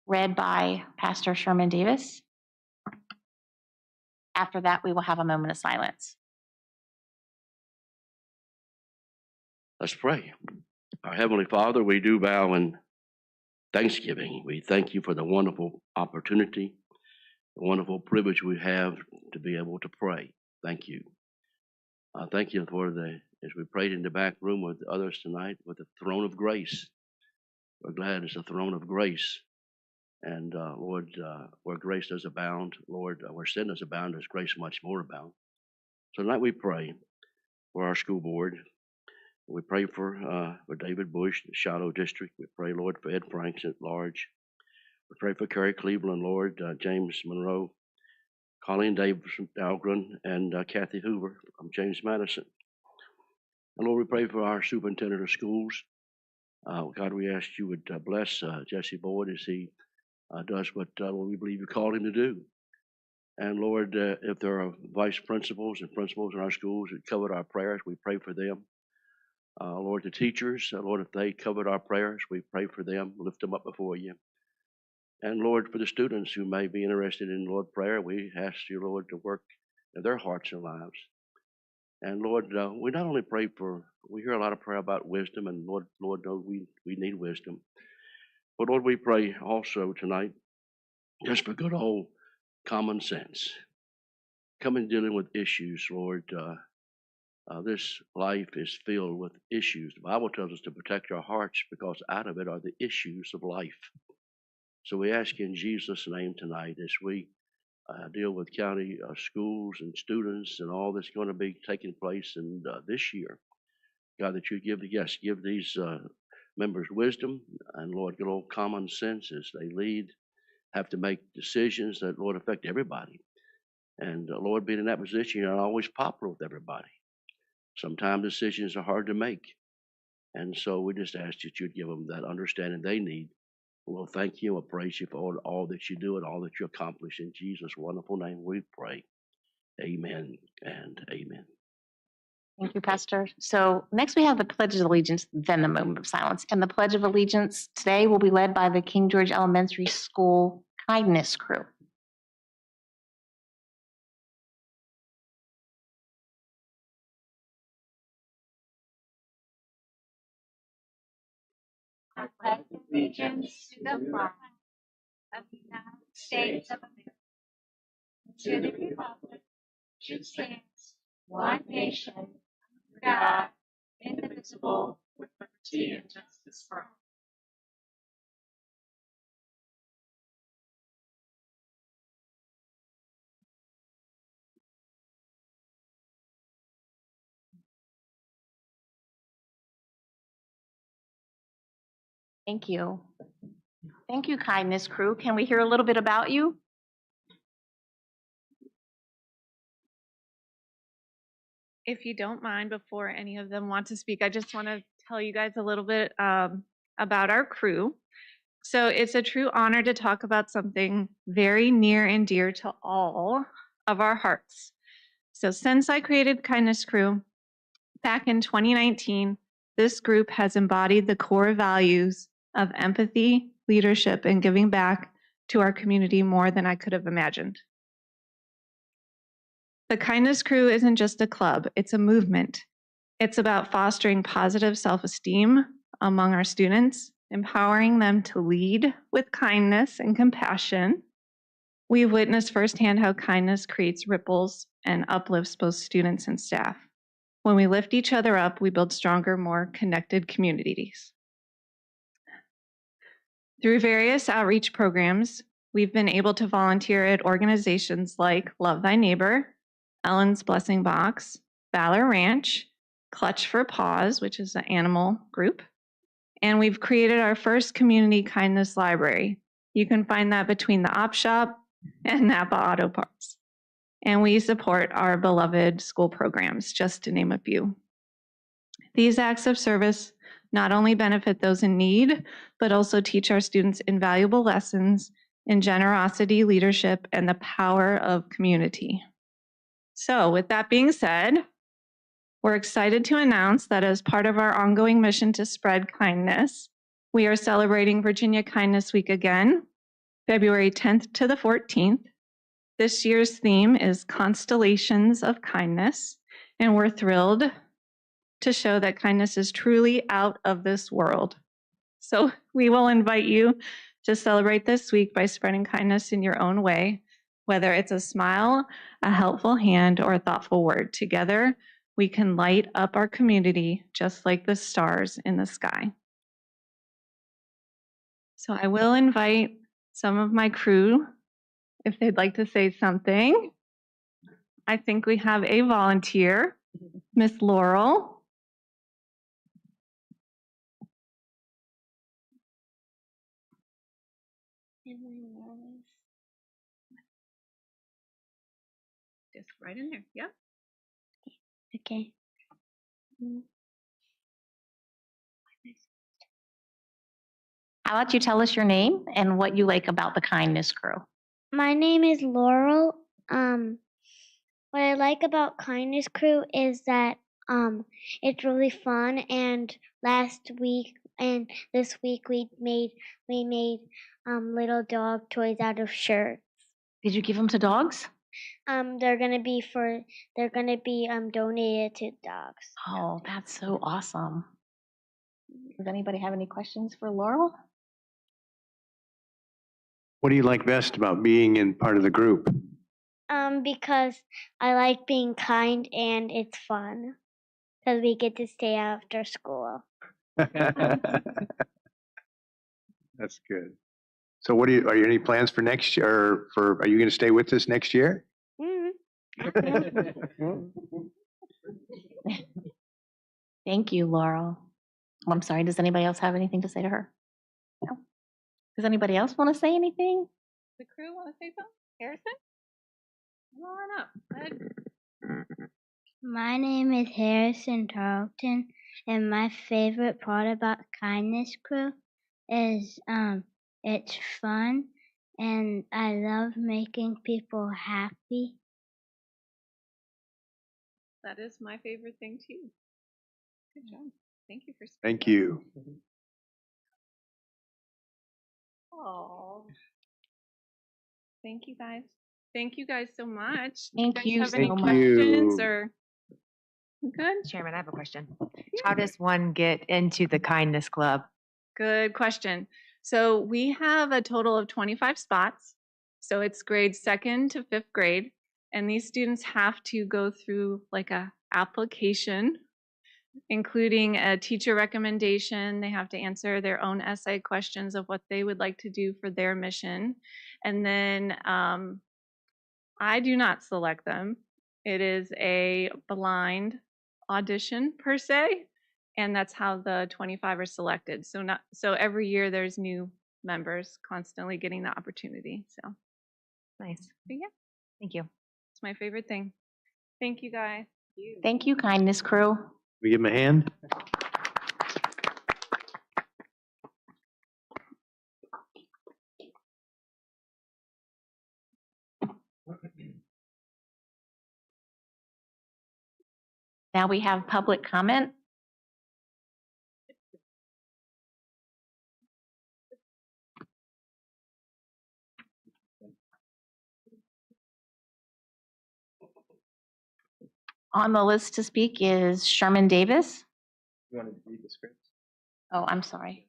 read by Pastor Sherman Davis. After that, we will have a moment of silence. Let's pray. Our Heavenly Father, we do bow in thanksgiving. We thank you for the wonderful opportunity, the wonderful privilege we have to be able to pray. Thank you. Thank you for as we prayed in the back room with others tonight, with the throne of grace. We're glad it's a throne of grace. And Lord, where grace does abound, Lord, where sin does abound, there's grace much more abound. So tonight we pray for our school board. We pray for David Bush, the Shiloh District. We pray, Lord, for Ed Franks at large. We pray for Kerry Cleveland, Lord, James Monroe, Colleen Davis from Dahlgren, and Kathy Hoover from James Madison. And Lord, we pray for our superintendent of schools. God, we ask you would bless Jesse Boyd as he does what we believe you called him to do. And Lord, if there are vice principals and principals in our schools that covered our prayers, we pray for them. Lord, the teachers, Lord, if they covered our prayers, we pray for them, lift them up before you. And Lord, for the students who may be interested in Lord prayer, we ask you, Lord, to work in their hearts and lives. And Lord, we not only pray we hear a lot of prayer about wisdom, and Lord knows we need wisdom. But Lord, we pray also tonight just for good old common sense. Come in dealing with issues, Lord. This life is filled with issues. The Bible tells us to protect our hearts because out of it are the issues of life. So we ask in Jesus' name tonight as we deal with county schools and students and all that's going to be taking place in this year. God, that you give these members wisdom and, Lord, good old common sense as they lead, have to make decisions that, Lord, affect everybody. And, Lord, being in that position, you're not always popular with everybody. Sometimes decisions are hard to make. And so we just ask that you'd give them that understanding they need. We'll thank you and praise you for all that you do and all that you accomplish. In Jesus' wonderful name we pray. Amen and amen. Thank you, Pastor. So next we have the Pledge of Allegiance, then the moment of silence. And the Pledge of Allegiance today will be led by the King George Elementary School Kindness Crew. I pledge allegiance to the flag of the United States of America, to the republic which stands one nation, under God, indivisible, with liberty and justice for all. Thank you. Thank you, Kindness Crew. Can we hear a little bit about you? If you don't mind, before any of them want to speak, I just want to tell you guys a little bit about our crew. So it's a true honor to talk about something very near and dear to all of our hearts. So since I created Kindness Crew back in 2019, this group has embodied the core values of empathy, leadership, and giving back to our community more than I could have imagined. The Kindness Crew isn't just a club, it's a movement. It's about fostering positive self-esteem among our students, empowering them to lead with kindness and compassion. We've witnessed firsthand how kindness creates ripples and uplifts both students and staff. When we lift each other up, we build stronger, more connected communities. Through various outreach programs, we've been able to volunteer at organizations like Love Thy Neighbor, Ellen's Blessing Box, Valor Ranch, Clutch for Paws, which is an animal group, and we've created our first community kindness library. You can find that between the Op Shop and Napa Auto Parts. And we support our beloved school programs, just to name a few. These acts of service not only benefit those in need, but also teach our students invaluable lessons in generosity, leadership, and the power of community. So with that being said, we're excited to announce that as part of our ongoing mission to spread kindness, we are celebrating Virginia Kindness Week again February 10th to the 14th. This year's theme is Constellations of Kindness, and we're thrilled to show that kindness is truly out of this world. So we will invite you to celebrate this week by spreading kindness in your own way, whether it's a smile, a helpful hand, or a thoughtful word. Together, we can light up our community just like the stars in the sky. So I will invite some of my crew if they'd like to say something. I think we have a volunteer, Miss Laurel. Just right in there, yep. Okay. How about you tell us your name and what you like about the Kindness Crew? My name is Laurel. What I like about Kindness Crew is that it's really fun. And last week and this week we made little dog toys out of shirts. Did you give them to dogs? They're gonna be donated to dogs. Oh, that's so awesome. Does anybody have any questions for Laurel? What do you like best about being in part of the group? Because I like being kind and it's fun. Because we get to stay after school. That's good. So are you any plans for next year, or are you going to stay with us next year? Thank you, Laurel. I'm sorry, does anybody else have anything to say to her? No. Does anybody else want to say anything? The crew want to say something? Harrison? Come on up. Go ahead. My name is Harrison Tarleton, and my favorite part about Kindness Crew is it's fun, and I love making people happy. That is my favorite thing too. Good job. Thank you for speaking. Thank you. Oh, thank you guys. Thank you guys so much. Thank guys you have any so much. questions you. or good? Chairman, I have a question. How does one get into the Kindness Club? Good question. So we have a total of 25 spots. So it's grades 2nd to 5th grade. And these students have to go through like a application, including a teacher recommendation. They have to answer their own essay questions of what they would like to do for their mission. And then I do not select them. It is a blind audition per se, and that's how the 25 are selected. So every year there's new members constantly getting the opportunity. So Nice. but yeah, Thank you. it's my favorite thing. Thank you guys. Thank you, Kindness Crew. We give him a hand. Now we have public comment. On the list to speak is Sherman Davis. You want to read the script? Oh, I'm sorry.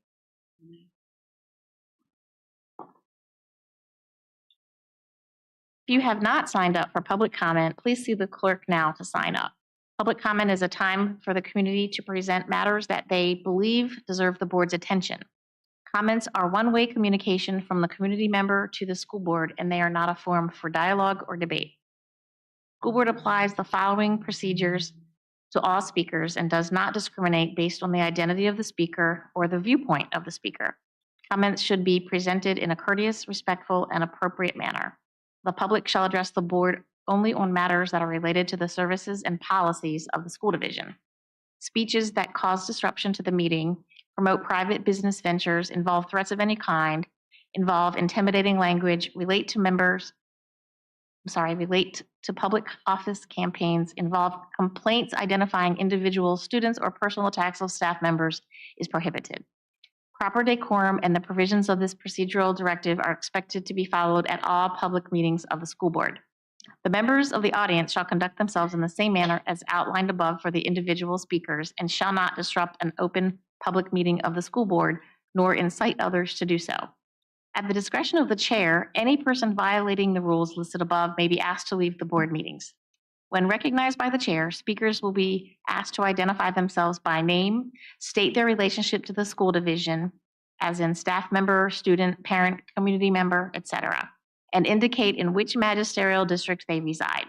If you have not signed up for public comment, please see the clerk now to sign up. Public comment is a time for the community to present matters that they believe deserve the board's attention. Comments are one-way communication from the community member to the school board, and they are not a forum for dialogue or debate. School board applies the following procedures to all speakers and does not discriminate based on the identity of the speaker or the viewpoint of the speaker. Comments should be presented in a courteous, respectful, and appropriate manner. The public shall address the board only on matters that are related to the services and policies of the school division. Speeches that cause disruption to the meeting, promote private business ventures, involve threats of any kind, involve intimidating language, relate to public office campaigns, involve complaints identifying individual students or personal attacks of staff members is prohibited. Proper decorum and the provisions of this procedural directive are expected to be followed at all public meetings of the school board. The members of the audience shall conduct themselves in the same manner as outlined above for the individual speakers and shall not disrupt an open public meeting of the school board, nor incite others to do so. At the discretion of the chair, any person violating the rules listed above may be asked to leave the board meetings. When recognized by the chair, speakers will be asked to identify themselves by name, state their relationship to the school division, as in staff member, student, parent, community member, etc., and indicate in which magisterial district they reside.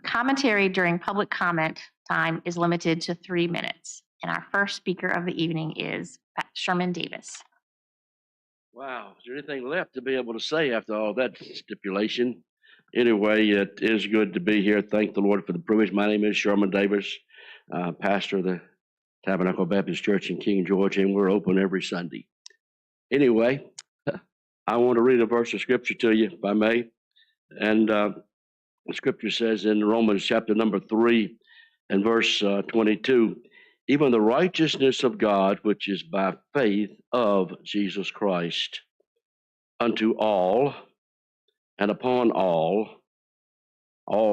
Commentary during public comment time is limited to 3 minutes. And our first speaker of the evening is Sherman Davis. Wow, is there anything left to be able to say after all that stipulation? Anyway, it is good to be here. Thank the Lord for the privilege. My name is Sherman Davis, pastor of the Tabernacle Baptist Church in King George, and we're open every Sunday. Anyway, I want to read a verse of scripture to you, if I may. And the scripture says in Romans chapter number 3 and verse 22, even the righteousness of God, which is by faith of Jesus Christ, unto all and upon all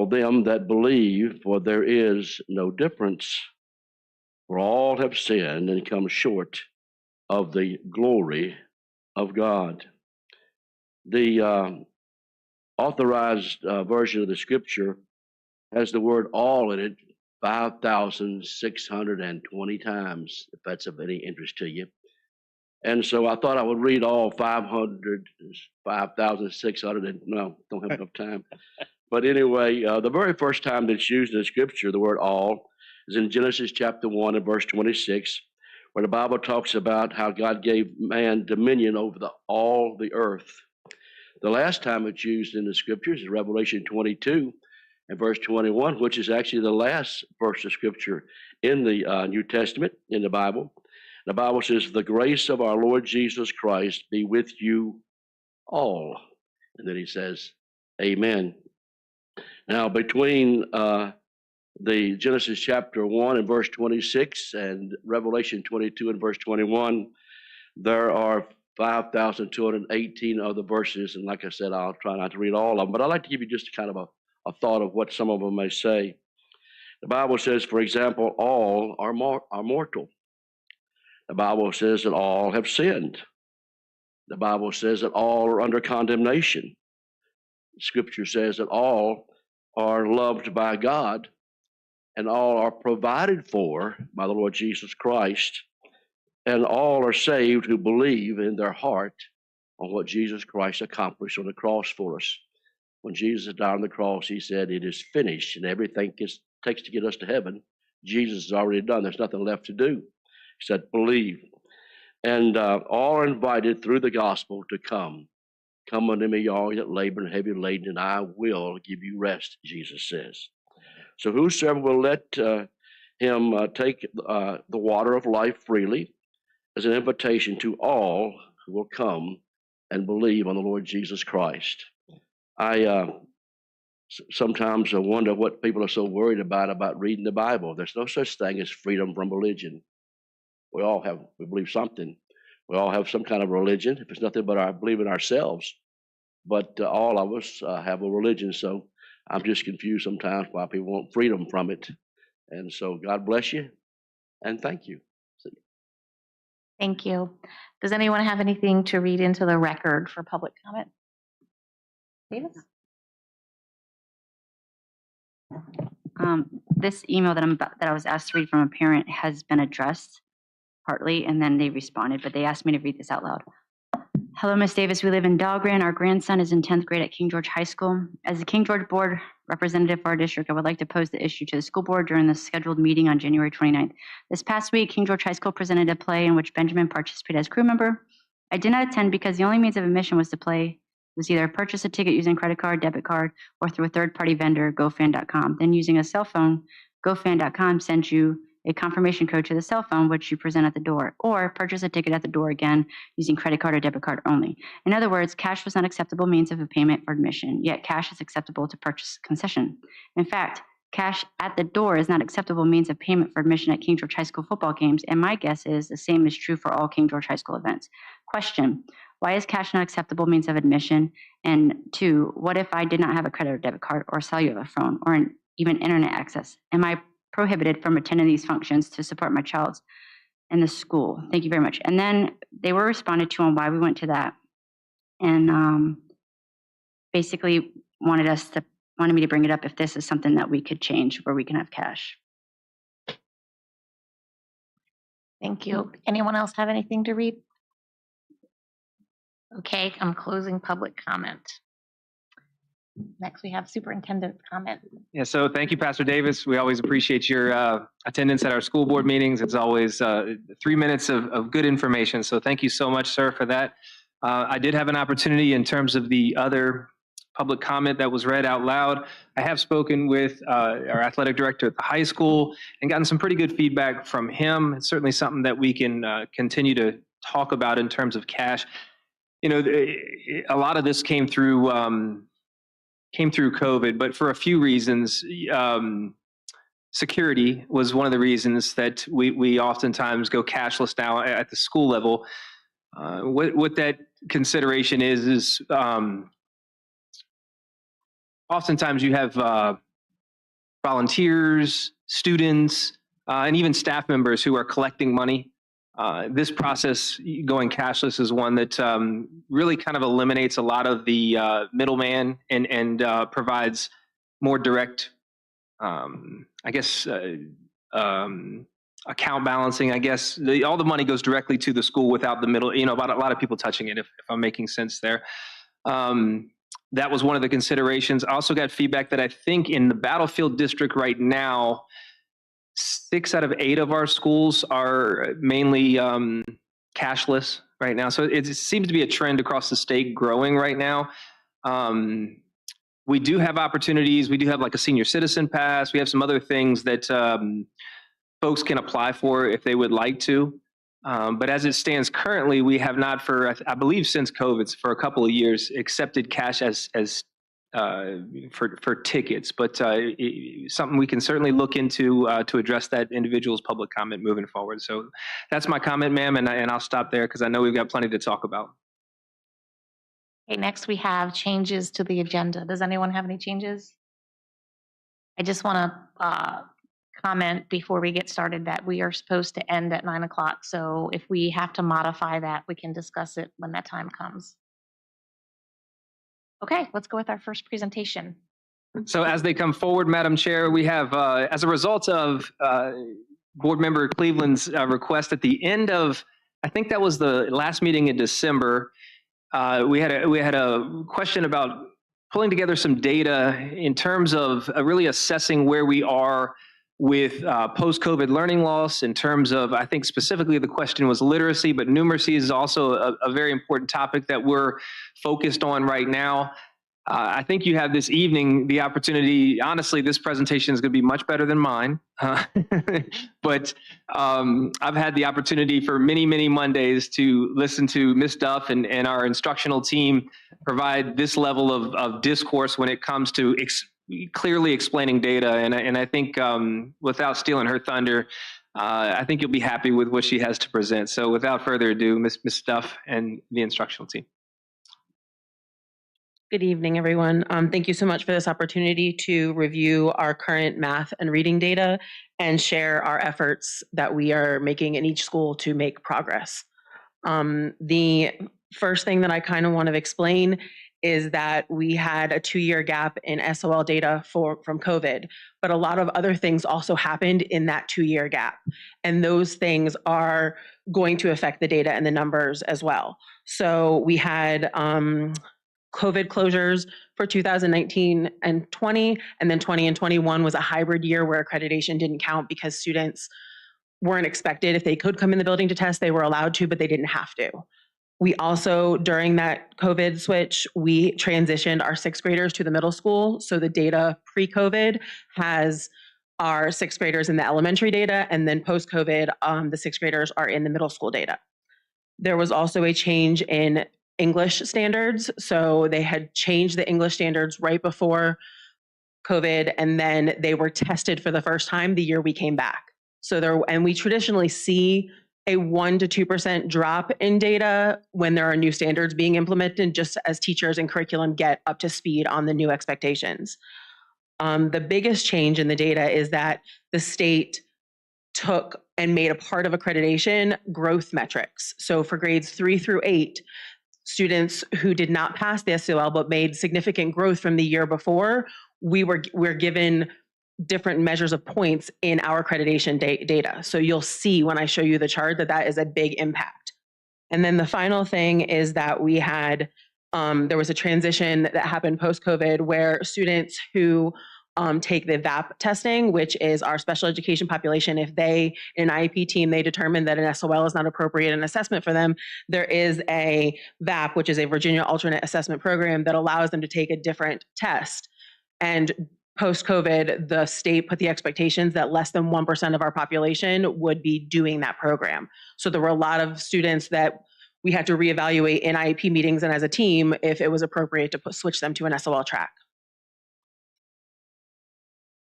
them that believe, for there is no difference. For all have sinned and come short of the glory of God. The authorized version of the scripture has the word all in it 5,620 times, if that's of any interest to you. And so I thought I would read all 5,600, and no, don't have enough time. But anyway, the very first time that's used in the scripture, the word all, is in Genesis chapter 1 and verse 26, where the Bible talks about how God gave man dominion over all the earth. The last time it's used in the scriptures is Revelation 22 and verse 21, which is actually the last verse of scripture in the New Testament, in the Bible. The Bible says, the grace of our Lord Jesus Christ be with you all. And then he says, amen. Now, between the Genesis chapter 1 and verse 26 and Revelation 22 and verse 21, there are 5,218 other verses. And like I said, I'll try not to read all of them, but I'd like to give you just kind of a thought of what some of them may say. The Bible says, for example, all are mortal. The Bible says that all have sinned. The Bible says that all are under condemnation. Scripture says that all are loved by God and all are provided for by the Lord Jesus Christ, and all are saved who believe in their heart on what Jesus Christ accomplished on the cross for us. When Jesus died on the cross, he said, it is finished, and everything it takes to get us to heaven, Jesus has already done. There's nothing left to do. He said, believe. And all are invited through the gospel to come. Come unto me, all that labor and heavy laden, and I will give you rest, Jesus says. So whosoever will let him take the water of life freely is an invitation to all who will come and believe on the Lord Jesus Christ. I sometimes wonder what people are so worried about reading the Bible. There's no such thing as freedom from religion. We believe something. We all have some kind of religion. If it's nothing but our believe in ourselves, but all of us have a religion. So I'm just confused sometimes why people want freedom from it. And so God bless you, and thank you. Thank you. Does anyone have anything to read into the record for public comment? Davis? This email that I was asked to read from a parent has been addressed partly, and then they responded, but they asked me to read this out loud. Hello, Ms. Davis. We live in Dahlgren. Our grandson is in 10th grade at King George High School. As the King George Board representative for our district, I would like to pose the issue to the school board during the scheduled meeting on January 29th. This past week, King George High School presented a play in which Benjamin participated as crew member. I did not attend because the only means of admission was to play. It was either purchase a ticket using credit card, debit card, or through a third-party vendor, GoFan.com. Then using a cell phone, GoFan.com sends you a confirmation code to the cell phone, which you present at the door, or purchase a ticket at the door again using credit card or debit card only. In other words, cash was not acceptable means of a payment for admission, yet cash is acceptable to purchase concession. In fact, Cash at the door is not acceptable means of payment for admission at King George High School football games, and my guess is the same is true for all King George High School events. Question, why is cash not acceptable means of admission? And 2, what if I did not have a credit or debit card or cellular phone or even internet access? Am I prohibited from attending these functions to support my child's in the school? Thank you very much. And then they were responded to on why we went to that. And basically wanted me to bring it up if this is something that we could change where we can have cash. Thank you. Anyone else have anything to read? Okay, I'm closing public comment. Next, we have superintendent's comment. Yeah, so thank you, Pastor Davis. We always appreciate your attendance at our school board meetings. It's always 3 minutes of good information. So thank you so much, sir, for that. I did have an opportunity in terms of the other public comment that was read out loud. I have spoken with our athletic director at the high school and gotten some pretty good feedback from him. It's certainly something that we can continue to talk about in terms of cash. You know, a lot of this came through COVID, but for a few reasons. Security was one of the reasons that we oftentimes go cashless now at the school level. What that consideration is oftentimes you have volunteers, students, and even staff members who are collecting money. This process going cashless is one that really kind of eliminates a lot of the middleman and provides more direct, I guess, account balancing. I guess all the money goes directly to the school without the middle, about a lot of people touching it, if I'm making sense there. That was one of the considerations. I also got feedback that I think in the Battlefield district right now, 6 out of 8 of our schools are mainly cashless right now. So it seems to be a trend across the state growing right now. We do have opportunities. We do have like a senior citizen pass. We have some other things that folks can apply for if they would like to. But as it stands currently, we have not for, I believe since COVID, for a couple of years, accepted cash as for tickets, but something we can certainly look into to address that individual's public comment moving forward. So that's my comment, ma'am, and I'll stop there because I know we've got plenty to talk about. Okay, next we have changes to the agenda. Does anyone have any changes? I just want to comment before we get started that we are supposed to end at 9 o'clock. So if we have to modify that, we can discuss it when that time comes. Okay, let's go with our first presentation. So as they come forward, Madam Chair, we have, as a result of Board Member Cleveland's request at the end of, I think that was the last meeting in December, we had a question about pulling together some data in terms of really assessing where we are with post-COVID learning loss in terms of, I think specifically the question was literacy, but numeracy is also a very important topic that we're focused on right now. I think you have this evening the opportunity, honestly, this presentation is going to be much better than mine, but I've had the opportunity for many, many Mondays to listen to Ms. Duff and our instructional team provide this level of discourse when it comes to clearly explaining data. And I think without stealing her thunder, I think you'll be happy with what she has to present. So without further ado, Ms. Duff and the instructional team. Good evening, everyone. Thank you so much for this opportunity to review our current math and reading data and share our efforts that we are making in each school to make progress. The first thing that I kind of want to explain is that we had a 2-year gap in SOL data from COVID, but a lot of other things also happened in that 2-year gap. And those things are going to affect the data and the numbers as well. So we had COVID closures for 2019 and 20, and then 20 and 21 was a hybrid year where accreditation didn't count because students weren't expected. If they could come in the building to test, they were allowed to, but they didn't have to. We also, during that COVID switch, we transitioned our 6th graders to the middle school. So the data pre-COVID has our 6th graders in the elementary data, and then post-COVID, the 6th graders are in the middle school data. There was also a change in English standards. So they had changed the English standards right before COVID, and then they were tested for the first time the year we came back. And we traditionally see a 1% to 2% drop in data when there are new standards being implemented, just as teachers and curriculum get up to speed on the new expectations. The biggest change in the data is that the state took and made a part of accreditation growth metrics. So for grades 3 through 8, students who did not pass the SOL but made significant growth from the year before, we're given different measures of points in our accreditation data. So you'll see when I show you the chart that is a big impact. And then the final thing is that we had, there was a transition that happened post-COVID where students who take the VAP testing, which is our special education population, if they, in an IEP team, they determine that an SOL is not appropriate an assessment for them, there is a VAP, which is a Virginia Alternate Assessment Program that allows them to take a different test. And post-COVID, the state put the expectations that less than 1% of our population would be doing that program. So there were a lot of students that we had to reevaluate in IEP meetings and as a team if it was appropriate to switch them to an SOL track.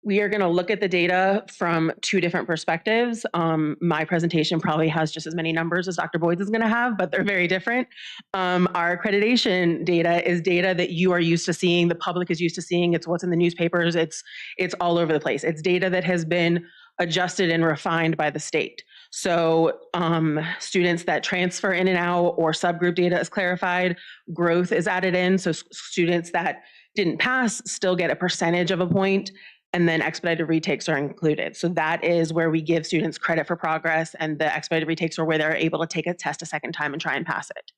We are going to look at the data from 2 different perspectives. My presentation probably has just as many numbers as Dr. Boyd's is going to have, but they're very different. Our accreditation data is data that you are used to seeing, the public is used to seeing. It's what's in the newspapers. It's all over the place. It's data that has been adjusted and refined by the state. So students that transfer in and out or subgroup data is clarified, growth is added in. So students that didn't pass still get a percentage of a point, and then expedited retakes are included. So that is where we give students credit for progress, and the expedited retakes are where they're able to take a test a second time and try and pass it.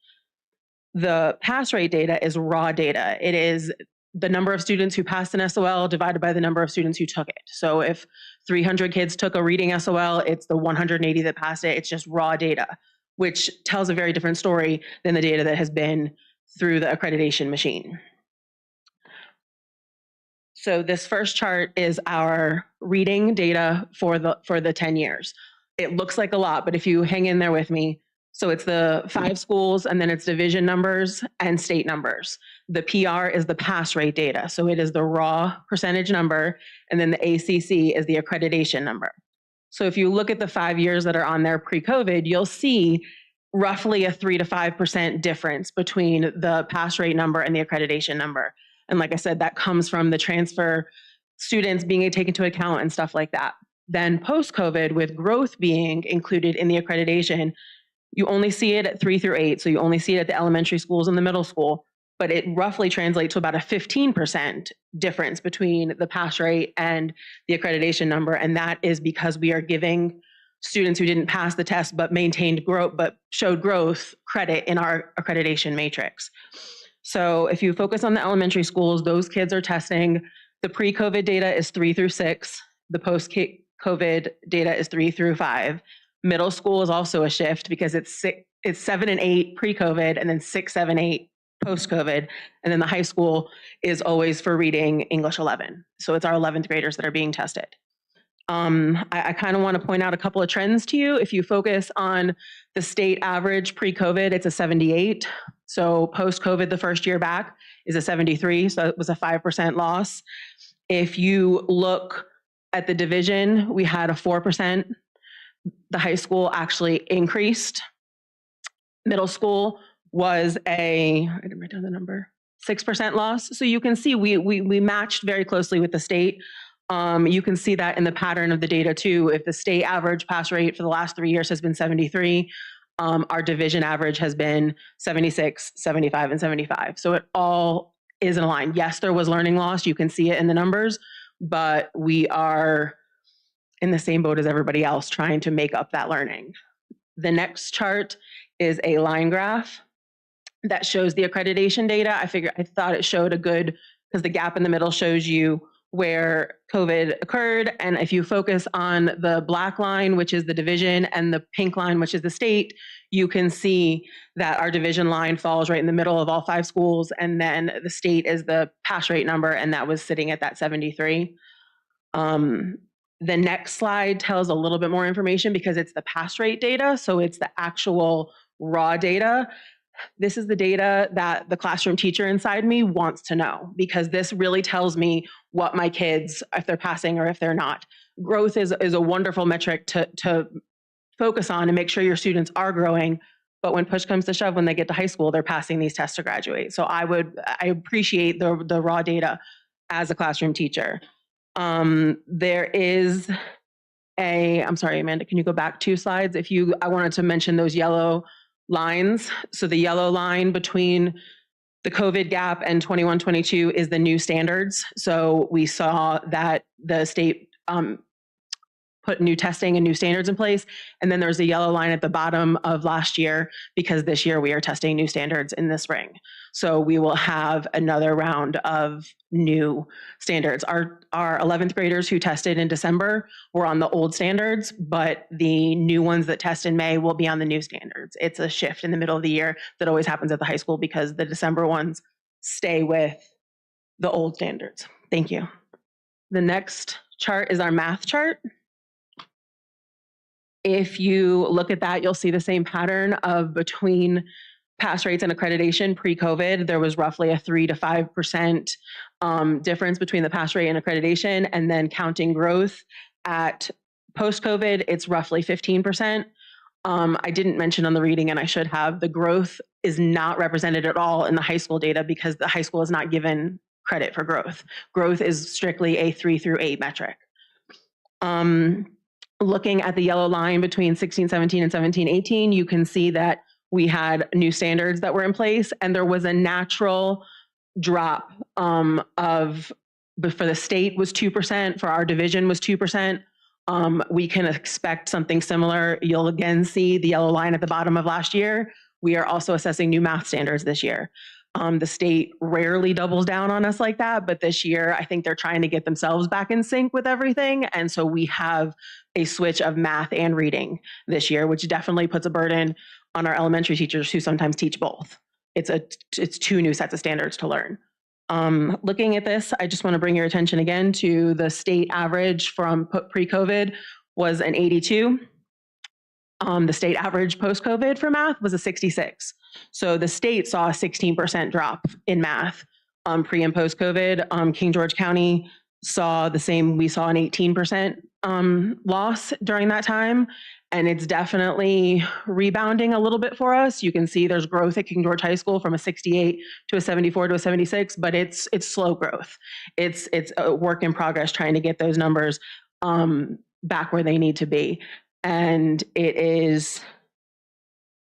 The pass rate data is raw data. It is the number of students who passed an SOL divided by the number of students who took it. So if 300 kids took a reading SOL, it's the 180 that passed it. It's just raw data, which tells a very different story than the data that has been through the accreditation machine. So this first chart is our reading data for the 10 years. It looks like a lot, but if you hang in there with me, so it's the 5 schools and then it's division numbers and state numbers. The PR is the pass rate data. So it is the raw percentage number, and then the ACC is the accreditation number. So if you look at the 5 years that are on there pre-COVID, you'll see roughly a 3 to 5% difference between the pass rate number and the accreditation number. And like I said, that comes from the transfer students being taken into account and stuff like that. Then post-COVID, with growth being included in the accreditation, you only see it at 3 through 8. So you only see it at the elementary schools and the middle school, but it roughly translates to about a 15% difference between the pass rate and the accreditation number. And that is because we are giving students who didn't pass the test but maintained growth, but showed growth credit in our accreditation matrix. So if you focus on the elementary schools, those kids are testing. The pre-COVID data is 3 through 6. The post-COVID data is 3 through 5. Middle school is also a shift because it's 7 and 8 pre-COVID, and then 6, 7, 8 post-COVID. And then the high school is always for reading English 11. So it's our 11th graders that are being tested. I kind of want to point out a couple of trends to you. If you focus on the state average pre-COVID, it's a 78. So post-COVID, the first year back is a 73. So it was a 5% loss. If you look at the division, we had a 4%. The high school actually increased. Middle school was I didn't write down the number, 6% loss. So you can see we matched very closely with the state. You can see that in the pattern of the data too. If the state average pass rate for the last 3 years has been 73, our division average has been 76, 75, and 75. So it all is in line. Yes, there was learning loss. You can see it in the numbers, but we are in the same boat as everybody else trying to make up that learning. The next chart is a line graph that shows the accreditation data. I thought it showed a good, because the gap in the middle shows you where COVID occurred. And if you focus on the black line, which is the division, and the pink line, which is the state, you can see that our division line falls right in the middle of all 5 schools. And then the state is the pass rate number, and that was sitting at that 73. The next slide tells a little bit more information because it's the pass rate data. So it's the actual raw data. This is the data that the classroom teacher inside me wants to know, because this really tells me what my kids, if they're passing or if they're not. Growth is a wonderful metric to focus on and make sure your students are growing. But when push comes to shove, when they get to high school, they're passing these tests to graduate. So I appreciate the raw data as a classroom teacher. There is I'm sorry, Amanda, can you go back 2 slides? I wanted to mention those yellow lines. So the yellow line between the COVID gap and 21-22 is the new standards. So we saw that the state put new testing and new standards in place. And then there's a yellow line at the bottom of last year because this year we are testing new standards in the spring. So we will have another round of new standards. Our 11th graders who tested in December were on the old standards, but the new ones that test in May will be on the new standards. It's a shift in the middle of the year that always happens at the high school because the December ones stay with the old standards. Thank you. The next chart is our math chart. If you look at that, you'll see the same pattern of between pass rates and accreditation pre-COVID, there was roughly a 3 to 5% difference between the pass rate and accreditation, and then counting growth at post-COVID, it's roughly 15%. I didn't mention on the reading, and I should have, the growth is not represented at all in the high school data because the high school is not given credit for growth. Growth is strictly a 3 through 8 metric. Looking at the yellow line between 16-17 and 17-18, you can see that we had new standards that were in place, and there was a natural drop for the state was 2%, for our division was 2%. We can expect something similar. You'll again see the yellow line at the bottom of last year. We are also assessing new math standards this year. The state rarely doubles down on us like that, but this year I think they're trying to get themselves back in sync with everything. And so we have a switch of math and reading this year, which definitely puts a burden on our elementary teachers who sometimes teach both. It's 2 new sets of standards to learn. Looking at this, I just want to bring your attention again to the state average from pre-COVID was an 82. The state average post-COVID for math was a 66. So the state saw a 16% drop in math pre and post-COVID. King George County saw the same. We saw an 18% loss during that time. And it's definitely rebounding a little bit for us. You can see there's growth at King George High School from a 68 to a 74 to a 76, but it's slow growth. It's a work in progress trying to get those numbers back where they need to be. And it is,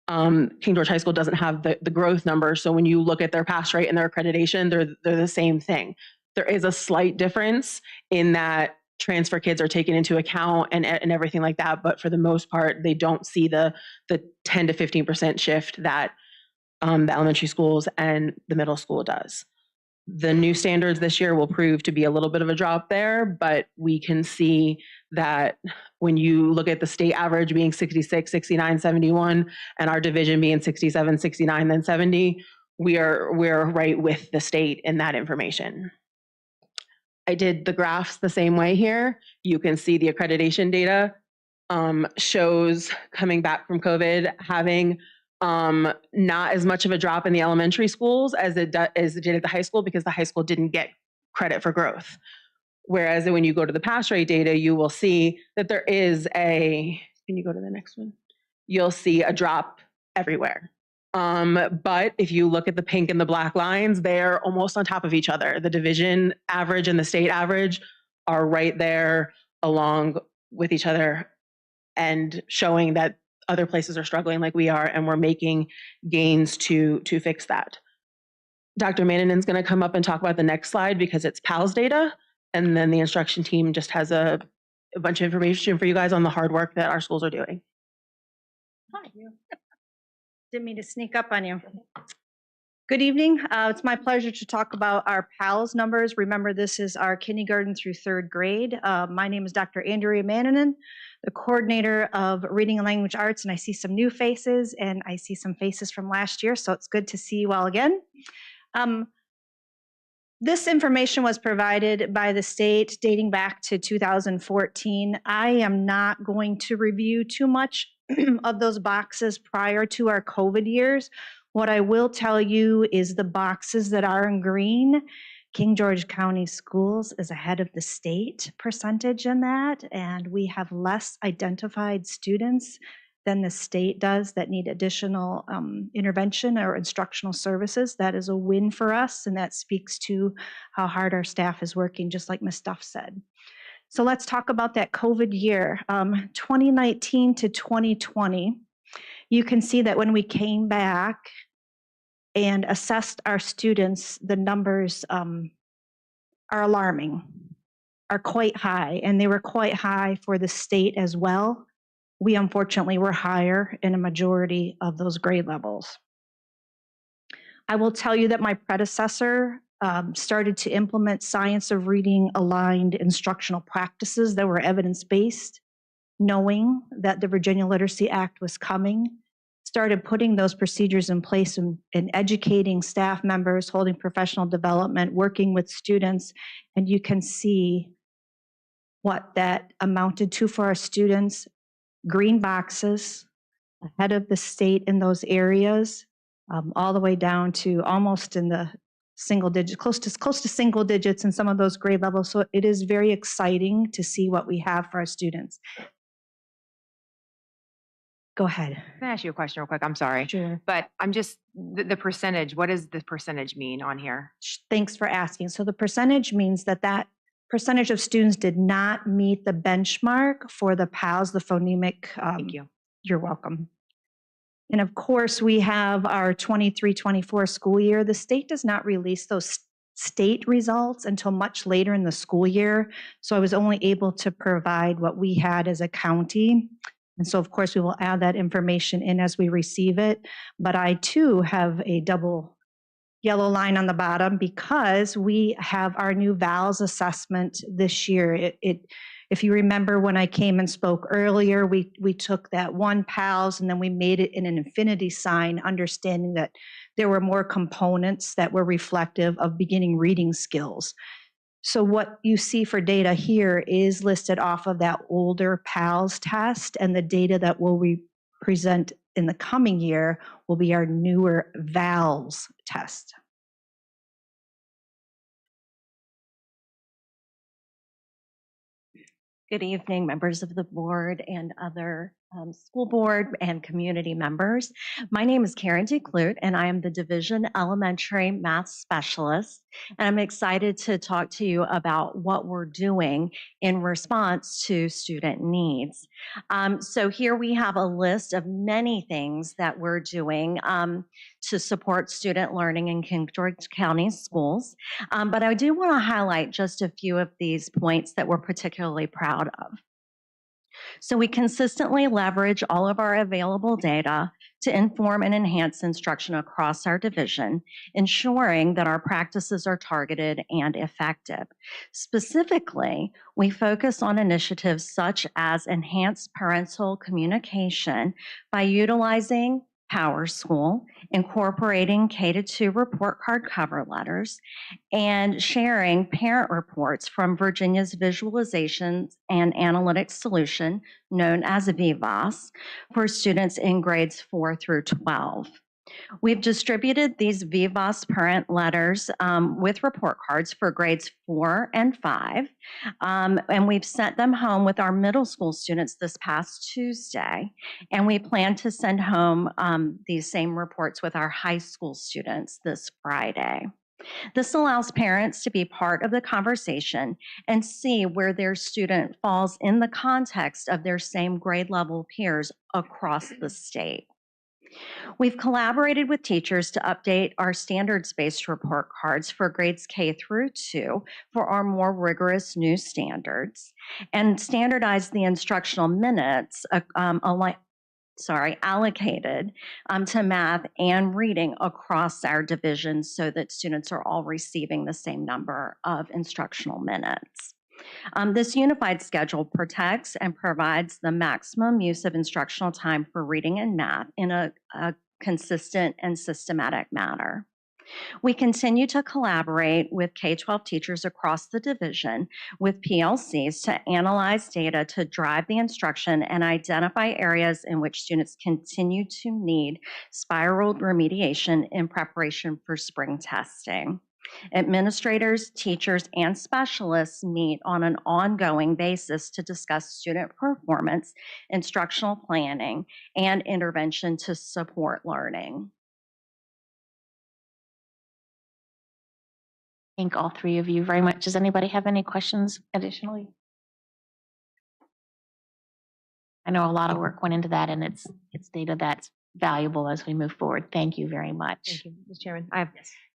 King George High School doesn't have the growth numbers. So when you look at their pass rate and their accreditation, they're the same thing. There is a slight difference in that transfer kids are taken into account and everything like that. But for the most part, they don't see the 10 to 15% shift that the elementary schools and the middle school does. The new standards this year will prove to be a little bit of a drop there, but we can see that when you look at the state average being 66, 69, 71, and our division being 67, 69, then 70, we're right with the state in that information. I did the graphs the same way here. You can see the accreditation data shows coming back from COVID having not as much of a drop in the elementary schools as it did at the high school because the high school didn't get credit for growth. Whereas when you go to the pass rate data, you will see that there is can you go to the next one? You'll see a drop everywhere. But if you look at the pink and the black lines, they're almost on top of each other. The division average and the state average are right there along with each other and showing that other places are struggling like we are, and we're making gains to fix that. Dr. Mannen's going to come up and talk about the next slide because it's PALS data, and then the instruction team just has a bunch of information for you guys on the hard work that our schools are doing. Hi. Didn't mean to sneak up on you. Good evening. It's my pleasure to talk about our PALS numbers. Remember, this is our kindergarten through 3rd grade. My name is Dr. Andrea Mannanen, the coordinator of Reading and Language Arts, and I see some new faces and I see some faces from last year, so it's good to see you all again. This information was provided by the state dating back to 2014. I am not going to review too much of those boxes prior to our COVID years. What I will tell you is the boxes that are in green King George County Schools is ahead of the state percentage in that, and we have less identified students than the state does that need additional intervention or instructional services. That is a win for us, and that speaks to how hard our staff is working, just like Ms. Duff said. So let's talk about that COVID year, 2019 to 2020. You can see that when we came back and assessed our students, the numbers are alarming, are quite high, and they were quite high for the state as well. We unfortunately were higher in a majority of those grade levels. I will tell you that my predecessor started to implement science of reading aligned instructional practices that were evidence-based, knowing that the Virginia Literacy Act was coming, started putting those procedures in place and educating staff members, holding professional development, working with students, and you can see what that amounted to for our students. Green boxes ahead of the state in those areas, all the way down to almost in the single digit, close to single digits in some of those grade levels. So it is very exciting to see what we have for our students. Go ahead. Can I ask you a question real quick? I'm sorry. Sure. But I'm just, the percentage, what does the percentage mean on here? Thanks for asking. So the percentage means that percentage of students did not meet the benchmark for the PALS, the phonemic. Thank you. You're welcome. And of course, we have our 23-24 school year. The state does not release those state results until much later in the school year. So I was only able to provide what we had as a county. And so, of course, we will add that information in as we receive it. But I, too, have a double yellow line on the bottom because we have our new VALS assessment this year. If you remember when I came and spoke earlier, we took that one PALS and then we made it in an infinity sign, understanding that there were more components that were reflective of beginning reading skills. So what you see for data here is listed off of that older PALS test, and the data that we'll present in the coming year will be our newer VALS test. Good evening, members of the board and other school board and community members. My name is Karen DeClute, and I am the Division Elementary Math Specialist. And I'm excited to talk to you about what we're doing in response to student needs. So here we have a list of many things that we're doing to support student learning in King George County schools. But I do want to highlight just a few of these points that we're particularly proud of. So we consistently leverage all of our available data to inform and enhance instruction across our division, ensuring that our practices are targeted and effective. Specifically, we focus on initiatives such as enhanced parental communication by utilizing PowerSchool, incorporating K-2 report card cover letters, and sharing parent reports from Virginia's Visualizations and Analytics Solution, known as VIVAS, for students in grades 4 through 12. We've distributed these VIVAS parent letters with report cards for grades 4 and 5, and we've sent them home with our middle school students this past Tuesday, and we plan to send home these same reports with our high school students this Friday. This allows parents to be part of the conversation and see where their student falls in the context of their same grade level peers across the state. We've collaborated with teachers to update our standards-based report cards for grades K through 2 for our more rigorous new standards, and standardize the instructional minutes allocated to math and reading across our divisions so that students are all receiving the same number of instructional minutes. This unified schedule protects and provides the maximum use of instructional time for reading and math in a consistent and systematic manner. We continue to collaborate with K-12 teachers across the division with PLCs to analyze data to drive the instruction and identify areas in which students continue to need spiraled remediation in preparation for spring testing. Administrators, teachers, and specialists meet on an ongoing basis to discuss student performance, instructional planning, and intervention to support learning. Thank all three of you very much. Does anybody have any questions additionally? I know a lot of work went into that, and it's data that's valuable as we move forward. Thank you very much. Thank you, Mr. Chairman.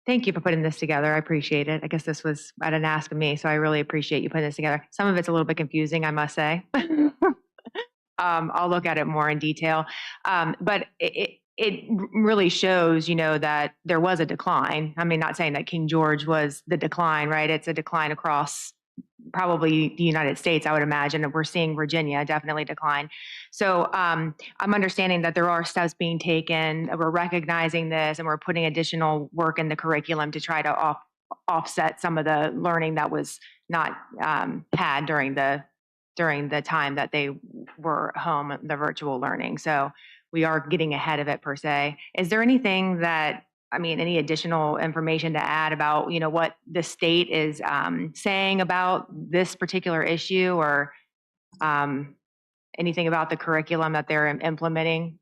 Thank you for putting this together. I appreciate it. I guess this was at an ask of me, so I really appreciate you putting this together. Some of it's a little bit confusing, I must say. I'll look at it more in detail. But it really shows, that there was a decline. I mean, not saying that King George was the decline, right? It's a decline across probably the United States, I would imagine. And we're seeing Virginia definitely decline. So I'm understanding that there are steps being taken. We're recognizing this, and we're putting additional work in the curriculum to try to offset some of the learning that was not had during the time that they were home, the virtual learning. So we are getting ahead of it, per se. Is there anything any additional information to add about, what the state is saying about this particular issue, or anything about the curriculum that they're implementing?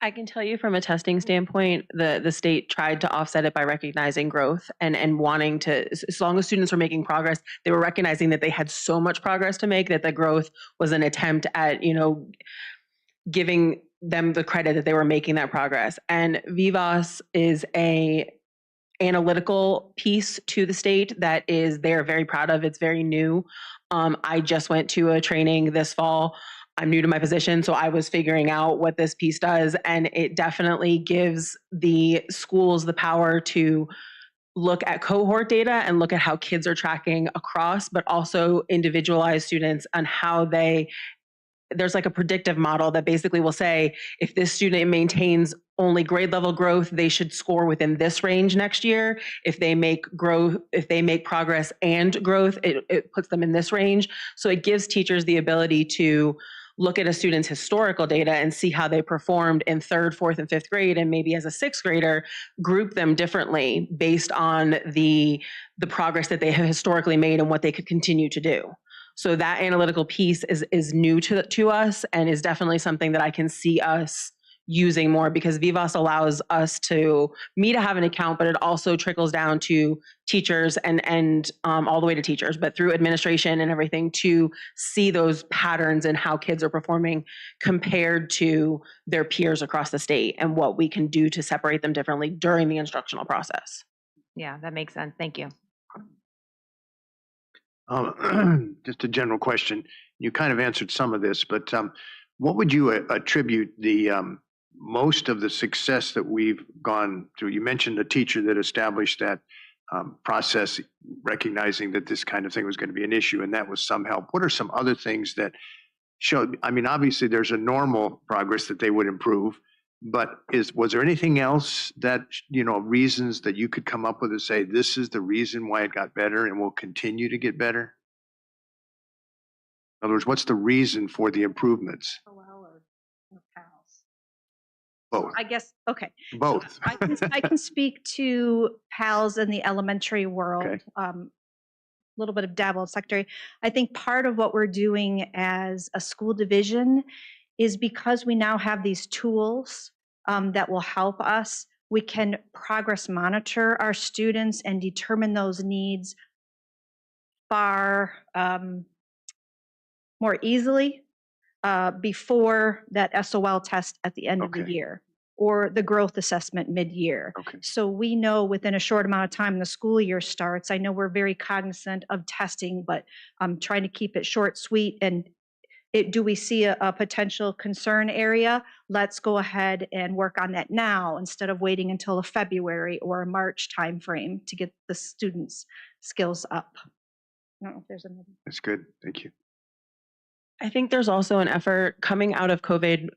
I can tell you from a testing standpoint, the state tried to offset it by recognizing growth and wanting to, as long as students were making progress, they were recognizing that they had so much progress to make that the growth was an attempt at, giving them the credit that they were making that progress. And Vivas is a analytical piece to the state that they're very proud of. It's very new. I just went to a training this fall. I'm new to my position, so I was figuring out what this piece does, and it definitely gives the schools the power to look at cohort data and look at how kids are tracking across, but also individualize students on how there's like a predictive model that basically will say, if this student maintains only grade level growth, they should score within this range next year. If they make progress and growth, it puts them in this range. So it gives teachers the ability to look at a student's historical data and see how they performed in 3rd, 4th, and 5th grade, and maybe as a 6th grader, group them differently based on the progress that they have historically made and what they could continue to do. So that analytical piece is new to us, and is definitely something that I can see us using more, because Vivas allows us me to have an account, but it also trickles down to teachers and all the way to teachers, but through administration and everything, to see those patterns and how kids are performing compared to their peers across the state, and what we can do to separate them differently during the instructional process. Yeah, that makes sense. Thank you. Just a general question. You kind of answered some of this, but what would you attribute the most of the success that we've gone through? You mentioned a teacher that established that process, recognizing that this kind of thing was going to be an issue, and that was some help. What are some other things that showed? I mean, obviously there's a normal progress that they would improve, but was there anything else that, reasons that you could come up with and say, this is the reason why it got better and will continue to get better? In other words, what's the reason for the improvements? Both. I guess, okay. Both. I can speak to PALS in the elementary world. Okay. Little bit of dabble secretary. I think part of what we're doing as a school division is because we now have these tools that will help us. We can progress monitor our students and determine those needs far more easily before that SOL test at the end of the year, or the growth assessment mid-year. Okay. So we know within a short amount of time the school year starts. I know we're very cognizant of testing, but I'm trying to keep it short, sweet, and do we see a potential concern area? Let's go ahead and work on that now instead of waiting until a February or a March timeframe to get the students' skills up. I don't know if there's another. That's good. Thank you. I think there's also an effort coming out of COVID.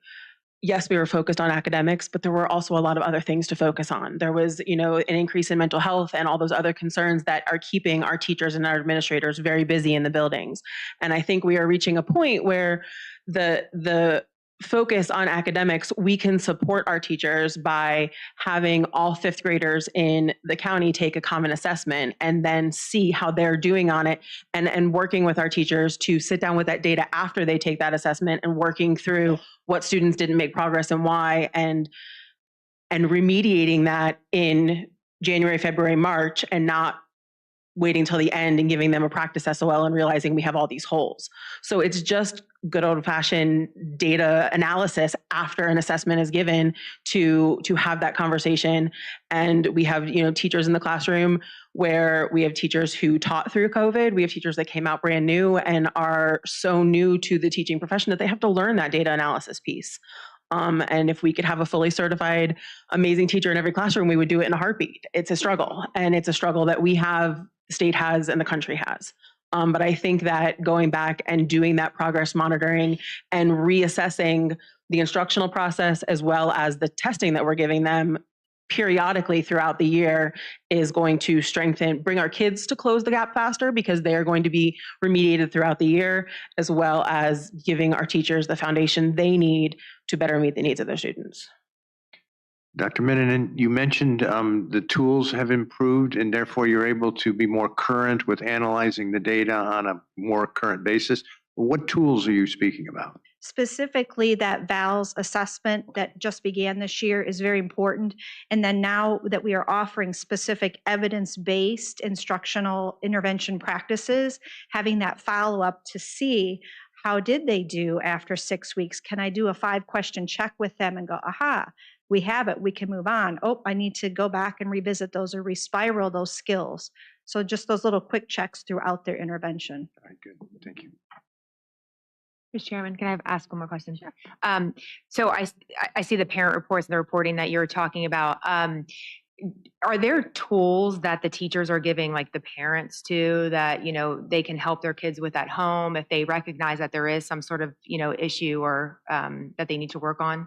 Yes, we were focused on academics, but there were also a lot of other things to focus on. There was, an increase in mental health and all those other concerns that are keeping our teachers and our administrators very busy in the buildings. And I think we are reaching a point where the focus on academics, we can support our teachers by having all fifth graders in the county take a common assessment and then see how they're doing on it, and working with our teachers to sit down with that data after they take that assessment and working through what students didn't make progress and why, and remediating that in January, February, March, and not waiting till the end and giving them a practice SOL and realizing we have all these holes. So it's just good old fashioned data analysis after an assessment is given to have that conversation. And we have, teachers in the classroom where we have teachers who taught through COVID. We have teachers that came out brand new and are so new to the teaching profession that they have to learn that data analysis piece. And if we could have a fully certified, amazing teacher in every classroom, we would do it in a heartbeat. It's a struggle, and it's a struggle that we have, the state has, and the country has. But I think that going back and doing that progress monitoring and reassessing the instructional process as well as the testing that we're giving them periodically throughout the year is going to bring our kids to close the gap faster, because they are going to be remediated throughout the year, as well as giving our teachers the foundation they need to better meet the needs of their students. Dr. Minnanen, you mentioned the tools have improved and therefore you're able to be more current with analyzing the data on a more current basis. What tools are you speaking about? Specifically, that VALS assessment that just began this year is very important. And then now that we are offering specific evidence-based instructional intervention practices, having that follow-up to see how did they do after 6 weeks? Can I do a 5-question check with them and go, aha, we have it, we can move on. Oh, I need to go back and revisit those or respiral those skills. So just those little quick checks throughout their intervention. All right, good, thank you. Mr. Chairman, can I ask one more question? Sure. So I see the parent reports and the reporting that you're talking about. Are there tools that the teachers are giving, like the parents to, that, they can help their kids with at home if they recognize that there is some sort of, issue or that they need to work on?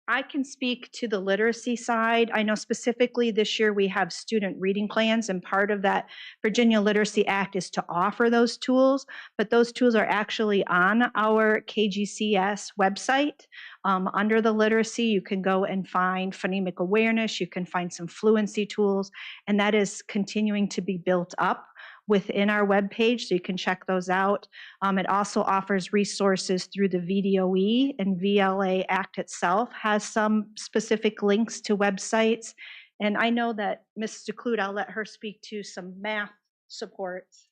I can speak to the literacy side. I know specifically this year we have student reading plans, and part of that Virginia Literacy Act is to offer those tools, but those tools are actually on our KGCS website. Under the literacy, you can go and find phonemic awareness, you can find some fluency tools, and that is continuing to be built up within our webpage, so you can check those out. It also offers resources through the VDOE, and VLA Act itself has some specific links to websites. And I know that Ms. DeClude, I'll let her speak to some math supports.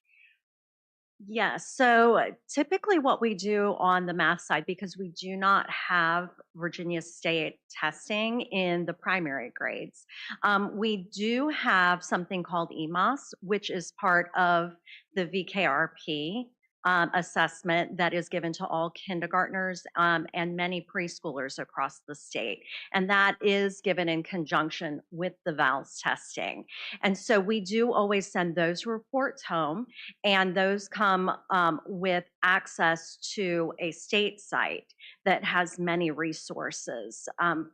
Yes, so typically what we do on the math side, because we do not have Virginia State testing in the primary grades, we do have something called EMAS, which is part of the VKRP assessment that is given to all kindergartners and many preschoolers across the state. And that is given in conjunction with the VALS testing. And so we do always send those reports home, and those come with access to a state site that has many resources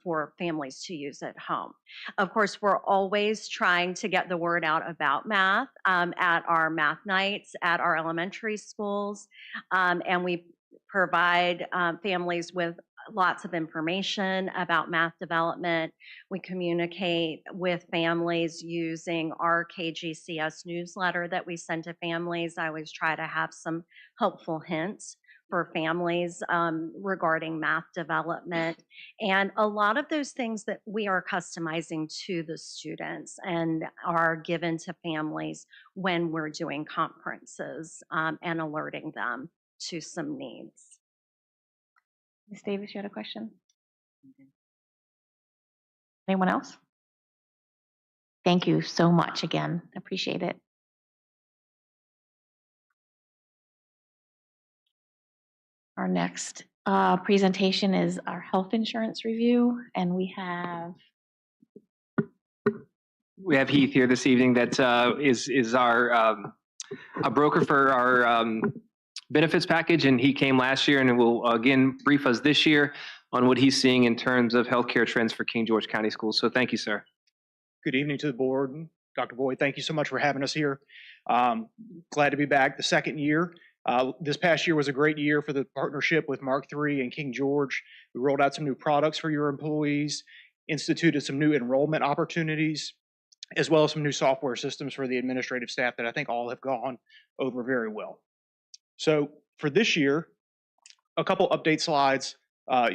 for families to use at home. Of course, we're always trying to get the word out about math at our math nights at our elementary schools, and we provide families with lots of information about math development. We communicate with families using our KGCS newsletter that we send to families. I always try to have some helpful hints for families regarding math development. And a lot of those things that we are customizing to the students and are given to families when we're doing conferences and alerting them to some needs. Ms. Davis, you had a question? Anyone else? Thank you so much again. Appreciate it. Our next presentation is our health insurance review, and we have Heath here this evening that is our a broker for our benefits package, and he came last year and will again brief us this year on what he's seeing in terms of healthcare trends for King George County Schools. So thank you, sir. Good evening to the board. Dr. Boyd, thank you so much for having us here. Glad to be back the second year. This past year was a great year for the partnership with Mark III and King George. We rolled out some new products for your employees, instituted some new enrollment opportunities, as well as some new software systems for the administrative staff that I think all have gone over very well. So for this year, a couple update slides.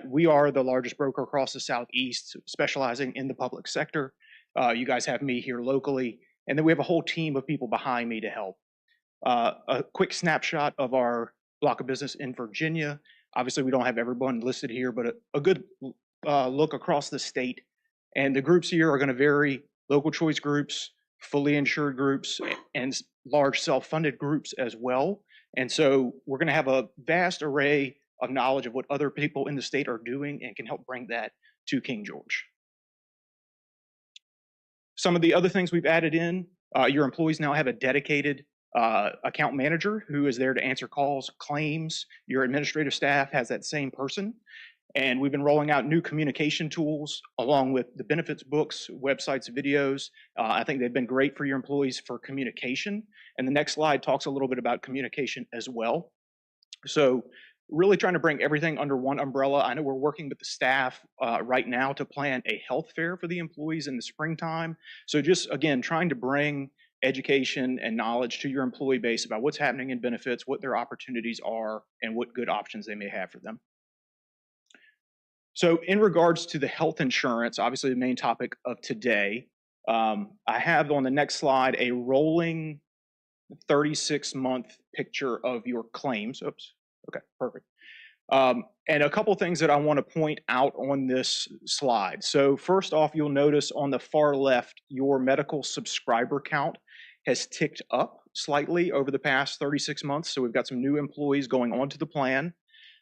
We are the largest broker across the Southeast, specializing in the public sector. You guys have me here locally, and then we have a whole team of people behind me to help. A quick snapshot of our block of business in Virginia. Obviously, we don't have everyone listed here, but a good look across the state. And the groups here are going to vary: local choice groups, fully insured groups, and large self-funded groups as well. And so we're going to have a vast array of knowledge of what other people in the state are doing and can help bring that to King George. Some of the other things we've added in, your employees now have a dedicated account manager who is there to answer calls, claims. Your administrative staff has that same person. And we've been rolling out new communication tools along with the benefits books, websites, videos. I think they've been great for your employees for communication. And the next slide talks a little bit about communication as well. So really trying to bring everything under one umbrella. I know we're working with the staff right now to plan a health fair for the employees in the springtime. So just, again, trying to bring education and knowledge to your employee base about what's happening in benefits, what their opportunities are, and what good options they may have for them. So in regards to the health insurance, obviously the main topic of today, I have on the next slide a rolling 36-month picture of your claims. Oops, okay, perfect. And a couple things that I want to point out on this slide. So first off, you'll notice on the far left, your medical subscriber count has ticked up slightly over the past 36 months. So we've got some new employees going onto the plan.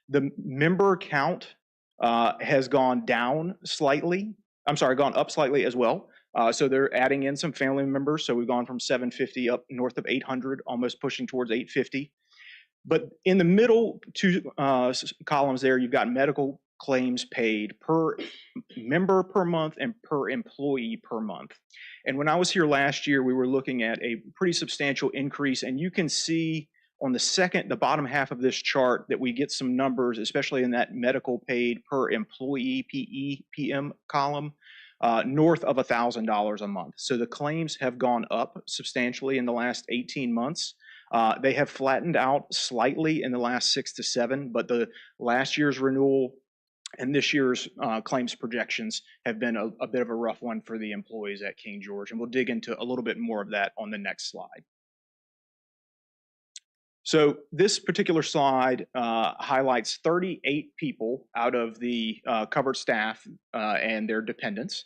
The member count has gone down slightly. I'm sorry, gone up slightly as well. So they're adding in some family members. So we've gone from 750 up north of 800, almost pushing towards 850. But in the middle two columns there, you've got medical claims paid per member per month and per employee per month. And when I was here last year, we were looking at a pretty substantial increase. And you can see on the bottom half of this chart that we get some numbers, especially in that medical paid per employee PM column, north of $1,000 a month. So the claims have gone up substantially in the last 18 months. They have flattened out slightly in the last 6 to 7, but the last year's renewal and this year's claims projections have been a bit of a rough one for the employees at King George. And we'll dig into a little bit more of that on the next slide. So this particular slide highlights 38 people out of the covered staff and their dependents.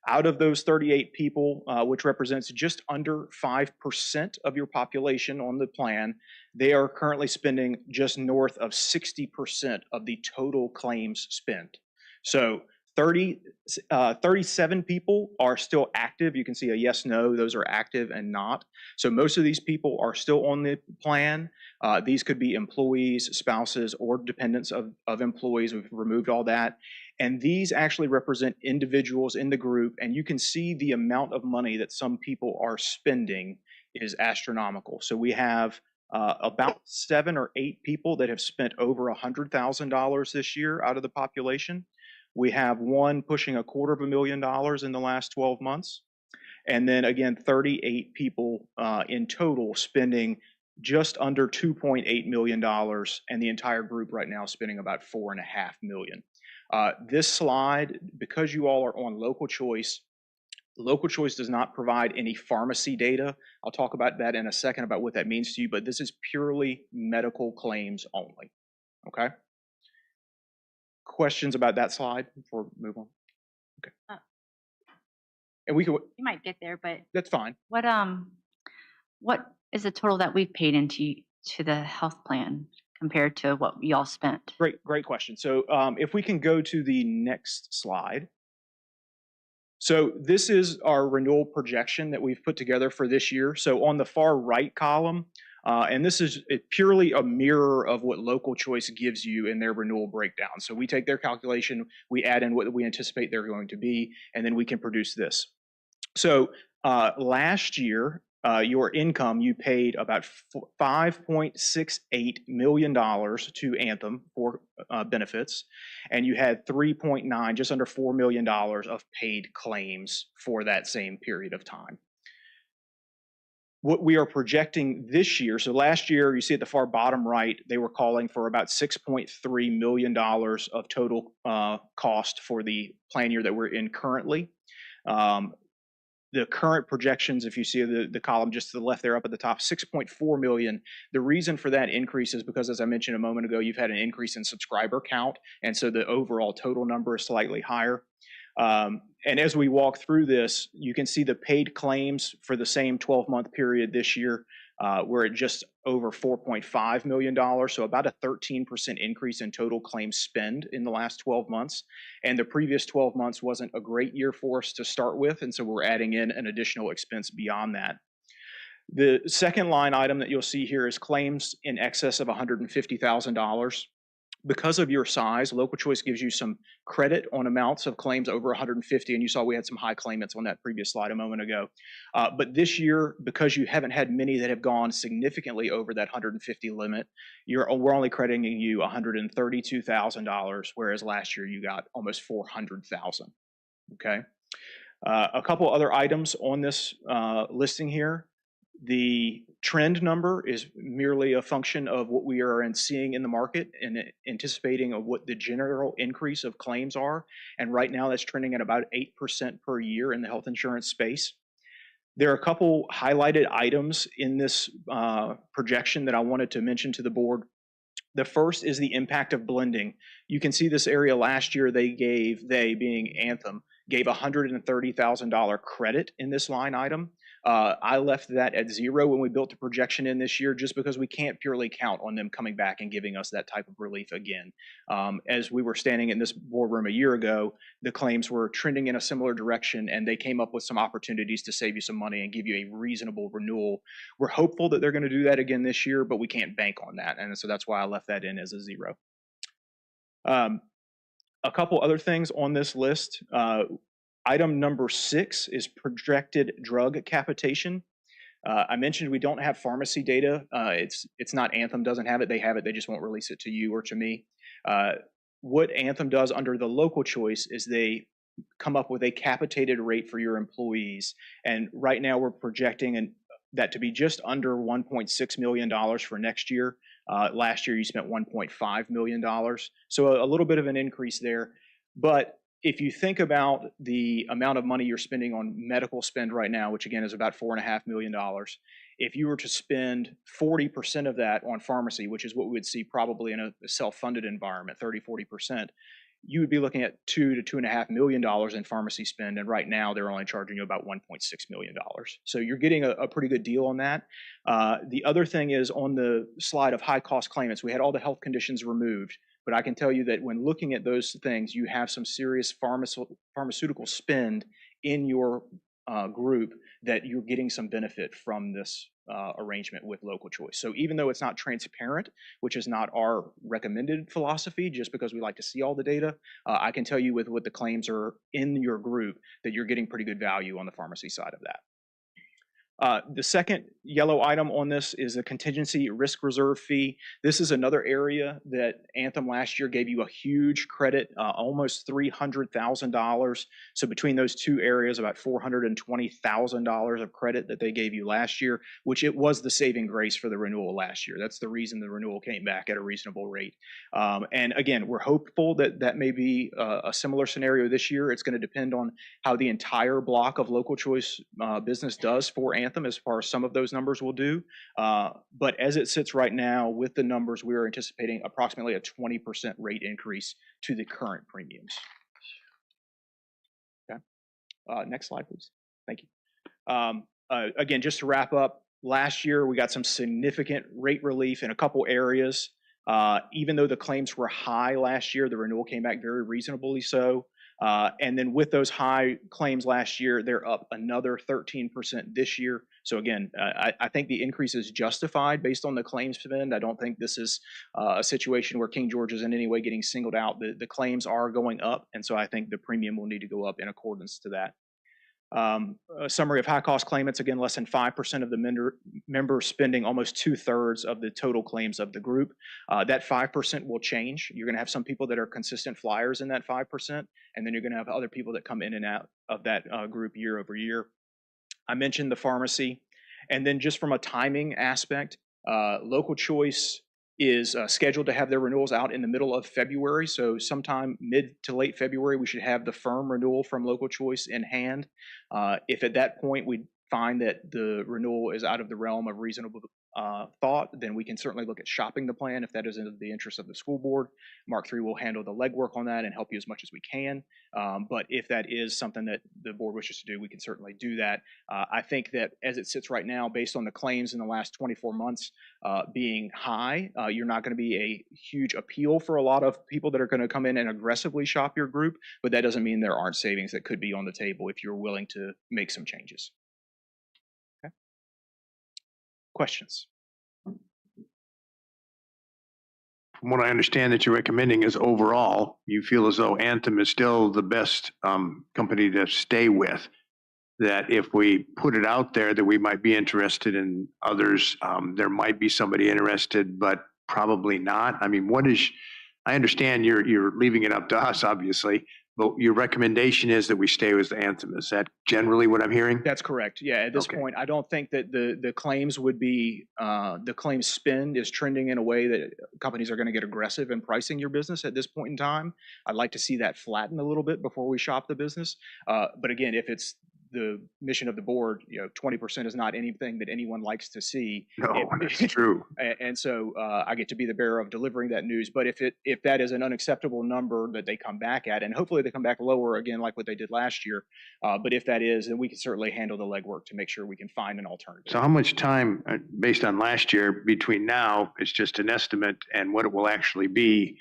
Out of those 38 people, which represents just under 5% of your population on the plan, they are currently spending just north of 60% of the total claims spent. So 37 people are still active. You can see a yes, no, those are active and not. So most of these people are still on the plan. These could be employees, spouses, or dependents of employees. We've removed all that. And these actually represent individuals in the group, and you can see the amount of money that some people are spending is astronomical. So we have about 7 or 8 people that have spent over $100,000 this year out of the population. We have one pushing $250,000 in the last 12 months. And then again, 38 people in total spending just under $2.8 million, and the entire group right now is spending about $4.5 million. This slide, because you all are on local choice does not provide any pharmacy data. I'll talk about that in a second about what that means to you, but this is purely medical claims only, okay? Questions about that slide before we move on? Okay. And we can, You might get there, but that's fine. what is the total that we've paid into the health plan compared to what y'all spent? Great question. So if we can go to the next slide. So this is our renewal projection that we've put together for this year. So on the far right column, and this is purely a mirror of what Local Choice gives you in their renewal breakdown. So we take their calculation, we add in what we anticipate they're going to be, and then we can produce this. So last year, your income, you paid about $5.68 million to Anthem for benefits, and you had 3.9, just under $4 million of paid claims for that same period of time. What we are projecting this year, so last year, you see at the far bottom right, they were calling for about $6.3 million of total cost for the plan year that we're in currently. The current projections, if you see the column just to the left there up at the top, 6.4 million. The reason for that increase is because, as I mentioned a moment ago, you've had an increase in subscriber count, and so the overall total number is slightly higher. And as we walk through this, you can see the paid claims for the same 12-month period this year. We're at just over $4.5 million, so about a 13% increase in total claims spend in the last 12 months. And the previous 12 months wasn't a great year for us to start with, and so we're adding in an additional expense beyond that. The second line item that you'll see here is claims in excess of $150,000. Because of your size, Local Choice gives you some credit on amounts of claims over 150, and you saw we had some high claimants on that previous slide a moment ago. But this year, because you haven't had many that have gone significantly over that 150 limit, we're only crediting you $132,000, whereas last year you got almost $400,000. Okay. A couple other items on this listing here. The trend number is merely a function of what we are seeing in the market and anticipating of what the general increase of claims are. And right now that's trending at about 8% per year in the health insurance space. There are a couple highlighted items in this projection that I wanted to mention to the board. The first is the impact of blending. You can see this area last year they being Anthem, gave $130,000 credit in this line item. I left that at 0 when we built the projection in this year, just because we can't purely count on them coming back and giving us that type of relief again. As we were standing in this boardroom a year ago, the claims were trending in a similar direction, and they came up with some opportunities to save you some money and give you a reasonable renewal. We're hopeful that they're going to do that again this year, but we can't bank on that, and so that's why I left that in as a 0. A couple other things on this list. Item number 6 is projected drug capitation. I mentioned we don't have pharmacy data. It's not Anthem doesn't have it. They have it. They just won't release it to you or to me. What Anthem does under the Local Choice is they come up with a capitated rate for your employees. And right now we're projecting that to be just under $1.6 million for next year. Last year you spent $1.5 million. So a little bit of an increase there. But if you think about the amount of money you're spending on medical spend right now, which again is about $4.5 million, if you were to spend 40% of that on pharmacy, which is what we would see probably in a self-funded environment, 30–40%, you would be looking at $2 to $2.5 million in pharmacy spend, and right now they're only charging you about $1.6 million. So you're getting a pretty good deal on that. The other thing is on the slide of high-cost claimants, we had all the health conditions removed. But I can tell you that when looking at those things, you have some serious pharmaceutical spend in your group that you're getting some benefit from this arrangement with Local Choice. So even though it's not transparent, which is not our recommended philosophy, just because we like to see all the data, I can tell you with what the claims are in your group that you're getting pretty good value on the pharmacy side of that. The second yellow item on this is a contingency risk reserve fee. This is another area that Anthem last year gave you a huge credit, almost $300,000. So between those two areas, about $420,000 of credit that they gave you last year, which it was the saving grace for the renewal last year. That's the reason the renewal came back at a reasonable rate. And again, we're hopeful that that may be a similar scenario this year. It's going to depend on how the entire block of Local Choice business does for Anthem, as far as some of those numbers will do. But as it sits right now with the numbers, we are anticipating approximately a 20% rate increase to the current premiums. Okay. Next slide, please. Thank you. Again, just to wrap up, last year we got some significant rate relief in a couple areas. Even though the claims were high last year, the renewal came back very reasonably so. And then with those high claims last year, they're up another 13% this year. So again, I think the increase is justified based on the claims spend. I don't think this is a situation where King George is in any way getting singled out. The claims are going up, and so I think the premium will need to go up in accordance to that. A summary of high-cost claimants, again, less than 5% of the members spending almost 2/3 of the total claims of the group. That 5% will change. You're going to have some people that are consistent flyers in that 5%, and then you're going to have other people that come in and out of that group year over year. I mentioned the pharmacy. And then just from a timing aspect, Local Choice is scheduled to have their renewals out in the middle of February. So sometime mid to late February, we should have the firm renewal from Local Choice in hand. If at that point we find that the renewal is out of the realm of reasonable thought, then we can certainly look at shopping the plan if that is in the interest of the school board. Mark III will handle the legwork on that and help you as much as we can. But if that is something that the board wishes to do, we can certainly do that. I think that as it sits right now, based on the claims in the last 24 months being high, you're not going to be a huge appeal for a lot of people that are going to come in and aggressively shop your group, but that doesn't mean there aren't savings that could be on the table if you're willing to make some changes. Okay. Questions? From what I understand that you're recommending is overall, you feel as though Anthem is still the best company to stay with. That if we put it out there that we might be interested in others, there might be somebody interested, but probably not. I mean, I understand you're leaving it up to us, obviously, but your recommendation is that we stay with Anthem. Is that generally what I'm hearing? That's correct. Yeah, at this point, I don't think that the claims would be, the claims spend is trending in a way that companies are going to get aggressive in pricing your business at this point in time. I'd like to see that flatten a little bit before we shop the business. But again, if it's the mission of the board, 20% is not anything that anyone likes to see. No, that's true. And so I get to be the bearer of delivering that news. But if that is an unacceptable number that they come back at, and hopefully they come back lower again, like what they did last year. But if that is, then we can certainly handle the legwork to make sure we can find an alternative. So how much time, based on last year, between now, it's just an estimate, and what it will actually be?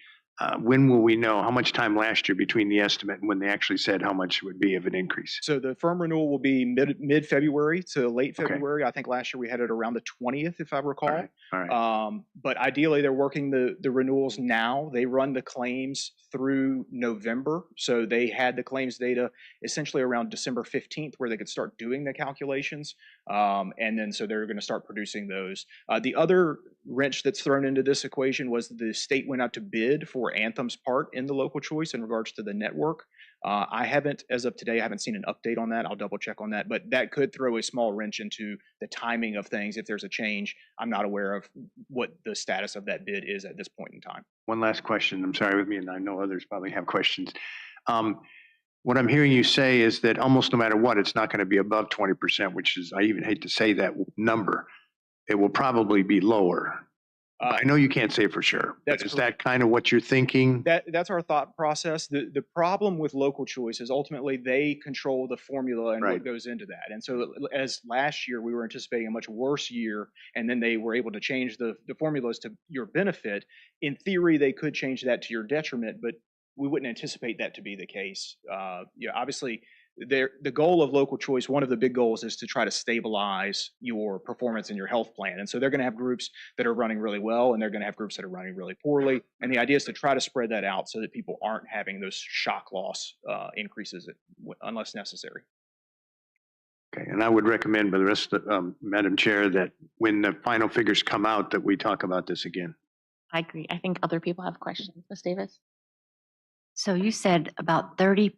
When will we know how much time last year between the estimate and when they actually said how much it would be of an increase? So the firm renewal will be mid-February to late February. I think last year we had it around the 20th, if I recall. All right. But ideally, they're working the renewals now. They run the claims through November. So they had the claims data essentially around December 15th where they could start doing the calculations. And then so they're going to start producing those. The other wrench that's thrown into this equation was the state went out to bid for Anthem's part in the Local Choice in regards to the network. I haven't, as of today, I haven't seen an update on that. I'll double check on that, but that could throw a small wrench into the timing of things if there's a change. I'm not aware of what the status of that bid is at this point in time. One last question. I'm sorry with me, and I know others probably have questions. What I'm hearing you say is that almost no matter what, it's not going to be above 20%, which is, I even hate to say that number. It will probably be lower. I know you can't say for sure, but is that kind of what you're thinking? That's our thought process. The problem with Local Choice is ultimately they control the formula and what goes into that. And so as last year, we were anticipating a much worse year, and then they were able to change the formulas to your benefit. In theory, they could change that to your detriment, but we wouldn't anticipate that to be the case. Obviously, the goal of Local Choice, one of the big goals is to try to stabilize your performance in your health plan. And so they're going to have groups that are running really well, and they're going to have groups that are running really poorly. And the idea is to try to spread that out so that people aren't having those shock loss increases unless necessary. Okay, and I would recommend by the rest of the, Madam Chair, that when the final figures come out, that we talk about this again. I agree. I think other people have questions. Ms. Davis? So you said about 30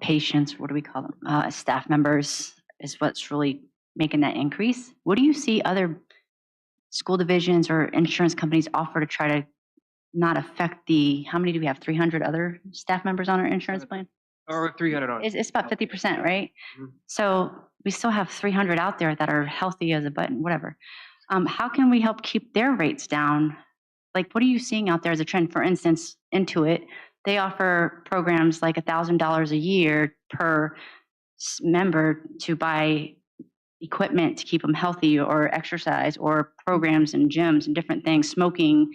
patients, what do we call them? Staff members is what's really making that increase. What do you see other school divisions or insurance companies offer to try to not affect how many do we have? 300 other staff members on our insurance plan? Or 300 on. It's about 50%, right? So we still have 300 out there that are healthy as a button, whatever. How can we help keep their rates down? Like, what are you seeing out there as a trend? For instance, Intuit, they offer programs like $1,000 a year per member to buy equipment to keep them healthy or exercise, or programs and gyms and different things, smoking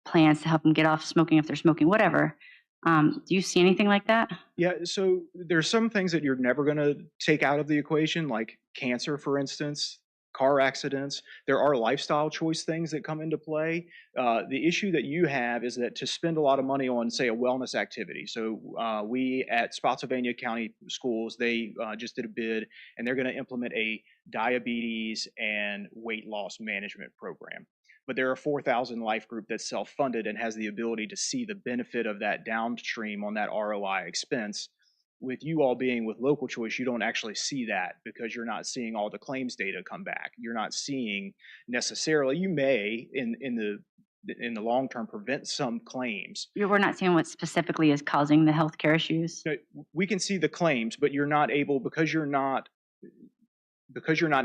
plans to help them get off smoking if they're smoking, whatever. Do you see anything like that? Yeah, so there's some things that you're never going to take out of the equation, like cancer, for instance. car accidents. There are lifestyle choice things that come into play. The issue that you have is that to spend a lot of money on, say, a wellness activity. So we at Spotsylvania County Schools, they just did a bid, and they're going to implement a diabetes and weight loss management program. But there are 4,000 life group that's self-funded and has the ability to see the benefit of that downstream on that ROI expense. With you all being with local choice, you don't actually see that because you're not seeing all the claims data come back. You're not seeing necessarily, you may in the long term prevent some claims. We're not seeing what specifically is causing the healthcare issues. So we can see the claims, but you're not able, because you're not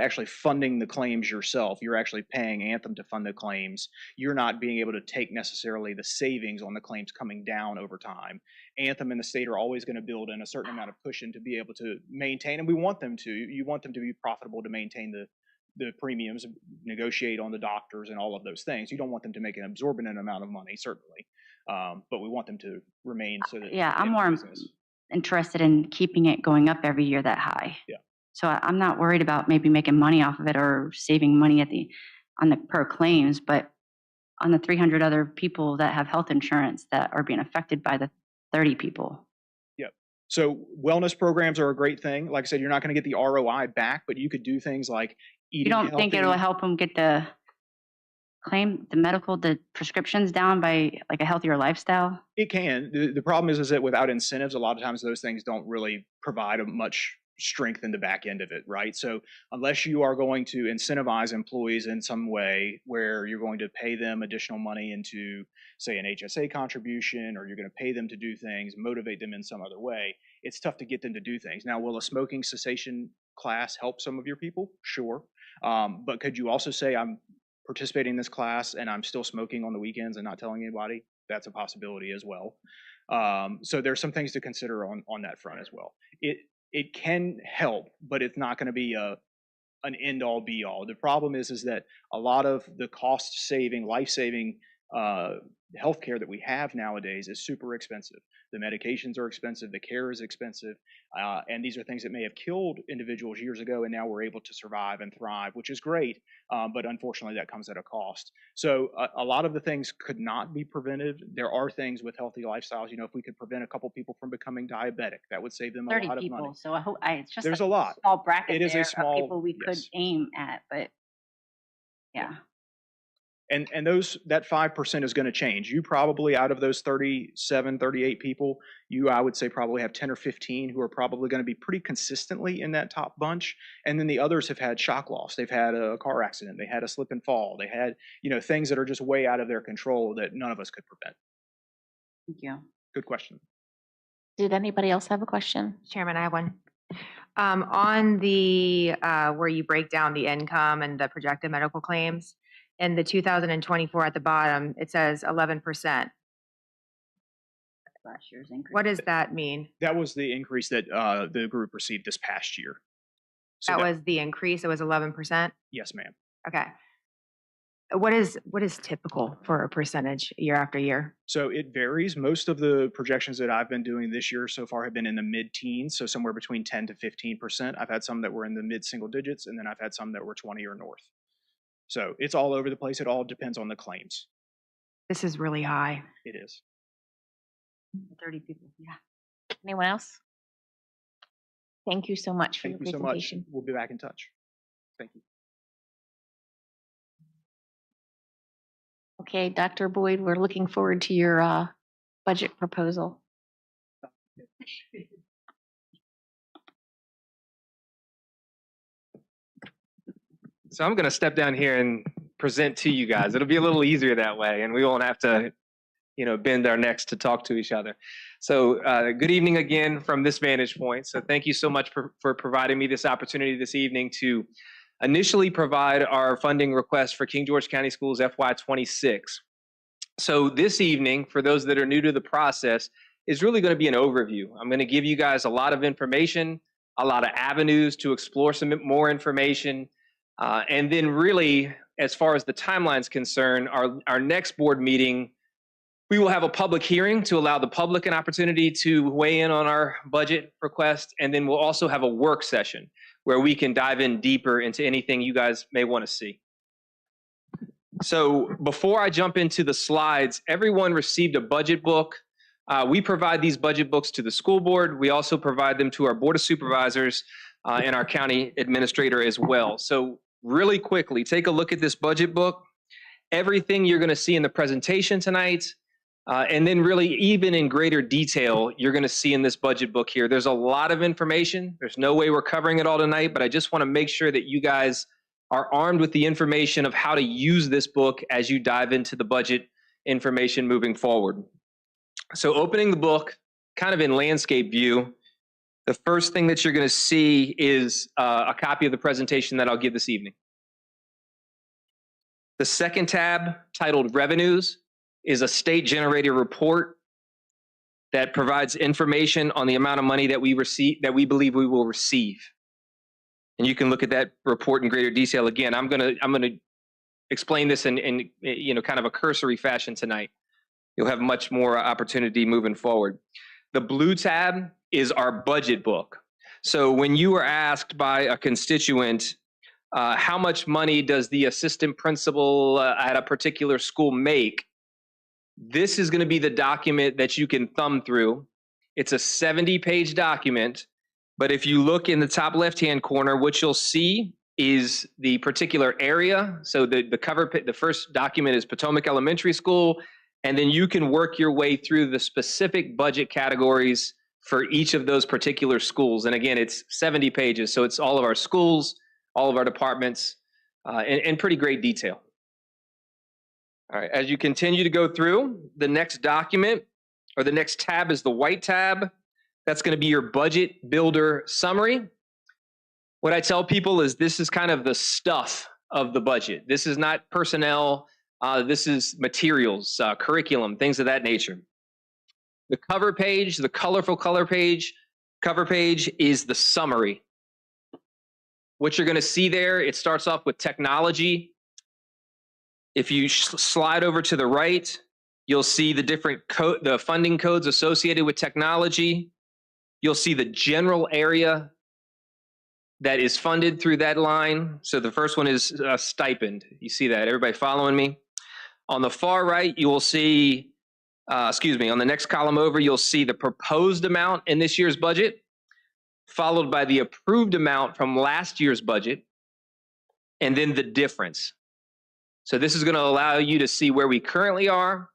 actually funding the claims yourself, you're actually paying Anthem to fund the claims. You're not being able to take necessarily the savings on the claims coming down over time. Anthem and the state are always going to build in a certain amount of cushion to be able to maintain, and we want them to. You want them to be profitable to maintain the premiums, negotiate on the doctors and all of those things. You don't want them to make an exorbitant amount of money, certainly, but we want them to remain so that. Yeah, I'm more interested in keeping it going up every year that high. Yeah. So I'm not worried about maybe making money off of it or saving money on the per claims, but on the 300 other people that have health insurance that are being affected by the 30 people. Yep. So wellness programs are a great thing. Like I said, you're not going to get the ROI back, but you could do things like eating You don't healthy. think it'll help them get the prescriptions down by like a healthier lifestyle? It can. The problem is that without incentives, a lot of times those things don't really provide a much strength in the back end of it, right? So unless you are going to incentivize employees in some way where you're going to pay them additional money into, say, an HSA contribution, or you're going to pay them to do things, motivate them in some other way, it's tough to get them to do things. Now, will a smoking cessation class help some of your people? Sure. But could you also say, I'm participating in this class and I'm still smoking on the weekends and not telling anybody? That's a possibility as well. So there's some things to consider on that front as well. It can help, but it's not going to be an end all be all. The problem is that a lot of the cost saving, life saving healthcare that we have nowadays is super expensive. The medications are expensive, the care is expensive, and these are things that may have killed individuals years ago, and now we're able to survive and thrive, which is great, but unfortunately that comes at a cost. So a lot of the things could not be prevented. There are things with healthy lifestyles. You know, if we could prevent a couple people from becoming diabetic, that would save them a 30 lot of people. money. So I hope it's just There's a lot. small bracket It is there a small, of people we could yes. aim at, but yeah. And that 5% is going to change. You probably, out of those 37, 38 people, I would say probably have 10 or 15 who are probably going to be pretty consistently in that top bunch. And then the others have had shock loss. They've had a car accident. They had a slip and fall. They had, things that are just way out of their control that none of us could prevent. Thank you. Good question. Did anybody else have a question? Chairman, I have one. On the where you break down the income and the projected medical claims, in the 2024 at the bottom, it says 11%. Last year's increase. What does that mean? That was the increase that the group received this past year. So That was the increase. It was 11%. Yes, ma'am. Okay. What is typical for a percentage year after year? So it varies. Most of the projections that I've been doing this year so far have been in the mid-teens, so somewhere between 10 to 15%. I've had some that were in the mid-single digits, and then I've had some that were 20 or north. So it's all over the place. It all depends on the claims. This is really high. It is. 30 people, yeah. Anyone else? Thank you so much for Thank your you so much. presentation. We'll be back in touch. Thank you. Okay, Dr. Boyd, we're looking forward to your budget proposal. So I'm going to step down here and present to you guys. It'll be a little easier that way, and we won't have to, bend our necks to talk to each other. So good evening again from this vantage point. So thank you so much for providing me this opportunity this evening to initially provide our funding request for King George County Schools FY26. So this evening, for those that are new to the process, is really going to be an overview. I'm going to give you guys a lot of information, a lot of avenues to explore some more information, and then really, as far as the timeline's concerned, our next board meeting We will have a public hearing to allow the public an opportunity to weigh in on our budget request. And then we'll also have a work session where we can dive in deeper into anything you guys may want to see. So before I jump into the slides, everyone received a budget book. We provide these budget books to the school board. We also provide them to our board of supervisors and our county administrator as well. So really quickly, take a look at this budget book. Everything you're going to see in the presentation tonight, and then really even in greater detail, you're going to see in this budget book here. There's a lot of information. There's no way we're covering it all tonight, but I just want to make sure that you guys are armed with the information of how to use this book as you dive into the budget information moving forward. So opening the book, kind of in landscape view, the first thing that you're going to see is a copy of the presentation that I'll give this evening. The second tab, titled Revenues, is a state-generated report that provides information on the amount of money that we believe we will receive. And you can look at that report in greater detail. Again, I'm gonna explain this in kind of a cursory fashion tonight. You'll have much more opportunity moving forward. The blue tab is our budget book. So when you are asked by a constituent, how much money does the assistant principal at a particular school make? This is going to be the document that you can thumb through. It's a 70-page document, but if you look in the top left-hand corner, what you'll see is the particular area. So the first document is Potomac Elementary School, and then you can work your way through the specific budget categories for each of those particular schools. And again, it's 70 pages, so it's all of our schools, all of our departments, in pretty great detail. All right, as you continue to go through, the next document or the next tab is the white tab. That's going to be your budget builder summary. What I tell people is this is kind of the stuff of the budget. This is not personnel. This is materials, curriculum, things of that nature. The cover page, the colorful cover page is the summary. What you're going to see there, it starts off with technology. If you slide over to the right, you'll see the different the funding codes associated with technology. You'll see the general area that is funded through that line. So the first one is a stipend. You see that? Everybody following me? On the far right, you will see, on the next column over, you'll see the proposed amount in this year's budget, followed by the approved amount from last year's budget, and then the difference. So this is going to allow you to see where we currently are,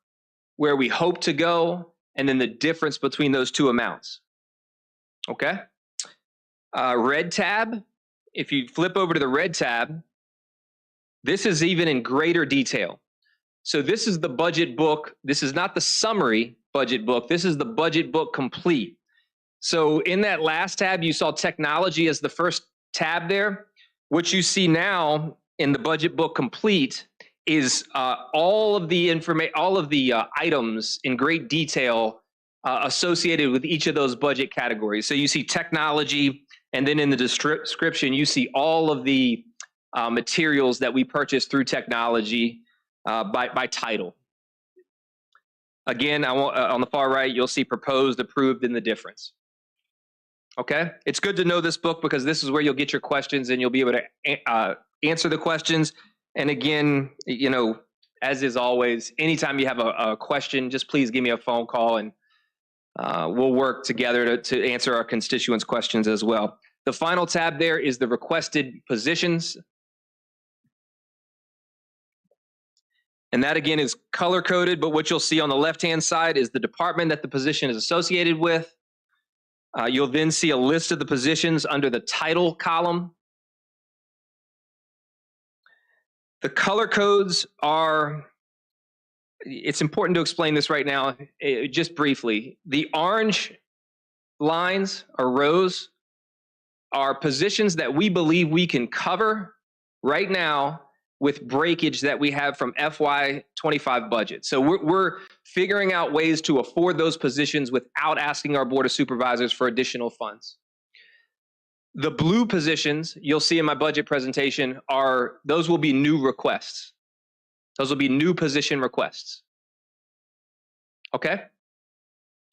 where we hope to go, and then the difference between those two amounts. Okay? Red tab, if you flip over to the red tab, this is even in greater detail. So this is the budget book. This is not the summary budget book. This is the budget book complete. So in that last tab, you saw technology as the first tab there. What you see now in the budget book complete is all of the information, all of the items in great detail associated with each of those budget categories. So you see technology, and then in the description, you see all of the materials that we purchase through technology by title. Again, on the far right, you'll see proposed, approved, and the difference. Okay? It's good to know this book because this is where you'll get your questions and you'll be able to answer the questions. And again, as is always, anytime you have a question, just please give me a phone call and we'll work together to answer our constituents' questions as well. The final tab there is the requested positions. And that again is color coded, but what you'll see on the left-hand side is the department that the position is associated with. You'll then see a list of the positions under the title column. The color codes are, it's important to explain this right now, just briefly. The orange lines or rows are positions that we believe we can cover right now with breakage that we have from FY25 budget. So we're figuring out ways to afford those positions without asking our Board of Supervisors for additional funds. The blue positions you'll see in my budget presentation those will be new requests. Those will be new position requests. Okay.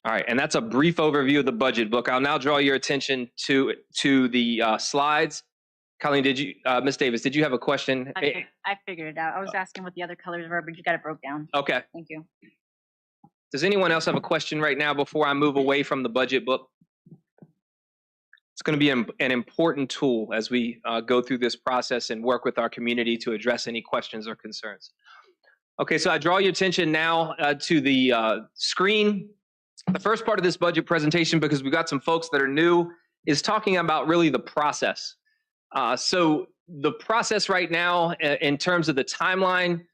All right, and that's a brief overview of the budget book. I'll now draw your attention to the slides. Colleen, Ms. Davis, did you have a question? I figured it out. I was asking what the other colors were, but you got it broke down. Okay. Thank you. Does anyone else have a question right now before I move away from the budget book? It's going to be an important tool as we go through this process and work with our community to address any questions or concerns. Okay, so I draw your attention now to the screen. The first part of this budget presentation, because we've got some folks that are new, is talking about really the process. So the process right now, in terms of the timeline,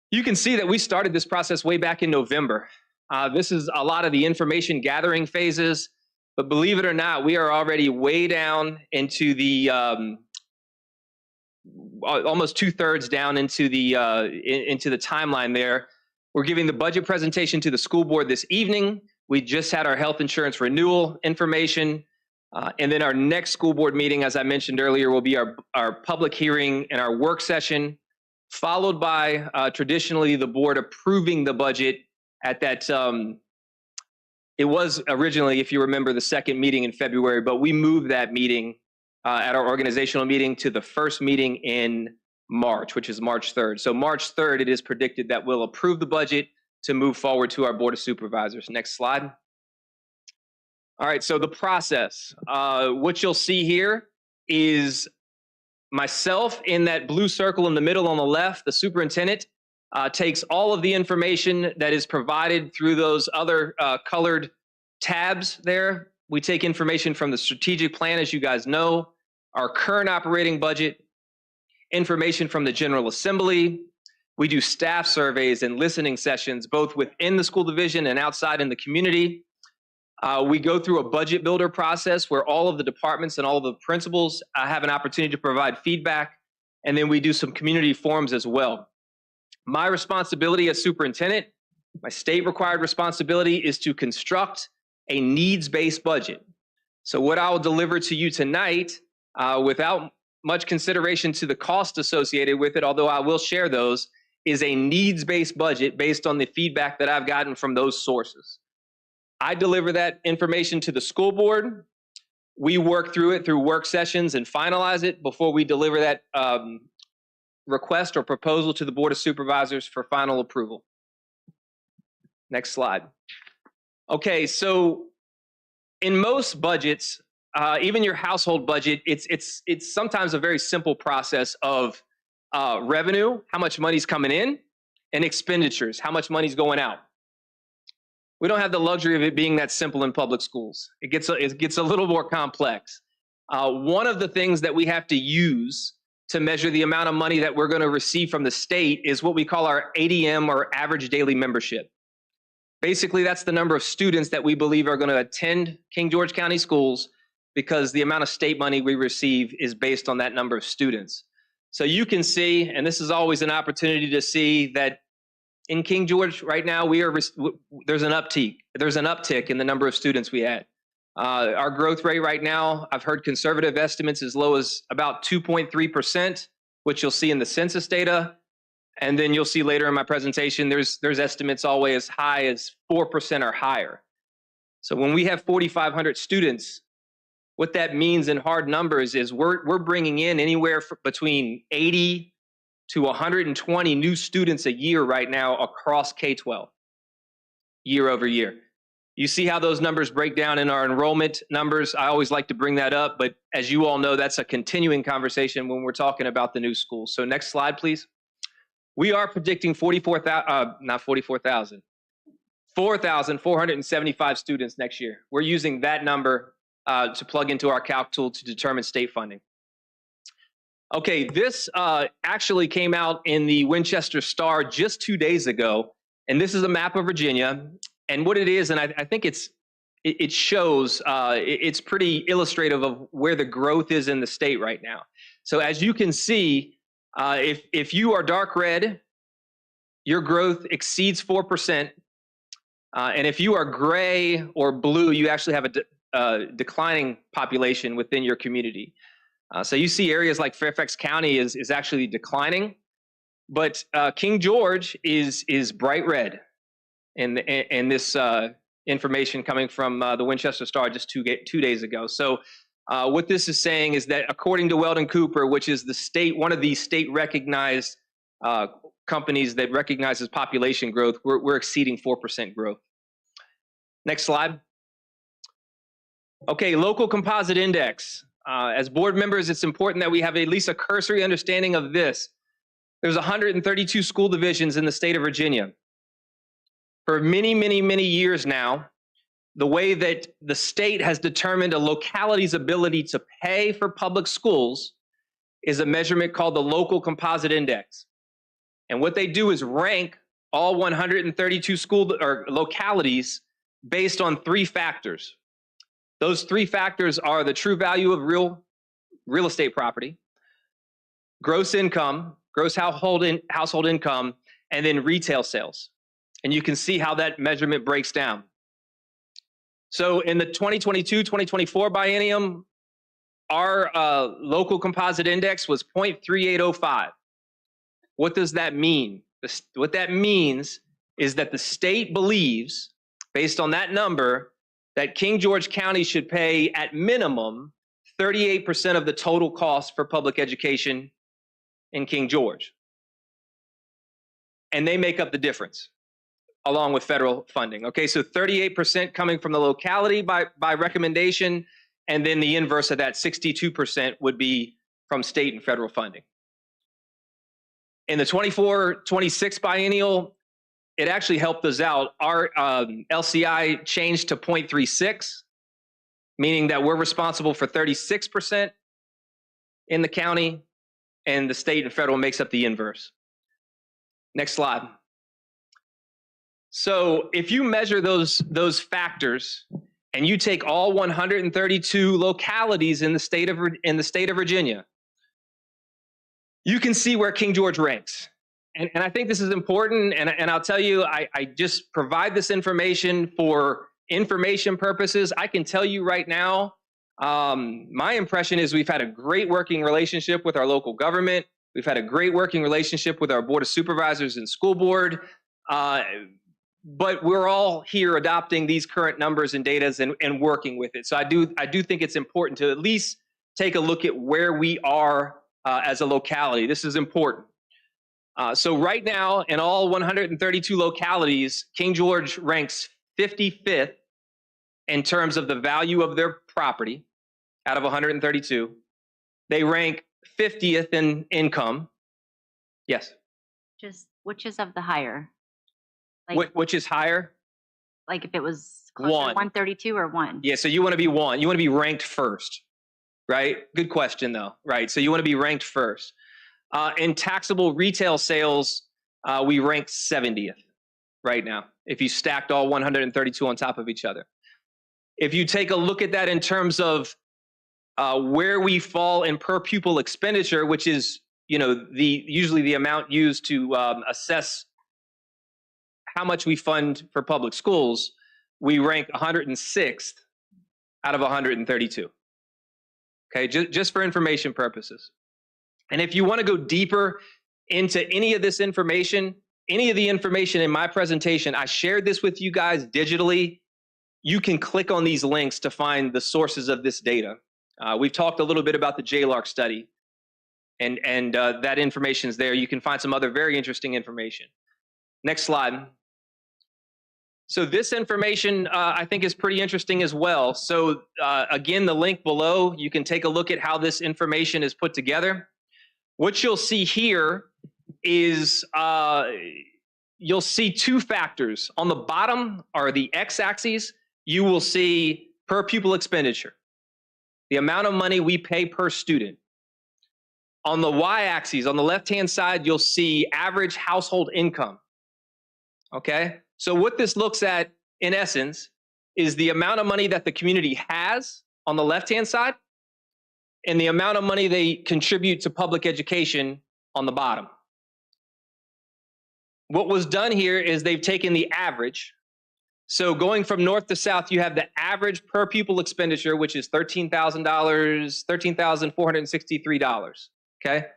you can see that we started this process way back in November. This is a lot of the information gathering phases, but believe it or not, we are already way down into the almost 2/3 down into the timeline there. We're giving the budget presentation to the school board this evening. We just had our health insurance renewal information. And then our next school board meeting, as I mentioned earlier, will be our public hearing and our work session, followed by traditionally the board approving the budget at that. It was originally, if you remember, the second meeting in February, but we moved that meeting at our organizational meeting to the first meeting in March, which is March 3rd. So March 3rd, it is predicted that we'll approve the budget to move forward to our Board of Supervisors. Next slide. All right, so the process. What you'll see here is myself in that blue circle in the middle on the left. The superintendent takes all of the information that is provided through those other colored tabs there. We take information from the strategic plan, as you guys know, our current operating budget, information from the General Assembly. We do staff surveys and listening sessions, both within the school division and outside in the community. We go through a budget builder process where all of the departments and all of the principals have an opportunity to provide feedback. And then we do some community forums as well. My responsibility as superintendent, my state required responsibility, is to construct a needs-based budget. So what I will deliver to you tonight, without much consideration to the cost associated with it, although I will share those, is a needs-based budget based on the feedback that I've gotten from those sources. I deliver that information to the school board. We work through it through work sessions and finalize it before we deliver that request or proposal to the Board of Supervisors for final approval. Next slide. Okay, so in most budgets, even your household budget, it's sometimes a very simple process of revenue, how much money's coming in, and expenditures, how much money's going out. We don't have the luxury of it being that simple in public schools. It gets a little more complex. One of the things that we have to use to measure the amount of money that we're going to receive from the state is what we call our ADM, or average daily membership. Basically, that's the number of students that we believe are going to attend King George County schools, because the amount of state money we receive is based on that number of students. So you can see, and this is always an opportunity to see, that in King George right now, there's an uptick in the number of students we had. Our growth rate right now, I've heard conservative estimates as low as about 2.3%, which you'll see in the census data. And then you'll see later in my presentation, there's estimates all the way as high as 4% or higher. So when we have 4,500 students, what that means in hard numbers is we're bringing in anywhere between 80 to 120 new students a year right now across K-12, year over year. You see how those numbers break down in our enrollment numbers. I always like to bring that up, but as you all know, that's a continuing conversation when we're talking about the new schools. So next slide, please. We are predicting 4,475 students next year. We're using that number to plug into our calc tool to determine state funding. Okay, this actually came out in the Winchester Star just 2 days ago, and this is a map of Virginia. And what it is, and I think it shows, it's pretty illustrative of where the growth is in the state right now. So as you can see, if you are dark red, your growth exceeds 4%. And if you are gray or blue, you actually have a declining population within your community. So you see areas like Fairfax County is actually declining, but King George is bright red. in this information coming from the Winchester Star just 2 days ago. So what this is saying is that according to Weldon Cooper, which is one of the state recognized companies that recognizes population growth, we're exceeding 4% growth. Next slide. Okay, local composite index. As board members, it's important that we have at least a cursory understanding of this. There's 132 school divisions in the state of Virginia. For many, many, many years now, the way that the state has determined a locality's ability to pay for public schools is a measurement called the local composite index. And what they do is rank all 132 school or localities based on 3 factors. Those 3 factors are the true value of real estate property, gross income, gross household income, and then retail sales. And you can see how that measurement breaks down. So in the 2022-2024 biennium, our local composite index was 0.3805. What does that mean? What that means is that the state believes, based on that number, that King George County should pay at minimum 38% of the total cost for public education in King George. And they make up the difference along with federal funding. Okay, so 38% coming from the locality by recommendation, and then the inverse of that, 62% would be from state and federal funding. In the 24-26 biennial, it actually helped us out. Our LCI changed to 0.36, meaning that we're responsible for 36% in the county, and the state and federal makes up the inverse. Next slide. So if you measure those factors and you take all 132 localities in the state of Virginia, you can see where King George ranks. And I think this is important, and I'll tell you, I just provide this information for information purposes. I can tell you right now, my impression is we've had a great working relationship with our local government. We've had a great working relationship with our Board of Supervisors and school board. But we're all here adopting these current numbers and data and working with it. So I do think it's important to at least take a look at where we are as a locality. This is important. So right now, in all 132 localities, King George ranks 55th in terms of the value of their property out of 132. They rank 50th in income. Yes. Which is of the higher? Which is higher? Like if it was closer to 132 or 1? Yeah, so you want to be 1. You want to be ranked first, right? Good question, though, right? So you want to be ranked first. In taxable retail sales, we rank 70th right now, if you stacked all 132 on top of each other. If you take a look at that in terms of where we fall in per pupil expenditure, which is usually the amount used to assess how much we fund for public schools, we rank 106th out of 132. Okay, just for information purposes. And if you want to go deeper into any of this information, any of the information in my presentation, I shared this with you guys digitally. You can click on these links to find the sources of this data. We've talked a little bit about the JLARC study, and that information is there. You can find some other very interesting information. Next slide. So this information, I think, is pretty interesting as well. So again, the link below, you can take a look at how this information is put together. What you'll see here is you'll see 2 factors. On the bottom are the x-axes. You will see per pupil expenditure, the amount of money we pay per student. On the y-axis, on the left-hand side, you'll see average household income. Okay? So what this looks at, in essence, is the amount of money that the community has on the left-hand side and the amount of money they contribute to public education on the bottom. What was done here is they've taken the average. So going from north to south, you have the average per pupil expenditure, which is $13,000, $13,463. Okay?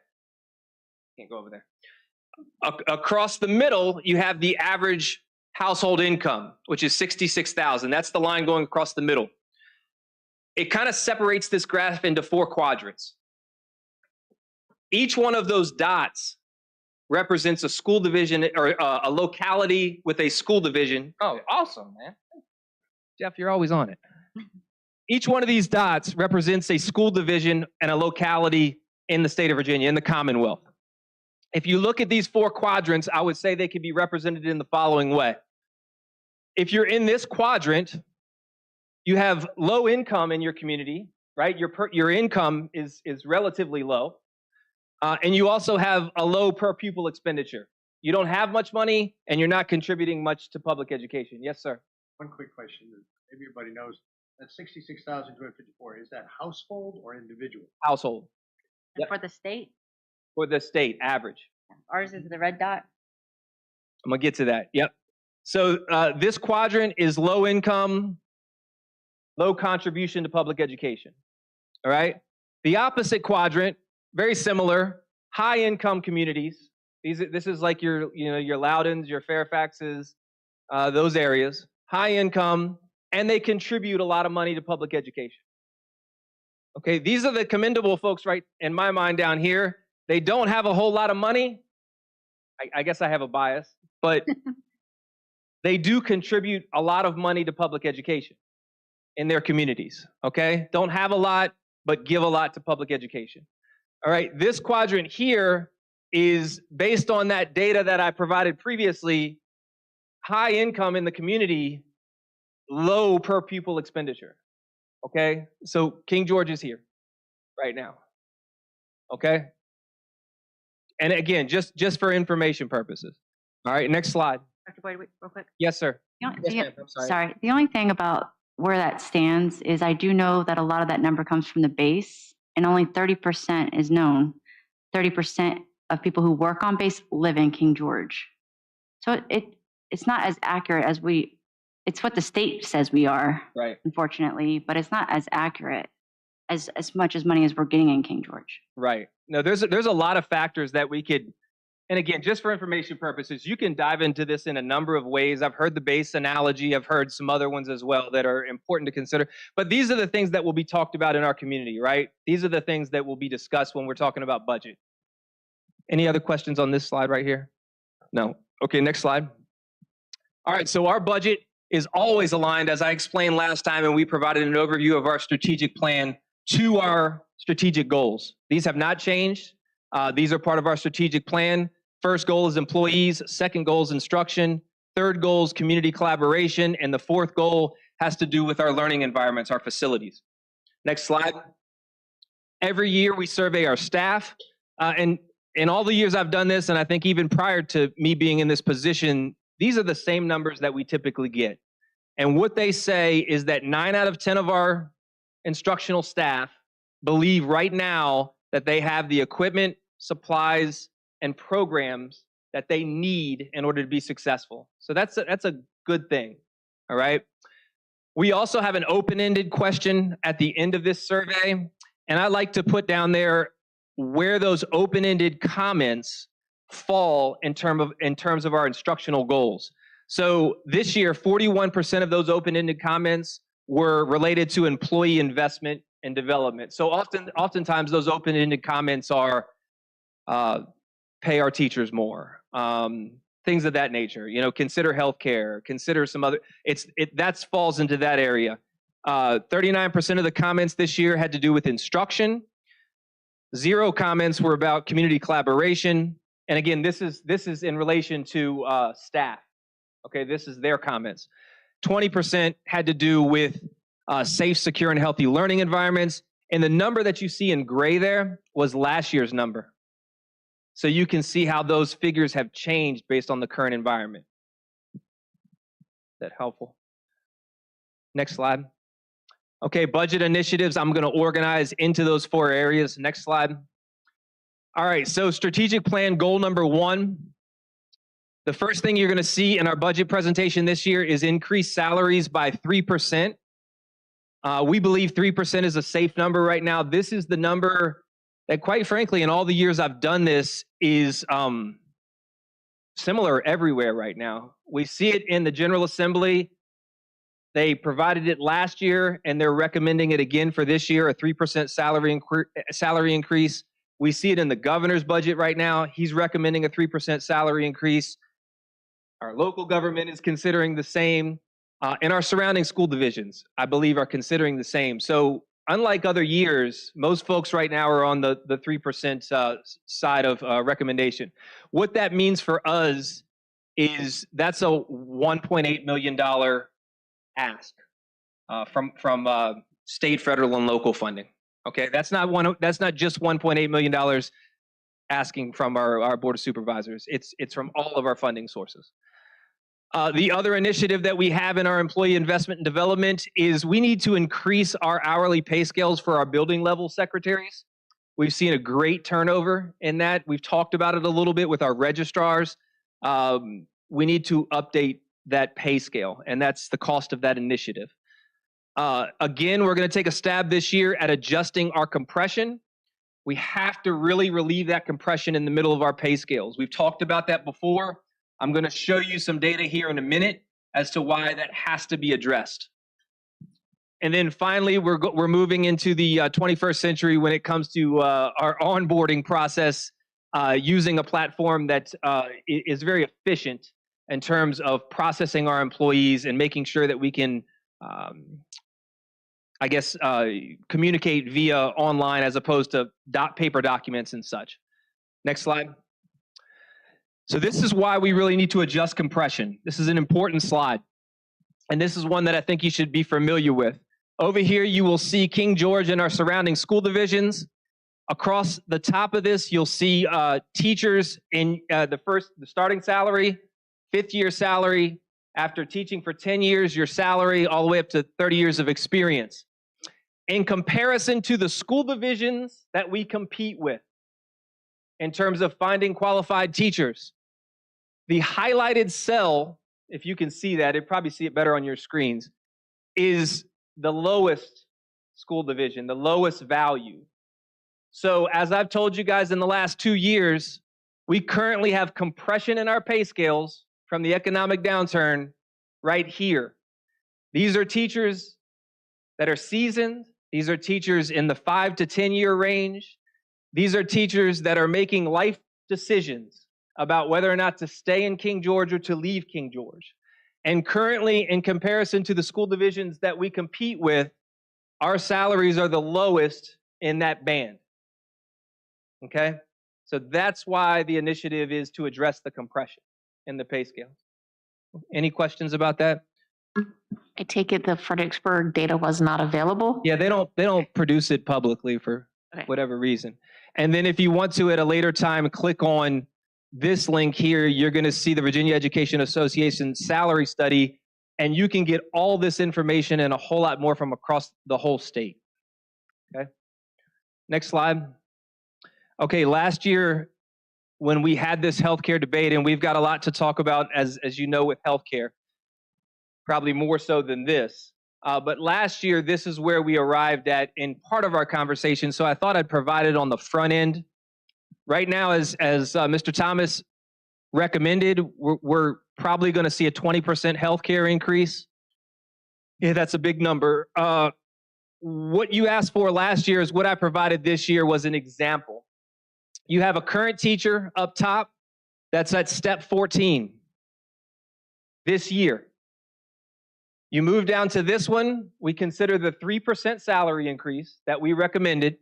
Can't go over there. Across the middle, you have the average household income, which is 66,000. That's the line going across the middle. It kind of separates this graph into 4 quadrants. Each one of those dots represents a school division or a locality with a school division. Oh, awesome, man. Jeff, you're always on it. Each one of these dots represents a school division and a locality in the state of Virginia, in the Commonwealth. If you look at these 4 quadrants, I would say they could be represented in the following way. If you're in this quadrant, you have low income in your community, right? Your income is relatively low. And you also have a low per pupil expenditure. You don't have much money and you're not contributing much to public education. Yes, sir. One quick question, that maybe everybody knows, that 66,254, is that household or individual? Household. And for the state, For the state, average. ours is the red dot. I'm gonna get to that. Yep. So this quadrant is low income, low contribution to public education. All right. The opposite quadrant, very similar, high income communities. This is like your Loudons, your Fairfaxes, those areas. High income, and they contribute a lot of money to public education. Okay, these are the commendable folks, right? In my mind, down here, they don't have a whole lot of money. I guess I have a bias, but they do contribute a lot of money to public education in their communities. Okay, don't have a lot, but give a lot to public education. All right, this quadrant here is based on that data that I provided previously. High income in the community, low per pupil expenditure. Okay, so King George is here right now. Okay, and again, just for information purposes. All right, next slide. Dr. Boyd, wait, real quick. Yes, sir. Yes, ma'am, I'm sorry. Sorry. The only thing about where that stands is I do know that a lot of that number comes from the base, and only 30% is known. 30% of people who work on base live in King George. So it's not as accurate as it's what the state says we are, Right. unfortunately, but it's not as accurate as much as money as we're getting in King George. Right. No, there's a lot of factors that we could, and again, just for information purposes, you can dive into this in a number of ways. I've heard the base analogy. I've heard some other ones as well that are important to consider. But these are the things that will be talked about in our community, right? These are the things that will be discussed when we're talking about budget. Any other questions on this slide right here? No. Okay, next slide. All right, so our budget is always aligned, as I explained last time, and we provided an overview of our strategic plan to our strategic goals. These have not changed. These are part of our strategic plan. First goal is employees. Second goal is instruction. Third goal is community collaboration. And the fourth goal has to do with our learning environments, our facilities. Next slide. Every year we survey our staff. And in all the years I've done this, and I think even prior to me being in this position, these are the same numbers that we typically get. And what they say is that 9 out of 10 of our instructional staff believe right now that they have the equipment, supplies, and programs that they need in order to be successful. So that's a good thing, all right? We also have an open-ended question at the end of this survey, and I like to put down there where those open-ended comments fall in terms of our instructional goals. So this year, 41% of those open-ended comments were related to employee investment and development. So oftentimes those open-ended comments are pay our teachers more, things of that nature. Consider healthcare, consider some other. That falls into that area. 39% of the comments this year had to do with instruction. 0 comments were about community collaboration. And again, this is in relation to staff. Okay, this is their comments. 20% had to do with safe, secure, and healthy learning environments. And the number that you see in gray there was last year's number. So you can see how those figures have changed based on the current environment. Is that helpful? Next slide. Okay, budget initiatives, I'm going to organize into those 4 areas. Next slide. All right, so strategic plan goal number 1. The first thing you're going to see in our budget presentation this year is increase salaries by 3%. We believe 3% is a safe number right now. This is the number that, quite frankly, in all the years I've done this is similar everywhere right now. We see it in the General Assembly. They provided it last year, and they're recommending it again for this year, a 3% salary increase. We see it in the governor's budget right now. He's recommending a 3% salary increase. Our local government is considering the same, and our surrounding school divisions, I believe, are considering the same. So unlike other years, most folks right now are on the 3% side of recommendation. What that means for us is that's a $1.8 million ask from state, federal, and local funding. Okay, that's not just $1.8 million asking from our Board of Supervisors. It's from all of our funding sources. The other initiative that we have in our employee investment and development is we need to increase our hourly pay scales for our building level secretaries. We've seen a great turnover in that. We've talked about it a little bit with our registrars. We need to update that pay scale, and that's the cost of that initiative. Again, we're going to take a stab this year at adjusting our compression. We have to really relieve that compression in the middle of our pay scales. We've talked about that before. I'm going to show you some data here in a minute as to why that has to be addressed. And then finally, we're moving into the 21st century when it comes to our onboarding process using a platform that is very efficient in terms of processing our employees and making sure that we can, communicate via online as opposed to paper documents and such. Next slide. So this is why we really need to adjust compression. This is an important slide. And this is one that I think you should be familiar with. Over here, you will see King George and our surrounding school divisions. Across the top of this, you'll see teachers in the starting salary, 5th year salary, after teaching for 10 years, your salary all the way up to 30 years of experience. In comparison to the school divisions that we compete with, in terms of finding qualified teachers, the highlighted cell, if you can see that, you probably see it better on your screens, is the lowest school division, the lowest value. So as I've told you guys in the last 2 years, we currently have compression in our pay scales from the economic downturn right here. These are teachers that are seasoned. These are teachers in the 5 to 10 year range. These are teachers that are making life decisions about whether or not to stay in King George or to leave King George. And currently, in comparison to the school divisions that we compete with, our salaries are the lowest in that band. Okay? So that's why the initiative is to address the compression in the pay scale. Any questions about that? I take it the Fredericksburg data was not available? Yeah, they don't produce it publicly for whatever reason. And then if you want to at a later time, click on this link here, you're going to see the Virginia Education Association salary study, and you can get all this information and a whole lot more from across the whole state. Okay. Next slide. Okay, last year when we had this healthcare debate, and we've got a lot to talk about as you know with healthcare, probably more so than this. But last year, this is where we arrived at in part of our conversation. So I thought I'd provide it on the front end. Right now, as Mr. Thomas recommended, we're probably going to see a 20% healthcare increase. Yeah, that's a big number. What you asked for last year is what I provided this year was an example. You have a current teacher up top. That's at step 14 this year. You move down to this one, we consider the 3% salary increase that we recommended.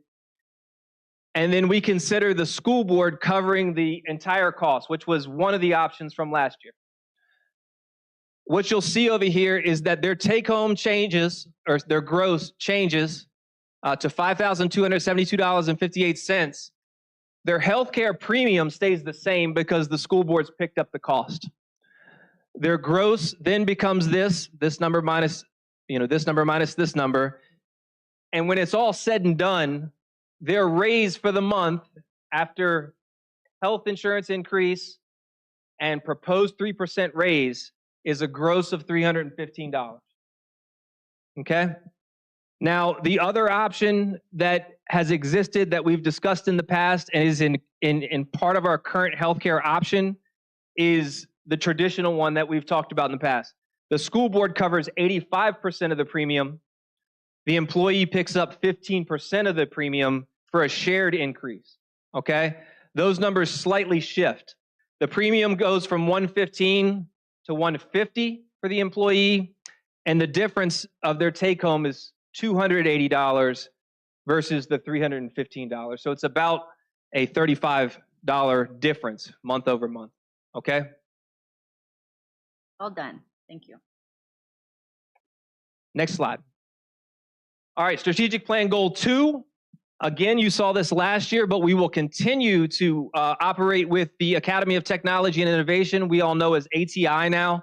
And then we consider the school board covering the entire cost, which was one of the options from last year. What you'll see over here is that their take-home changes, or their gross changes to $5,272.58. Their healthcare premium stays the same because the school board's picked up the cost. Their gross then becomes this number minus, this number minus this number. And when it's all said and done, their raise for the month after health insurance increase and proposed 3% raise is a gross of $315. Okay? Now, the other option that has existed that we've discussed in the past and is in part of our current healthcare option is the traditional one that we've talked about in the past. The school board covers 85% of the premium. The employee picks up 15% of the premium for a shared increase, okay? Those numbers slightly shift. The premium goes from 115 to 150 for the employee, and the difference of their take home is $280 versus the $315. So it's about a $35 difference month over month, okay? Well done. Thank you. Next slide. All right, strategic plan goal 2. Again, you saw this last year, but we will continue to operate with the Academy of Technology and Innovation, we all know as ATI now.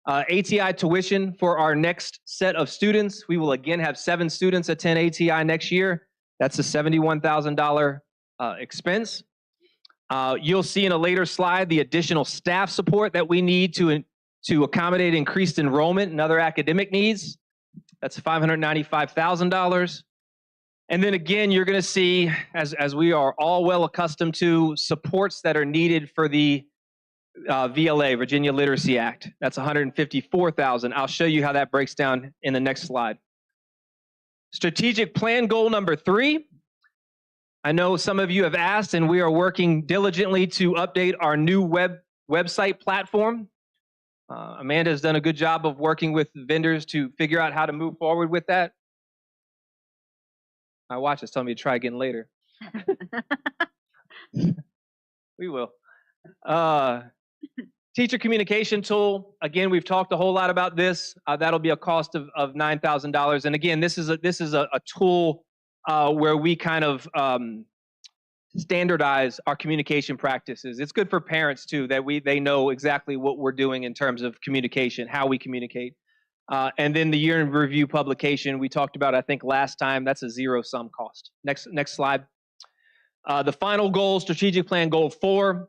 ATI tuition for our next set of students. We will again have 7 students attend ATI next year. That's a $71,000 expense. You'll see in a later slide the additional staff support that we need to accommodate increased enrollment and other academic needs. That's $595,000. And then again, you're going to see, as we are all well accustomed to, supports that are needed for the VLA, Virginia Literacy Act. That's $154,000. I'll show you how that breaks down in the next slide. Strategic plan goal number 3. I know some of you have asked, and we are working diligently to update our new website platform. Amanda has done a good job of working with vendors to figure out how to move forward with that. My watch is telling me to try again later. We will. Teacher communication tool. Again, we've talked a whole lot about this. That'll be a cost of $9,000. And again, this is a tool where we kind of standardize our communication practices. It's good for parents too, that they know exactly what we're doing in terms of communication, how we communicate. And then the year in review publication we talked about, I think last time, that's a zero-sum cost. Next slide. The final goal, strategic plan goal 4,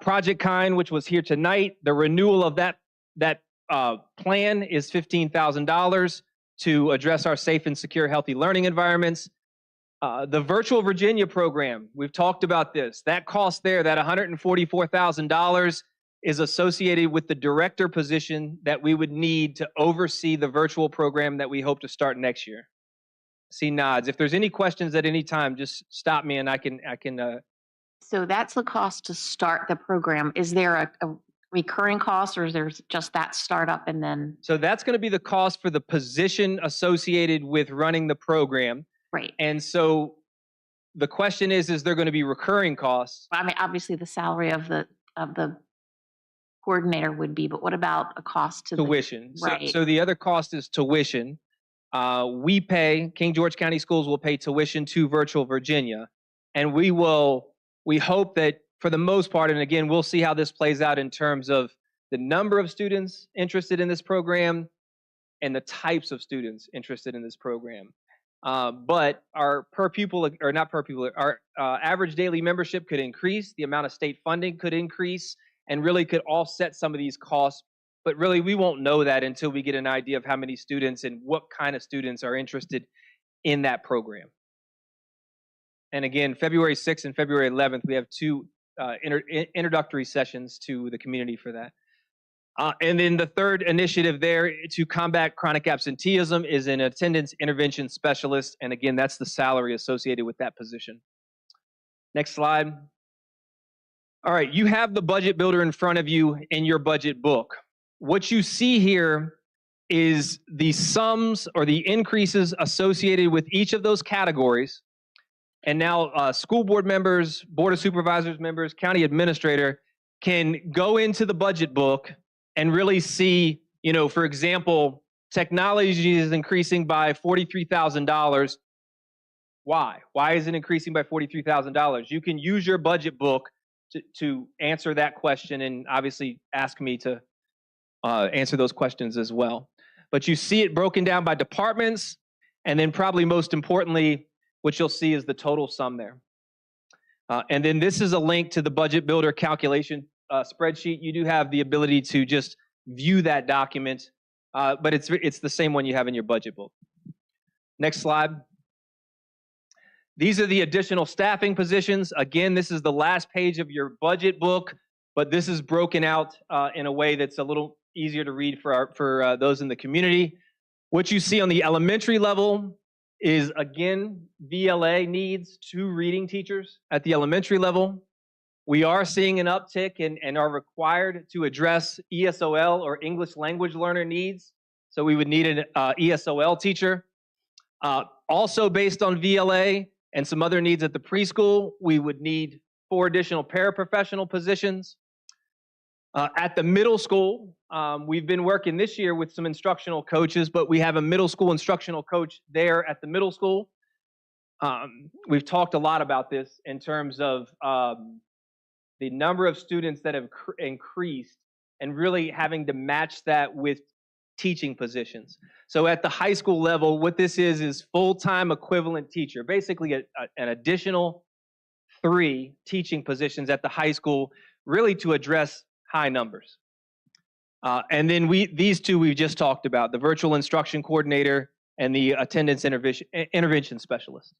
Project Kind, which was here tonight. The renewal of that plan is $15,000 to address our safe and secure, healthy learning environments. The Virtual Virginia program, we've talked about this. That cost there, that $144,000, is associated with the director position that we would need to oversee the virtual program that we hope to start next year. See nods. If there's any questions at any time, just stop me and I can. So that's the cost to start the program. Is there a recurring cost, or is there just that startup and then? So that's going to be the cost for the position associated with running the program. Right. And so the question is there going to be recurring costs? I mean, obviously the salary of the coordinator would be, but what about a cost to tuition? Right. So the other cost is tuition. We pay, King George County Schools will pay tuition to Virtual Virginia. And we hope that for the most part, and again, we'll see how this plays out in terms of the number of students interested in this program and the types of students interested in this program. But our our average daily membership could increase, the amount of state funding could increase, and really could offset some of these costs. But really, we won't know that until we get an idea of how many students and what kind of students are interested in that program. And again, February 6th and February 11th, we have 2 introductory sessions to the community for that. And then the third initiative there to combat chronic absenteeism is an attendance intervention specialist. And again, that's the salary associated with that position. Next slide. All right, you have the budget builder in front of you in your budget book. What you see here is the sums or the increases associated with each of those categories. And now school board members, board of supervisors members, county administrator can go into the budget book and really see, for example, technology is increasing by $43,000. Why? Why is it increasing by $43,000? You can use your budget book to answer that question, and obviously ask me to answer those questions as well. But you see it broken down by departments, and then probably most importantly, what you'll see is the total sum there. And then this is a link to the budget builder calculation spreadsheet. You do have the ability to just view that document, but it's the same one you have in your budget book. Next slide. These are the additional staffing positions. Again, this is the last page of your budget book. but this is broken out in a way that's a little easier to read for those in the community. What you see on the elementary level is, again, VLA needs 2 reading teachers at the elementary level. We are seeing an uptick and are required to address ESOL or English language learner needs. So we would need an ESOL teacher. Also based on VLA and some other needs at the preschool, we would need 4 additional paraprofessional positions. At the middle school, we've been working this year with some instructional coaches, but we have a middle school instructional coach there at the middle school. We've talked a lot about this in terms of the number of students that have increased and really having to match that with teaching positions. So at the high school level, what this is full-time equivalent teacher, basically an additional 3 teaching positions at the high school, really to address high numbers. And then these 2 we've just talked about, the virtual instruction coordinator and the attendance intervention specialist.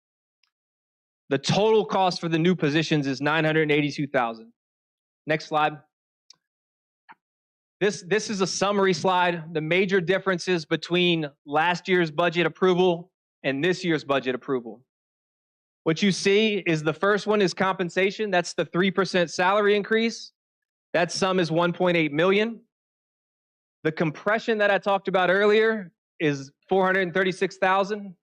The total cost for the new positions is $982,000. Next slide. This is a summary slide. The major differences between last year's budget approval and this year's budget approval. What you see is the first one is compensation. That's the 3% salary increase. That sum is $1.8 million. The compression that I talked about earlier is $436,000.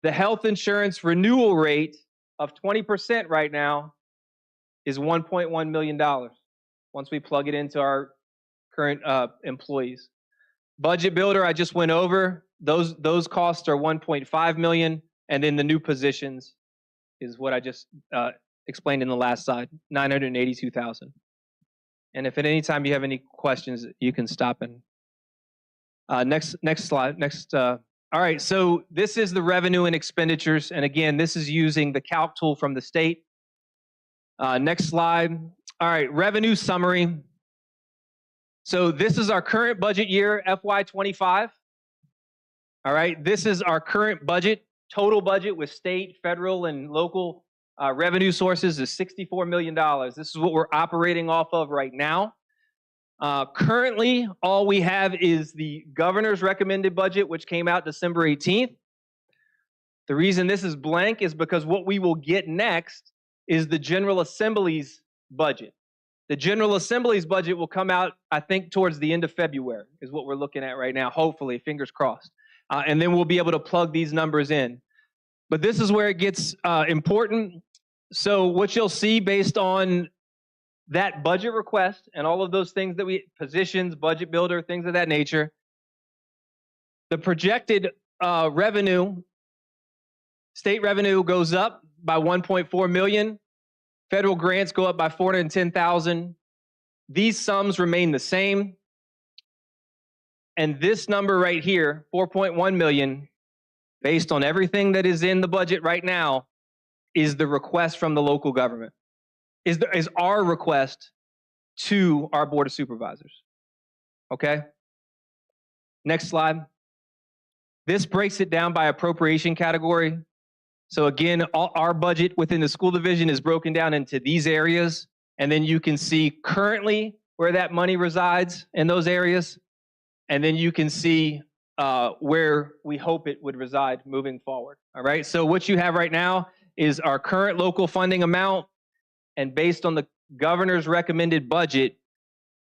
The health insurance renewal rate of 20% right now is $1.1 million once we plug it into our current employees. Budget builder, I just went over. Those costs are $1.5 million, and then the new positions is what I just explained in the last slide, $982,000. And if at any time you have any questions, you can stop and next slide. All right, so this is the revenue and expenditures, and again, this is using the calc tool from the state. Next slide. All right, revenue summary. So this is our current budget year, FY25. All right, this is our current budget, total budget with state, federal, and local revenue sources is $64 million. This is what we're operating off of right now. Currently, all we have is the governor's recommended budget, which came out December 18th. The reason this is blank is because what we will get next is the General Assembly's budget. The General Assembly's budget will come out, I think, towards the end of February is what we're looking at right now, hopefully, fingers crossed. And then we'll be able to plug these numbers in. But this is where it gets important. So what you'll see based on that budget request and all of those things that positions, budget builder, things of that nature, the projected revenue, state revenue goes up by 1.4 million. Federal grants go up by 410,000. These sums remain the same. And this number right here, 4.1 million, based on everything that is in the budget right now, is the request from the local government, is our request to our Board of Supervisors. Okay? Next slide. This breaks it down by appropriation category. So again, our budget within the school division is broken down into these areas, and then you can see currently where that money resides in those areas, and then you can see where we hope it would reside moving forward. All right, so what you have right now is our current local funding amount, and based on the governor's recommended budget,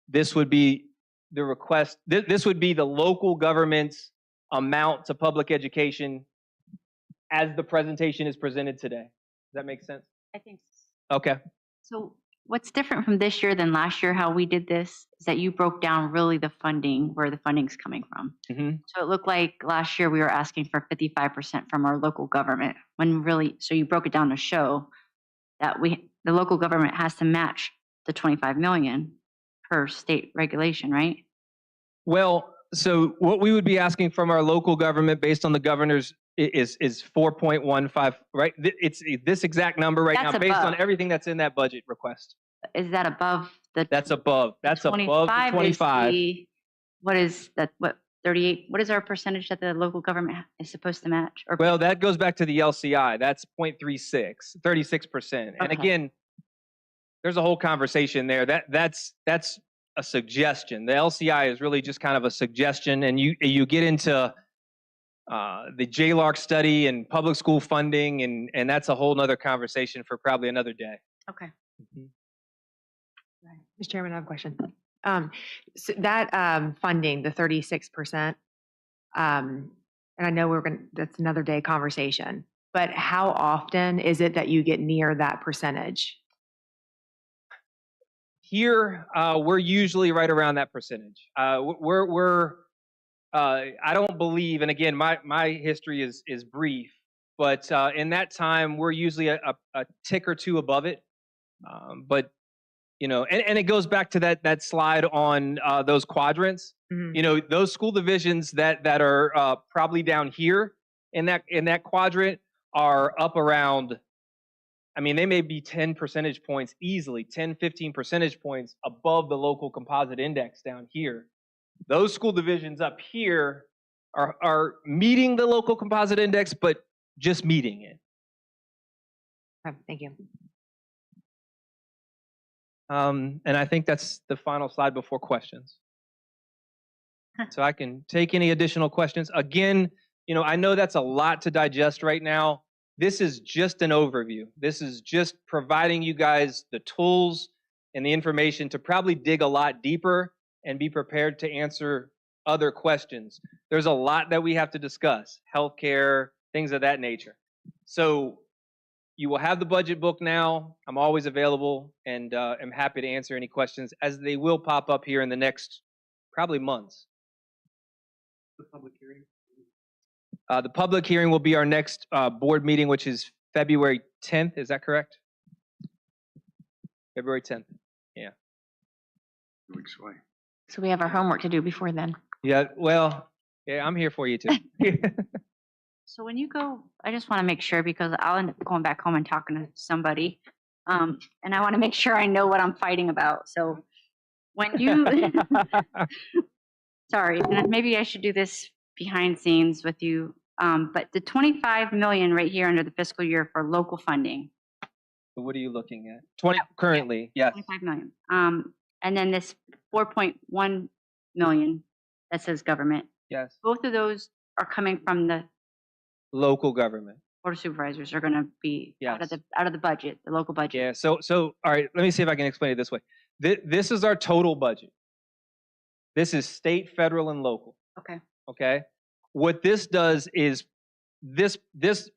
this would be the request, this would be the local government's amount to public education as the presentation is presented today. Does that make sense? I think Okay. so. What's different from this year than last year, how we did this, is that you broke down really the funding, where the funding's coming from. So it looked like last year we were asking for 55% from our local government, when really, so you broke it down to show that the local government has to match the 25 million per state regulation, right? Well, so what we would be asking from our local government based on the governor's is 4.15, right? It's this exact number right That's now based on above. everything that's in that budget request. Is that above the? That's above. That's above the is 25. What is that? What 38? What is our percentage that the local government is supposed to match? Or Well, that goes back to the LCI. That's 0.36, 36%. And Okay. again, there's a whole conversation there. That's a suggestion. The LCI is really just kind of a suggestion, and you get into the JLARC study and public school funding, and that's a whole nother conversation for probably another day. Okay. Mr. Chairman, I have a question. So that funding, the 36%, and I know that's another day conversation, but how often is it that you get near that percentage? Here, we're usually right around that percentage. I don't believe, and again, my history is brief, but in that time, we're usually a tick or two above it. But you know, and it goes back to that slide on those quadrants. Mhm. You know, those school divisions that are probably down here in that quadrant are up around. I mean, they may be 10 percentage points easily, 10, 15 percentage points above the local composite index down here. Those school divisions up here are meeting the local composite index, but just meeting it. Okay, thank you. And I think that's the final slide before questions. So I can take any additional questions. Again, you know, I know that's a lot to digest right now. This is just an overview. This is just providing you guys the tools and the information to probably dig a lot deeper and be prepared to answer other questions. There's a lot that we have to discuss, healthcare, things of that nature. So you will have the budget book now. I'm always available and am happy to answer any questions as they will pop up here in the next probably months. The public hearing? The public hearing will be our next board meeting, which is February 10th. Is that correct? February 10th. Yeah. 2 weeks away. So we have our homework to do before then. Yeah. Well, yeah, I'm here for you too. So when you go, I just want to make sure because I'll end up going back home and talking to somebody. And I want to make sure I know what I'm fighting about. So when you, sorry, and maybe I should do this behind scenes with you. But the 25 million right here under the fiscal year for local funding. What are you looking at? 20 currently, yes. 25 million. And then this 4.1 million that says government. Yes. Both of those are coming from the Local government. board of supervisors are going to be out of Yes. the budget, the local budget. Yeah. So all right. Let me see if I can explain it this way. This is our total budget. This is state, federal, and local. Okay. Okay. What this does is this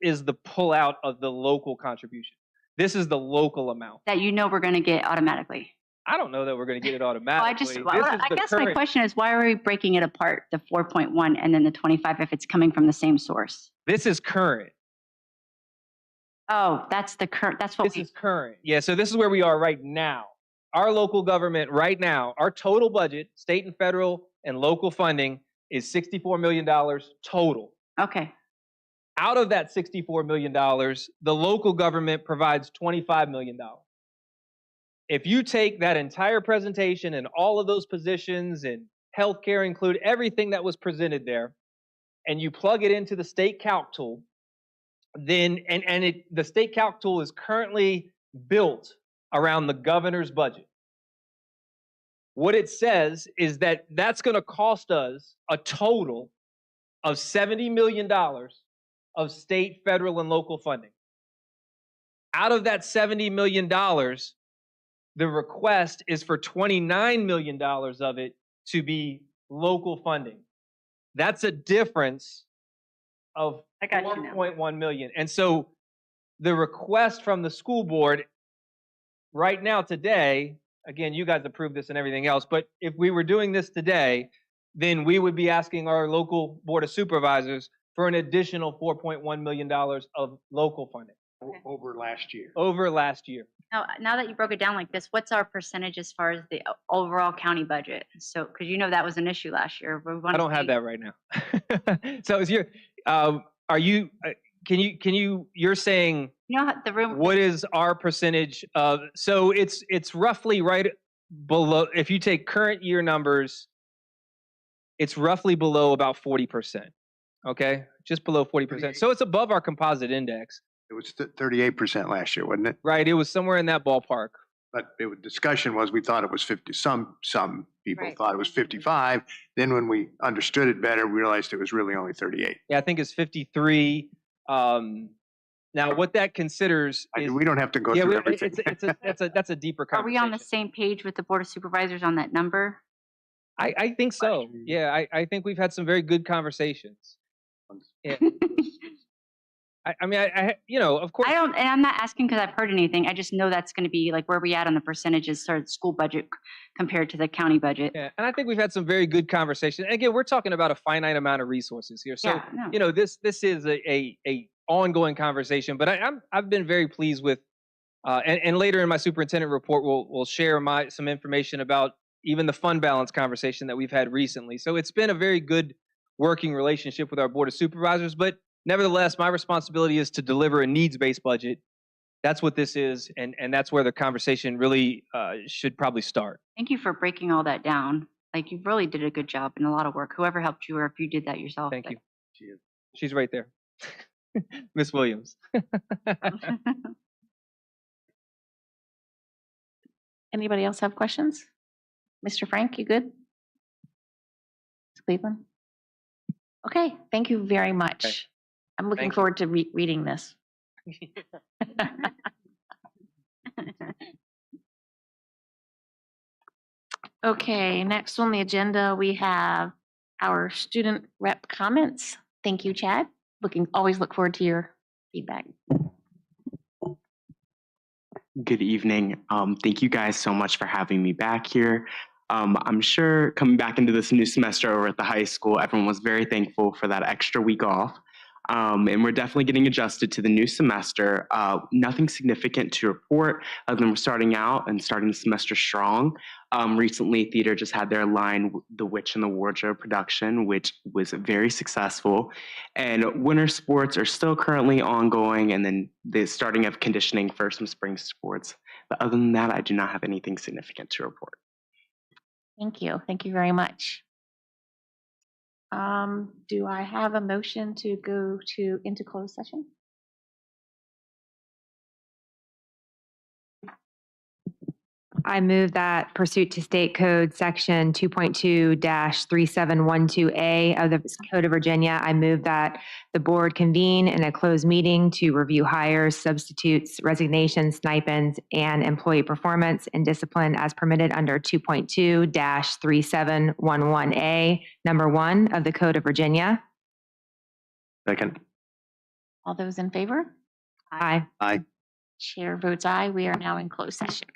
is the pullout of the local contribution. This is the local amount. That you know we're going to get automatically. I don't know that we're going to get it Well, automatically. I guess my question is, why are we breaking it apart, the 4.1 and then the 25, if it's coming from the same source? This is current. Oh, that's the current, that's what This is current. Yeah, so this is where we are right now. Our local government right now, our total budget, state and federal and local funding is $64 million total. Okay. Out of that $64 million, the local government provides $25 million. If you take that entire presentation and all of those positions and healthcare include everything that was presented there, and you plug it into the state calc tool, then the state calc tool is currently built around the governor's budget. What it says is that that's going to cost us a total of $70 million of state, federal, and local funding. Out of that $70 million, the request is for $29 million of it to be local funding. That's a difference of $1.1 million. And so the request from the school board right now today, again, you guys approved this and everything else, but if we were doing this today, then we would be asking our local board of supervisors for an additional $4.1 million of local funding. Over last year. Over last year. Now that you broke it down like this, what's our percentage as far as the overall county budget? So, because you know that was an issue last year. I don't have that right now. So is your, are you, you're saying, You know how the room. what is our percentage of, so it's roughly right below, if you take current year numbers, it's roughly below about 40%. Okay, just below 40%. So it's above our composite index. It was 38% last year, wasn't it? Right, it was somewhere in that ballpark. But discussion was, we thought it was 50, some people Right. thought it was 55. Then when we understood it better, we realized it was really only 38. Yeah, I think it's 53. Now, what that considers is We don't have to go yeah, through everything. that's a deeper Are conversation. we on the same page with the Board of Supervisors on that number? I think so. Yeah, I think we've had some very good conversations. Yeah. I mean, you know, of course. I don't, and I'm not asking because I've heard anything. I just know that's going to be like where we at on the percentages for the school budget compared to the county budget. Yeah, and I think we've had some very good conversations. And again, we're talking about a finite amount of resources here. So, Yeah, no. you know, this is a ongoing conversation. But I've been very pleased with, and later in my superintendent report, we'll share some information about even the fund balance conversation that we've had recently. So it's been a very good working relationship with our Board of Supervisors. But nevertheless, my responsibility is to deliver a needs-based budget. That's what this is, and that's where the conversation really should probably start. Thank you for breaking all that down. Like you really did a good job and a lot of work. Whoever helped you, or if you did that yourself. Thank you. She's right there, Miss Williams. Anybody else have questions? Mr. Frank, you good? Ms. Cleveland? Okay, thank you very much. Okay. I'm looking Thank you. forward to reading this. Okay, next on the agenda, we have our student rep comments. Thank you, Chad. Always look forward to your feedback. Good evening. Thank you guys so much for having me back here. I'm sure coming back into this new semester over at the high school, everyone was very thankful for that extra week off. And we're definitely getting adjusted to the new semester. Nothing significant to report other than we're starting out and starting the semester strong. Recently, theater just had their line, The Witch and the Wardrobe production, which was very successful. And winter sports are still currently ongoing, and then the starting of conditioning for some spring sports. But other than that, I do not have anything significant to report. Thank you. Thank you very much. Do I have a motion to go into closed session? I move that pursuant to State Code Section 2.2-3712A of the Code of Virginia, I move that the board convene in a closed meeting to review hires, substitutes, resignations, stipends, and employee performance and discipline as permitted under 2.2-3711A, number 1 of the Code of Virginia. Second. All those in favor? Aye. Aye. Chair votes aye. We are now in closed session.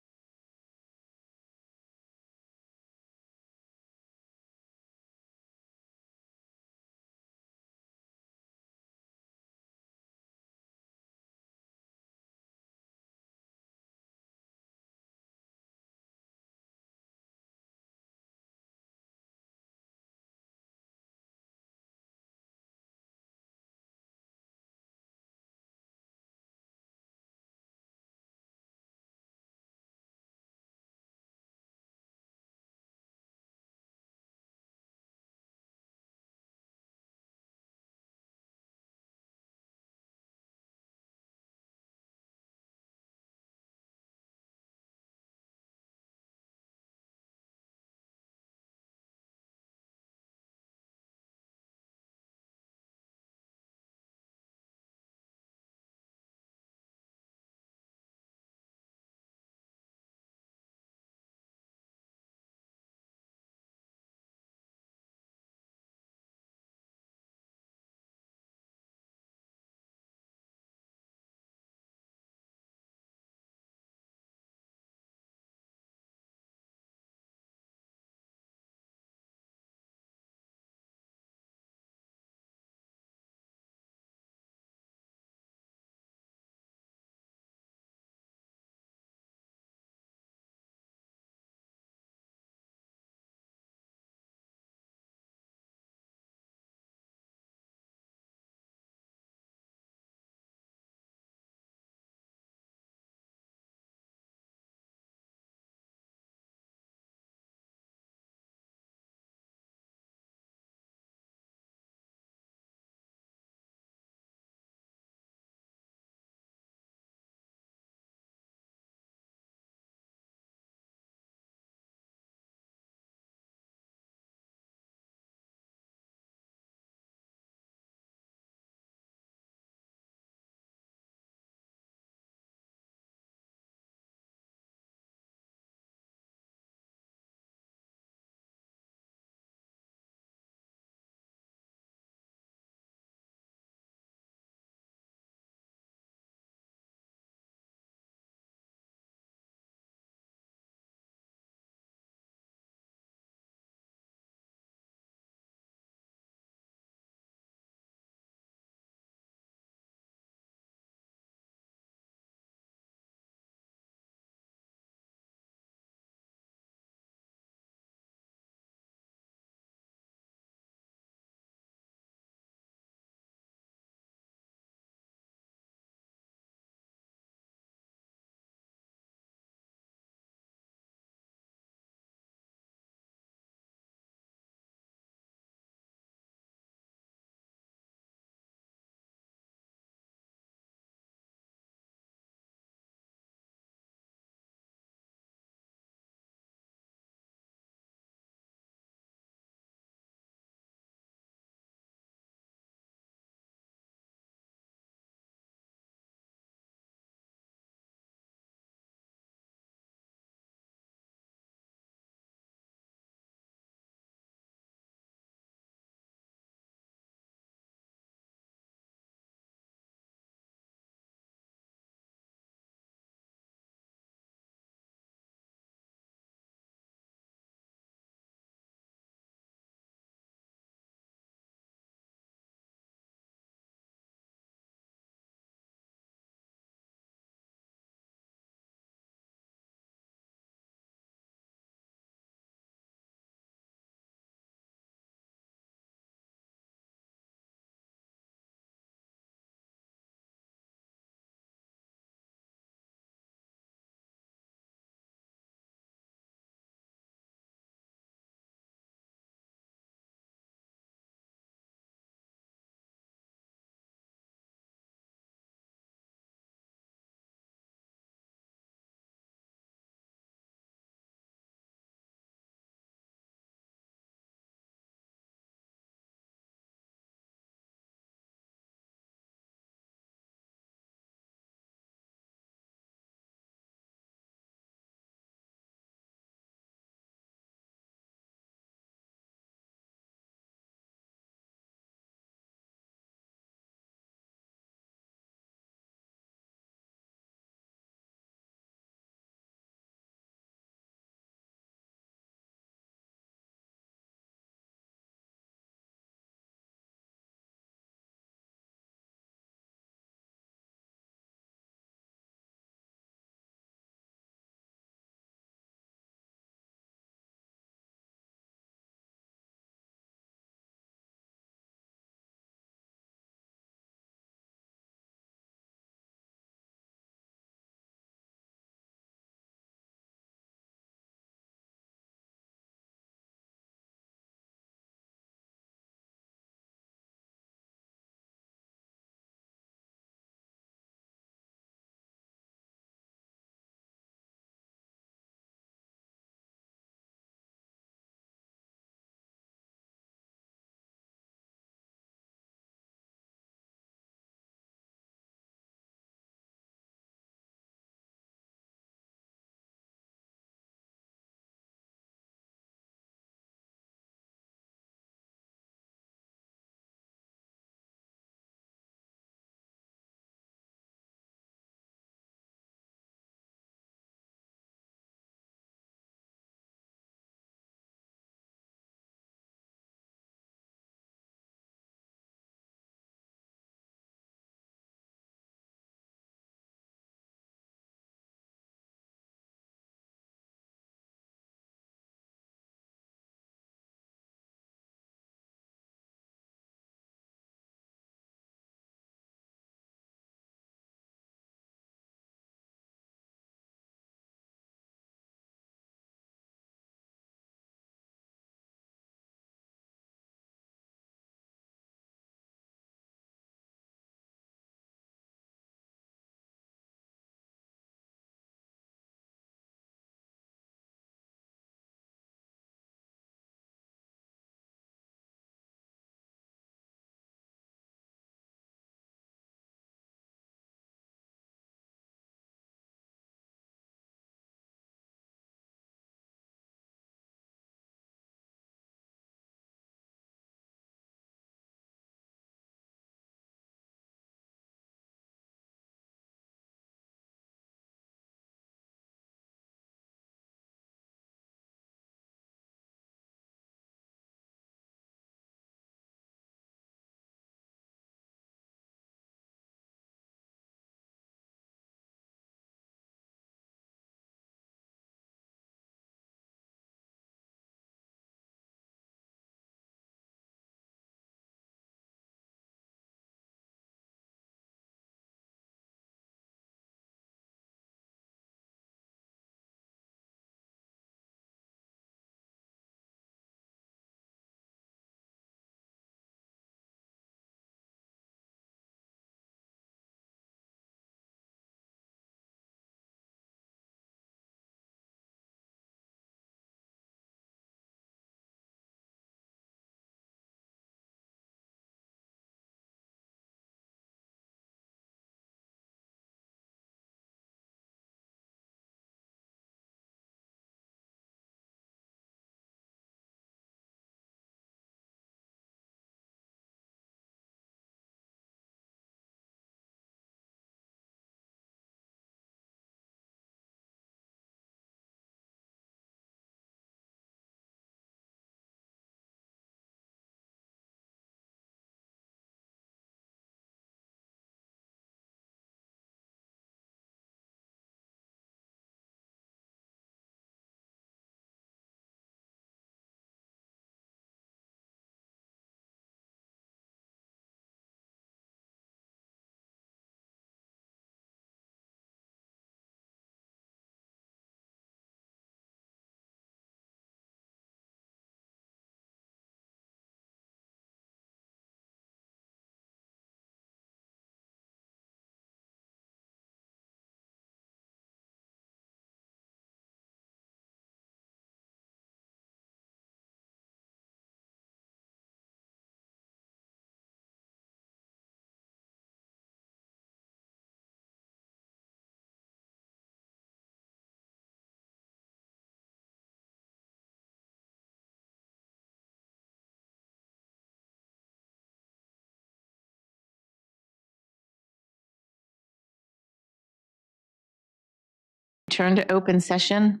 return to open session.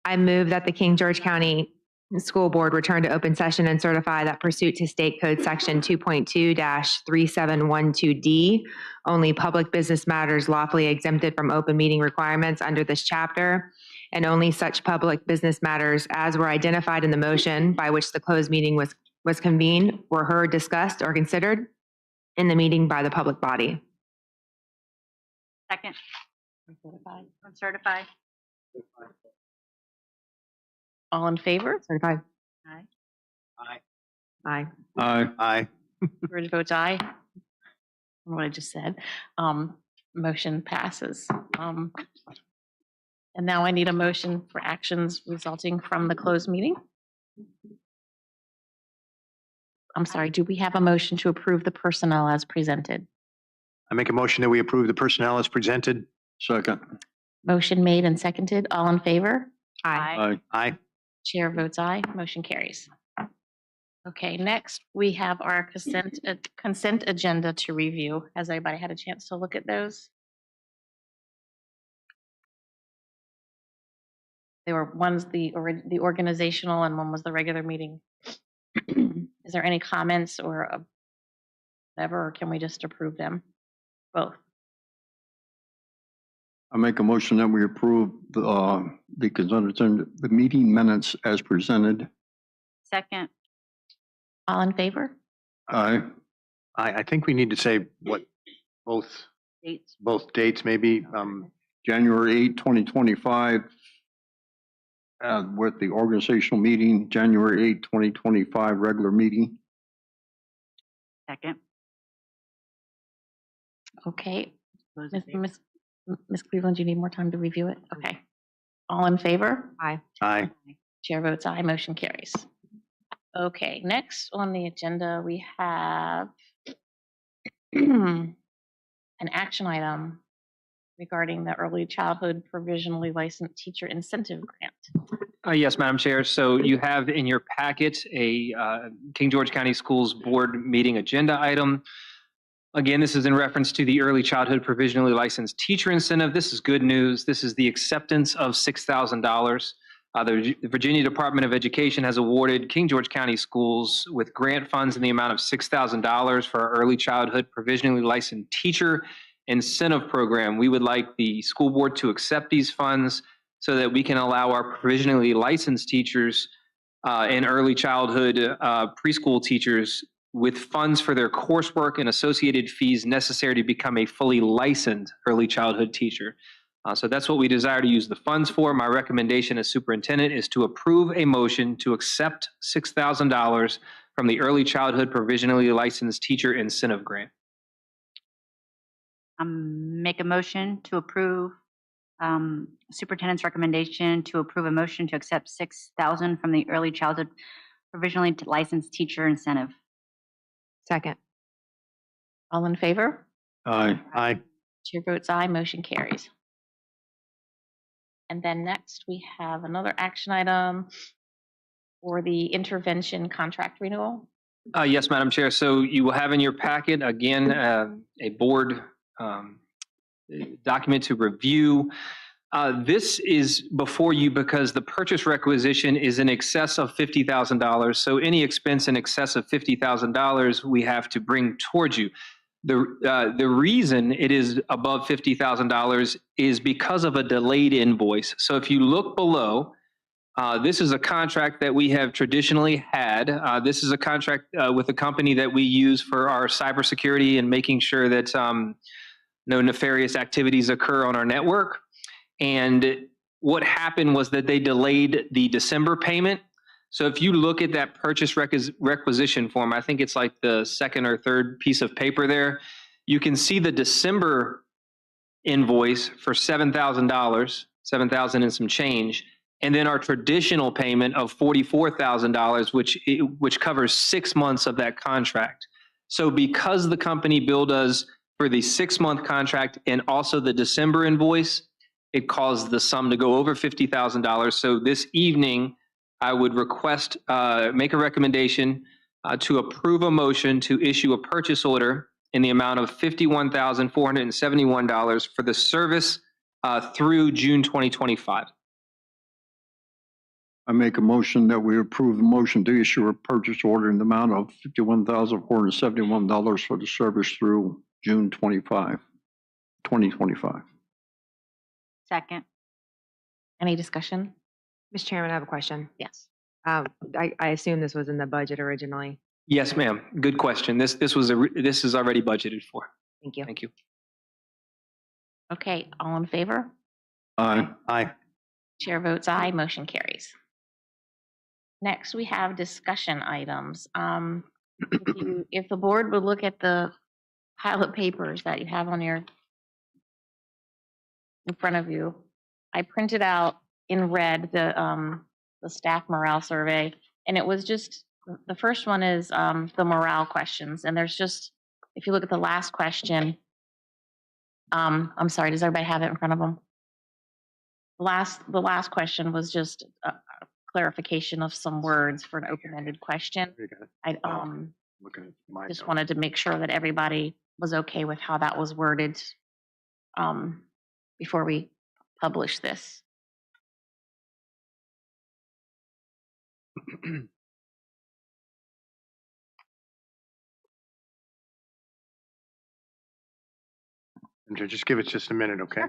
I move that the King George County School Board return to open session and certify that pursuant to State Code Section 2.2-3712D, only public business matters lawfully exempted from open meeting requirements under this chapter, and only such public business matters as were identified in the motion by which the closed meeting was convened were heard, discussed, or considered in the meeting by the public body. Second. Uncertified. All in favor? Certified. Aye. Aye. Aye. George votes aye. What I just said. Motion passes. And now I need a motion for actions resulting from the closed meeting. I'm sorry, do we have a motion to approve the personnel as presented? I make a motion that we approve the personnel as presented. Second. Motion made and seconded. All in favor? Aye. Aye. Chair votes aye. Motion carries. Okay, next we have our consent agenda to review. Has everybody had a chance to look at those? They were, one's the organizational and one was the regular meeting. Is there any comments or whatever, or can we just approve them? Both. I make a motion that we approve the consent agenda, the meeting minutes as presented. Second. All in favor? Aye. I think we need to say what both Dates. maybe. January 8, 2025, with the organizational meeting, January 8, 2025, regular meeting. Second. Okay. Ms. Cleveland, do you need more time to review it? Okay. All in favor? Aye. Aye. Chair votes aye. Motion carries. Okay, next on the agenda, we have an action item regarding the Early Childhood Provisionally Licensed Teacher Incentive Grant. Yes, Madam Chair. So you have in your packet a King George County Schools Board meeting agenda item. Again, this is in reference to the Early Childhood Provisionally Licensed Teacher Incentive. This is good news. This is the acceptance of $6,000. The Virginia Department of Education has awarded King George County Schools with grant funds in the amount of $6,000 for our Early Childhood Provisionally Licensed Teacher Incentive Program. We would like the school board to accept these funds so that we can allow our provisionally licensed teachers and early childhood preschool teachers with funds for their coursework and associated fees necessary to become a fully licensed early childhood teacher. So that's what we desire to use the funds for. My recommendation as superintendent is to approve a motion to accept $6,000 from the Early Childhood Provisionally Licensed Teacher Incentive Grant. Make a motion to approve superintendent's recommendation to approve a motion to accept $6,000 from the Early Childhood Provisionally Licensed Teacher Incentive. Second. All in favor? Aye. Aye. Chair votes aye. Motion carries. And then next we have another action item for the intervention contract renewal. Yes, Madam Chair. So you will have in your packet, again, a board document to review. This is before you because the purchase requisition is in excess of $50,000. So any expense in excess of $50,000 we have to bring towards you. The reason it is above $50,000 is because of a delayed invoice. So if you look below, this is a contract that we have traditionally had. This is a contract with a company that we use for our cybersecurity and making sure that no nefarious activities occur on our network. And what happened was that they delayed the December payment. So if you look at that purchase requisition form, I think it's like the second or third piece of paper there, you can see the December invoice for $7,000, $7,000 and some change, and then our traditional payment of $44,000, which covers 6 months of that contract. So because the company billed us for the 6-month contract and also the December invoice, it caused the sum to go over $50,000. So this evening, I would request, make a recommendation to approve a motion to issue a purchase order in the amount of $51,471 for the service through June 2025. I make a motion that we approve the motion to issue a purchase order in the amount of $51,471 for the service through June 2025. Second. Any discussion? Mr. Chairman, I have a question. Yes. I assume this was in the budget originally. Yes, ma'am. Good question. This is already budgeted for. Thank you. Thank you. Okay, all in favor? Aye. Aye. Chair votes aye, motion carries. Next, we have discussion items. If the board would look at the pile of papers that you have on in front of you, I printed out in red the staff morale survey, and it was just, the first one is the morale questions, and there's just, if you look at the last question, I'm sorry, does everybody have it in front of them? The last question was just a clarification of some words for an open-ended question. I Looking at my just notes. wanted to make sure that everybody was okay with how that was worded before we publish this. And just give it just a minute, okay?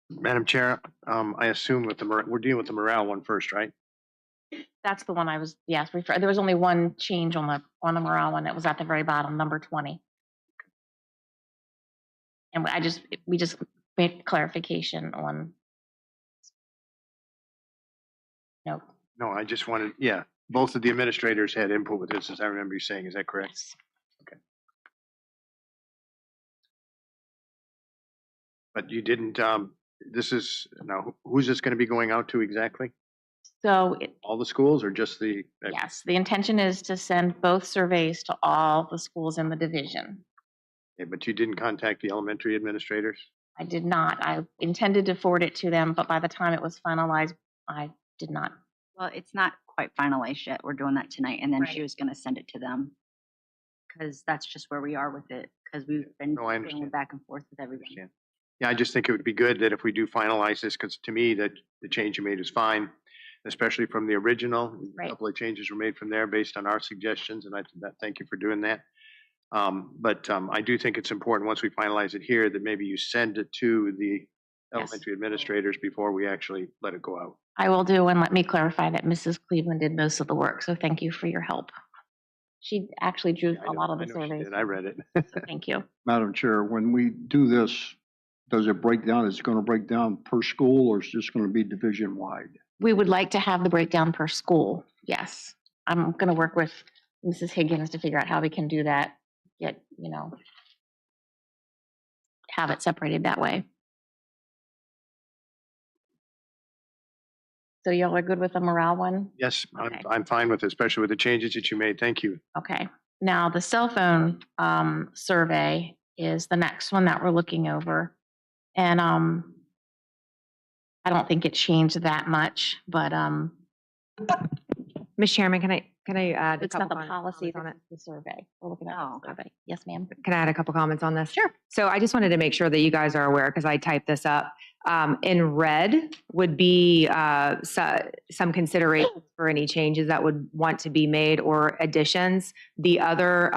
Madam Chair, I assume we're dealing with the morale one first, right? That's the one I was, yes, there was only one change on the morale one that was at the very bottom, number 20. And we just made clarification on. No. No, I just wanted, yeah, both of the administrators had input with this, as I remember you saying. Is that correct? Yes. Okay. But you didn't, now, who's this going to be going out to exactly? So All the schools or just the? yes, the intention is to send both surveys to all the schools in the division. Okay, but you didn't contact the elementary administrators? I did not. I intended to forward it to them, but by the time it was finalized, I did not. Well, it's not quite finalized yet. We're doing that tonight, and then she Right. was going to send it to them because that's just where we are with it. Because we've been No, I going understand. back and forth with everyone. Understand. Yeah, I just think it would be good that if we do finalize this, because to me, that the change you made is fine, especially from the original. Right. A couple of changes were made from there based on our suggestions, and thank you for doing that. But I do think it's important, once we finalize it here, that maybe you send it to the elementary administrators before we actually let it go out. I will do, and let me clarify that Mrs. Cleveland did most of the work, so thank you for your help. She actually drew I a know- lot of I the know she surveys. did. I read it. So thank you. Madam Chair, when we do this, does it break down? Is it going to break down per school or is it just going to be division wide? We would like to have the breakdown per school, yes. I'm going to work with Mrs. Higgins to figure out how we can do that, have it separated that way. So y'all are good with the morale one? Yes, Okay. I'm fine with it, especially with the changes that you made. Thank you. Okay. Now, the cell phone survey is the next one that we're looking over. And I don't think it changed that much, but Ms. Chairman, can I add a it's not couple the comments policy, on this it? is the survey. We're looking at Oh, the survey. Yes, ma'am. Can I add a couple comments on this? Sure. So I just wanted to make sure that you guys are aware, because I typed this up. In red would be some considerations for any changes that would want to be made or additions. The other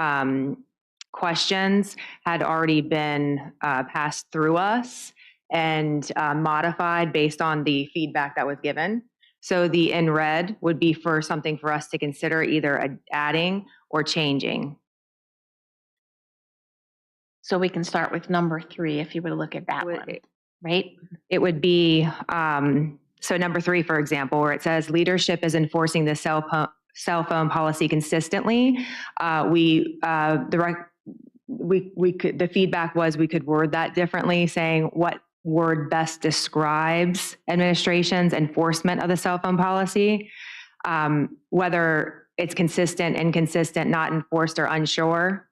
questions had already been passed through us and modified based on the feedback that was given. So the in red would be for something for us to consider either adding or changing. So we can start with number 3 if you would look at that one, right? It would be, so number 3, for example, where it says leadership is enforcing the cell phone policy consistently. The feedback was we could word that differently, saying what word best describes administration's enforcement of the cell phone policy, whether it's consistent, inconsistent, not enforced, or unsure,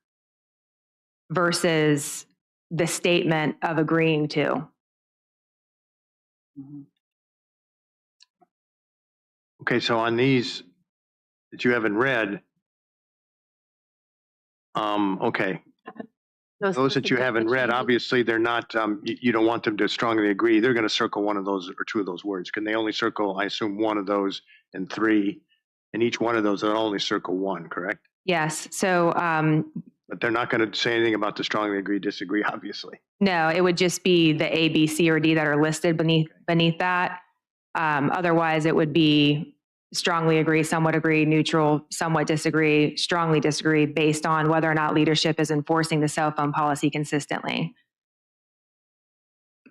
versus the statement of agreeing to. Okay, so on these that you haven't read, okay. Those that you haven't read, obviously they're not, you don't want them to strongly agree. They're going to circle one of those or two of those words. Can they only circle, I assume, one of those and 3, and each one of those will only circle 1, correct? Yes. So, but they're not going to say anything about the strongly agree, disagree, obviously. no, it would just be the A, B, C, or D that are listed beneath that. Otherwise, it would be strongly agree, somewhat agree, neutral, somewhat disagree, strongly disagree, based on whether or not leadership is enforcing the cell phone policy consistently.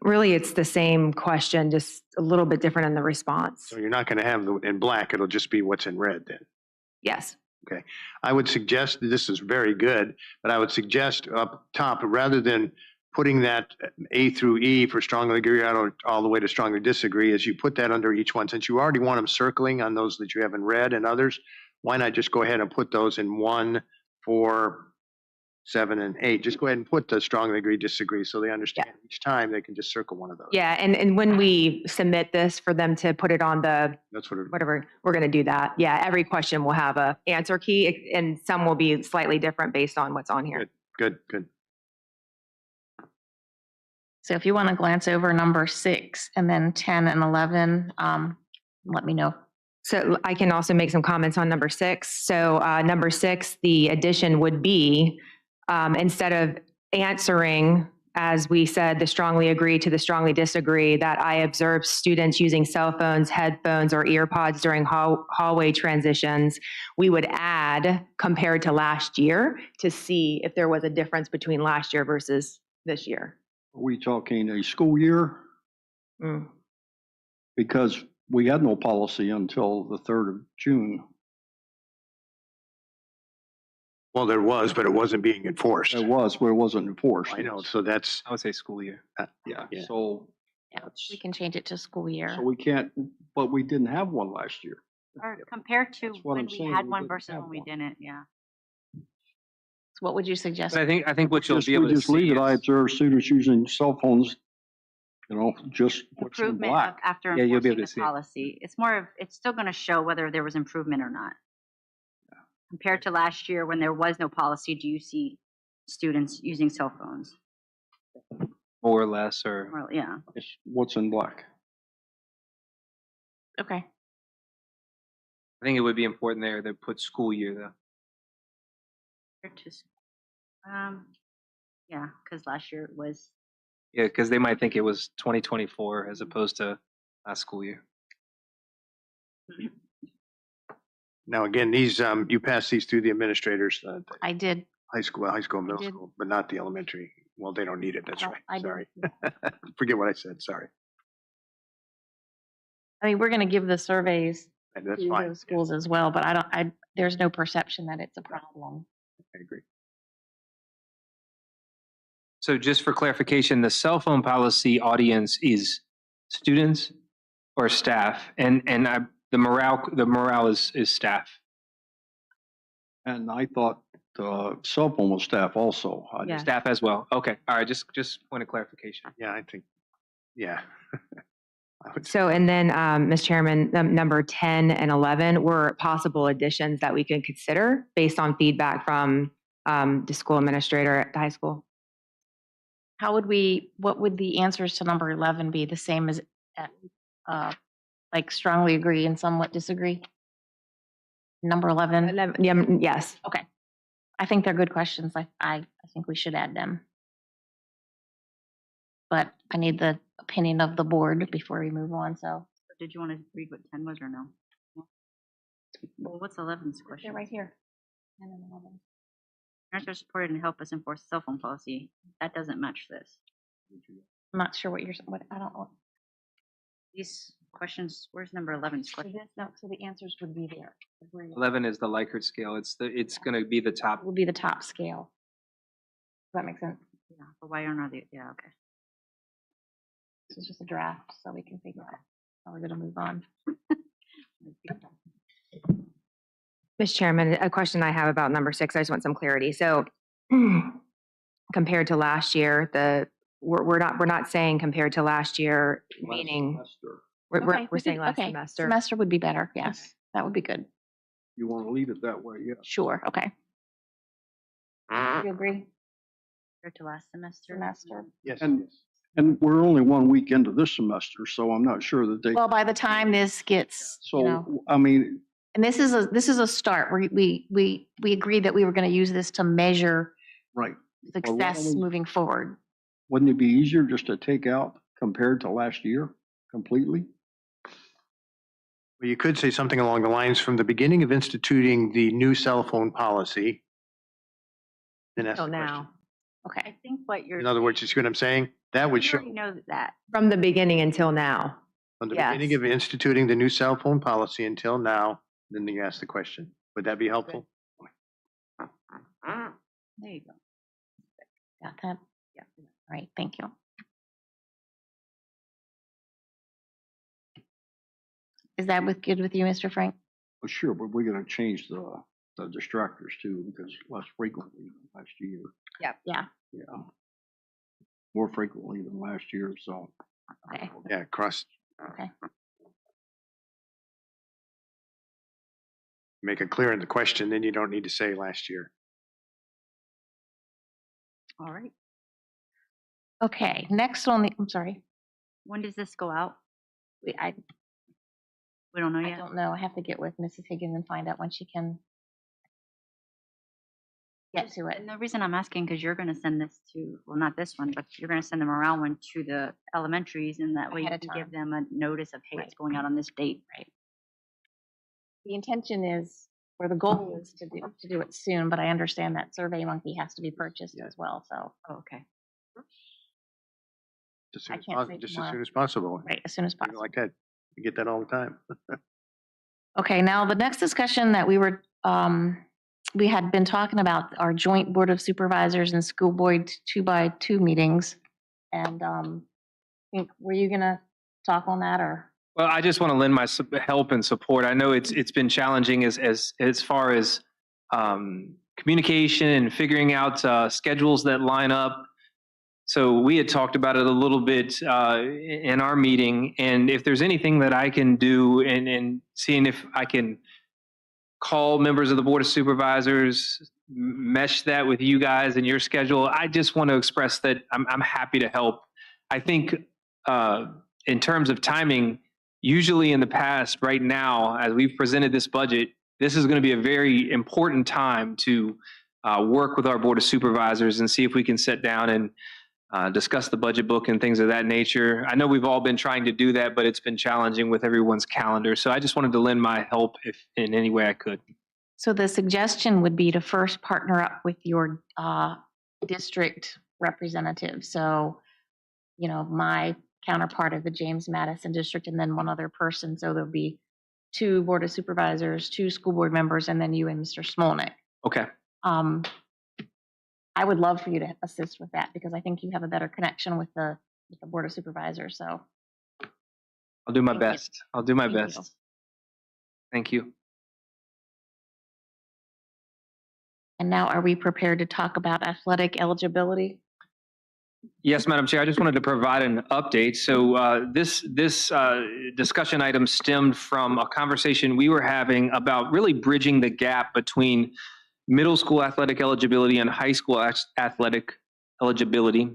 Really, it's the same question, just a little bit different in the response. So you're not going to have the in black. It'll just be what's in red then. Yes. Okay. I would suggest, this is very good, but I would suggest up top, rather than putting that A through E for strongly agree all the way to strongly disagree, is you put that under each one. Since you already want them circling on those that you haven't read and others, why not just go ahead and put those in 1, 4, 7, and 8. Just go ahead and put the strongly agree, disagree, so they understand each time they can just circle one of those. Yeah, and when we submit this for them to put it on the, That's what whatever, we're going to do that. Yeah, every question will have a answer key, and some will be slightly different based on what's on here. Good, good. So if you want to glance over number 6 and then 10 and 11, let me know. So I can also make some comments on number 6. So number 6, the addition would be, instead of answering, as we said, the strongly agree to the strongly disagree, that I observed students using cell phones, headphones, or ear pods during hallway transitions, we would add compared to last year to see if there was a difference between last year versus this year. Are we talking a school year? Mm. Because we had no policy until the 3rd of June. Well, there was, but it wasn't being enforced. It was, but it wasn't enforced. I know, so that's. I would say school year. Yeah, Yeah. so. Yeah, we can change it to school year. So we can't, but we didn't have one last year. Or compared to That's what when I'm we saying, had we one didn't versus have when we one. didn't, yeah. So what would you suggest? But I think what you'll Just, be able we to just leave see it, I is, observe students using cell phones, just what's in Improvement black. after Yeah, you'll be able enforcing to the see it. policy. It's more of, it's still going to show whether there was improvement or not. Compared to last year when there was no policy, do you see students using cell phones? more or less, or Well, yeah. It's what's in black. Okay. I think it would be important there to put school year though. Compared to, yeah, because last year it was, Yeah, because they might think it was 2024 as opposed to last school year. Now, again, these, you pass these through the administrators, the I did. high school, middle did. school, but not the elementary. Well, they don't need it, that's No, right. I did. Sorry. Forget what I said, sorry. I mean, we're going to give the surveys And that's to fine. those schools as well, but there's no perception that it's a problem. I agree. So just for clarification, the cell phone policy audience is students or staff, and the morale is staff. And I thought cell phone was staff also. Yeah. Staff as well. Okay, all right. Just point of clarification. Yeah, I think, yeah. I would- So, and then, Ms. Chairman, number 10 and 11 were possible additions that we could consider based on feedback from the school administrator at the high school. What would the answers to number 11 be? The same as, like strongly agree and somewhat disagree? Number 11? Yes. Okay. I think they're good questions. I think we should add them. But I need the opinion of the board before we move on, so Did you want to read what 10 was or no? Well, what's 11's question? They're right here. 10 and 11. Parents are supported and help us enforce cell phone policy. That doesn't match this. I'm not sure what I don't know. These questions, where's number 11's So question? no, so the answers would be there. Agreed. 11 is the Likert scale. It's going to be the top. Will be the top scale. Does that make sense? Yeah, but why aren't they? Yeah, okay. This is just a draft, so we can figure out how we're gonna move on. Ms. Chairman, a question I have about number 6, I just want some clarity. So compared to last year, we're not saying compared to last year, meaning Okay, we're saying last okay. semester. Semester would be better, yes. That would be good. You want to leave it that way, yeah. Sure, okay. You agree? Compared to last semester? Semester? Yes. And we're only 1 week into this semester, so I'm not sure that they, Well, by the time this gets, you know, so, I mean, and this is a start. We agreed that we were gonna use this to measure right. success we- moving forward. Wouldn't it be easier just to take out compared to last year completely? Well, you could say something along the lines from the beginning of instituting the new cell phone policy. Then ask Till the question. now. Okay, I think what you're. In other words, you see what I'm saying? That would You show already know that. From the beginning until now. from the yes. beginning of instituting the new cell phone policy until now, then you ask the question. Would that be helpful? There you go. Got that? Yeah. All right, thank you. Is that good with you, Mr. Frank? Well, sure, but we're gonna change the distractors too, because less frequently than last year. Yeah. Yeah. More frequently than last year, so. Okay, Yeah, cross, okay. make it clear in the question, then you don't need to say last year. All right. Okay, next on the, I'm sorry. When does this go out? I We don't know I yet. don't know. I have to get with Mrs. Higgins and find out when she can get to it. And the reason I'm asking, because you're gonna send this to, well, not this one, but you're gonna send them around one to the elementaries, and that way you Ahead can of give time. them a notice of, hey, it's going out on this date. Right. The intention is, or the goal is to do it soon, but I understand that Survey Monkey has to be purchased as well, so. Oh, okay. Just I as soon as can't pos- say just as tomorrow. soon as possible. Right, as soon as Leave it possible. Like that. You get that all the time. Okay, now the next discussion that we had been talking about our joint Board of Supervisors and School Board 2x2 meetings. And were you gonna talk on that or? Well, I just want to lend my help and support. I know it's been challenging as far as communication and figuring out schedules that line up. So we had talked about it a little bit in our meeting, and if there's anything that I can do and seeing if I can call members of the Board of Supervisors, mesh that with you guys and your schedule, I just want to express that I'm happy to help. I think in terms of timing, usually in the past, right now, as we've presented this budget, this is going to be a very important time to work with our Board of Supervisors and see if we can sit down and discuss the budget book and things of that nature. I know we've all been trying to do that, but it's been challenging with everyone's calendar. So I just wanted to lend my help if in any way I could. So the suggestion would be to first partner up with your district representative. So, you know, my counterpart of the James Madison District and then one other person. So there'll be 2 Board of Supervisors, 2 school board members, and then you and Mr. Smolnick. Okay. I would love for you to assist with that because I think you have a better connection with the Board of Supervisors. So I'll do my Thank you. best. I'll do my Thank you. best. Thank you. And now are we prepared to talk about athletic eligibility? Yes, Madam Chair, I just wanted to provide an update. So this discussion item stemmed from a conversation we were having about really bridging the gap between middle school athletic eligibility and high school athletic eligibility,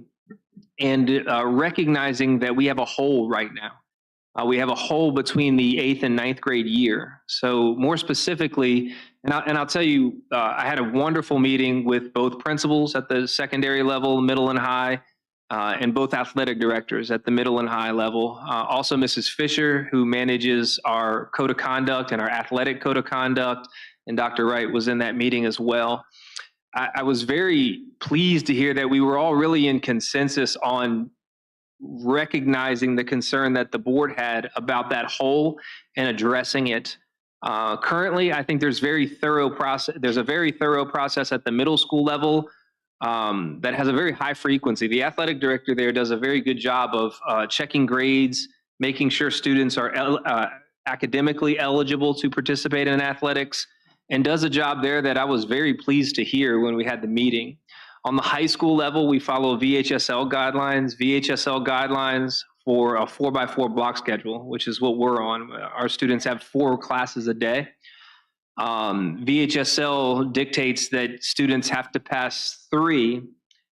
and recognizing that we have a hole right now. We have a hole between the 8th and 9th grade year. So more specifically, and I'll tell you, I had a wonderful meeting with both principals at the secondary level, middle and high, and both athletic directors at the middle and high level. Also, Mrs. Fisher, who manages our code of conduct and our athletic code of conduct, and Dr. Wright was in that meeting as well. I was very pleased to hear that we were all really in consensus on recognizing the concern that the board had about that hole and addressing it. Currently, I think there's a very thorough process at the middle school level that has a very high frequency. The athletic director there does a very good job of checking grades, making sure students are academically eligible to participate in athletics, and does a job there that I was very pleased to hear when we had the meeting. On the high school level, we follow VHSL guidelines for a 4x4 block schedule, which is what we're on. Our students have 4 classes a day. VHSL dictates that students have to pass 3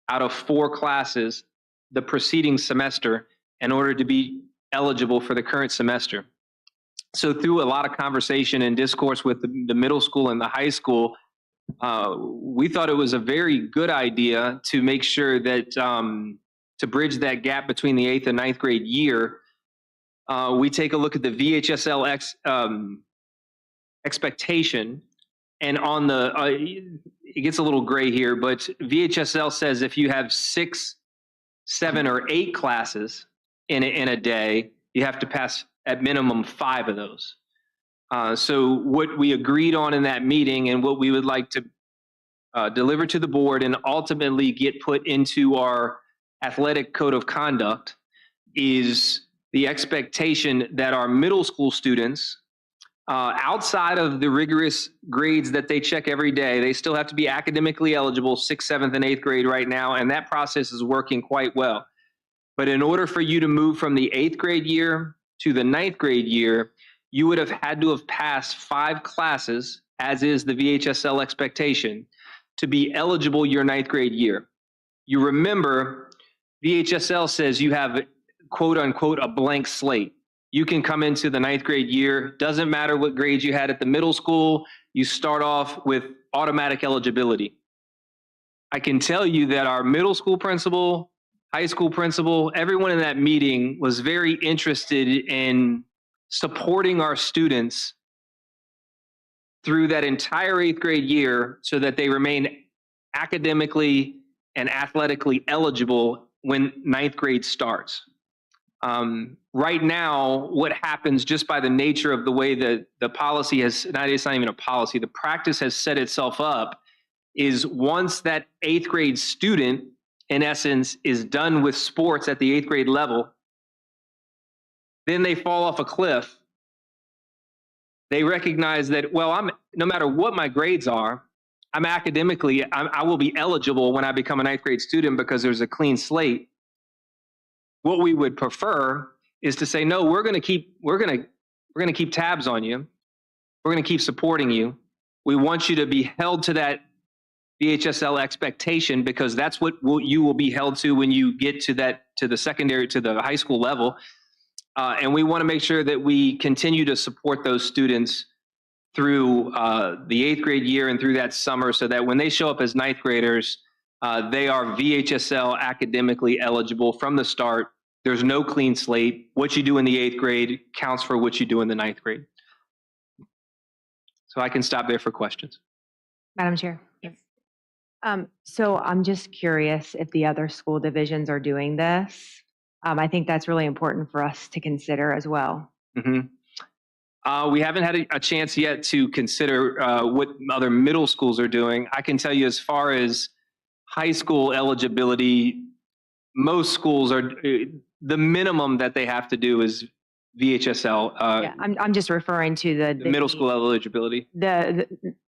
out of 4 classes the preceding semester in order to be eligible for the current semester. So through a lot of conversation and discourse with the middle school and the high school, we thought it was a very good idea to make sure that to bridge that gap between the 8th and 9th grade year, we take a look at the VHSL expectation, and on the it gets a little gray here, but VHSL says if you have 6, 7, or 8 classes in a day, you have to pass at minimum 5 of those. So what we agreed on in that meeting and what we would like to deliver to the board and ultimately get put into our athletic code of conduct is the expectation that our middle school students, outside of the rigorous grades that they check every day, they still have to be academically eligible 6th, 7th, and 8th grade right now, and that process is working quite well. But in order for you to move from the 8th grade year to the 9th grade year, you would have had to have passed 5 classes, as is the VHSL expectation, to be eligible your 9th grade year. You remember, VHSL says you have, quote unquote, a blank slate. You can come into the 9th grade year, doesn't matter what grades you had at the middle school, you start off with automatic eligibility. I can tell you that our middle school principal, high school principal, everyone in that meeting was very interested in supporting our students through that entire 8th grade year so that they remain academically and athletically eligible when 9th grade starts. Right now, what happens just by the nature of the way that the policy has, it's not even a policy, the practice has set itself up, is once that 8th grade student, in essence, is done with sports at the 8th grade level, then they fall off a cliff. They recognize that, well, no matter what my grades are, I'm academically, I will be eligible when I become a 9th grade student because there's a clean slate. What we would prefer is to say, no, we're going to keep tabs on you. We're going to keep supporting you. We want you to be held to that VHSL expectation because that's what you will be held to when you get to the secondary, to the high school level. And we want to make sure that we continue to support those students through the 8th grade year and through that summer so that when they show up as 9th graders, they are VHSL academically eligible from the start. There's no clean slate. What you do in the 8th grade counts for what you do in the 9th grade. So I can stop there for questions. Madam Chair. Yes. So I'm just curious if the other school divisions are doing this. I think that's really important for us to consider as well. We haven't had a chance yet to consider what other middle schools are doing. I can tell you as far as high school eligibility, most schools are, the minimum that they have to do is VHSL. Yeah, I'm just referring to the middle school eligibility.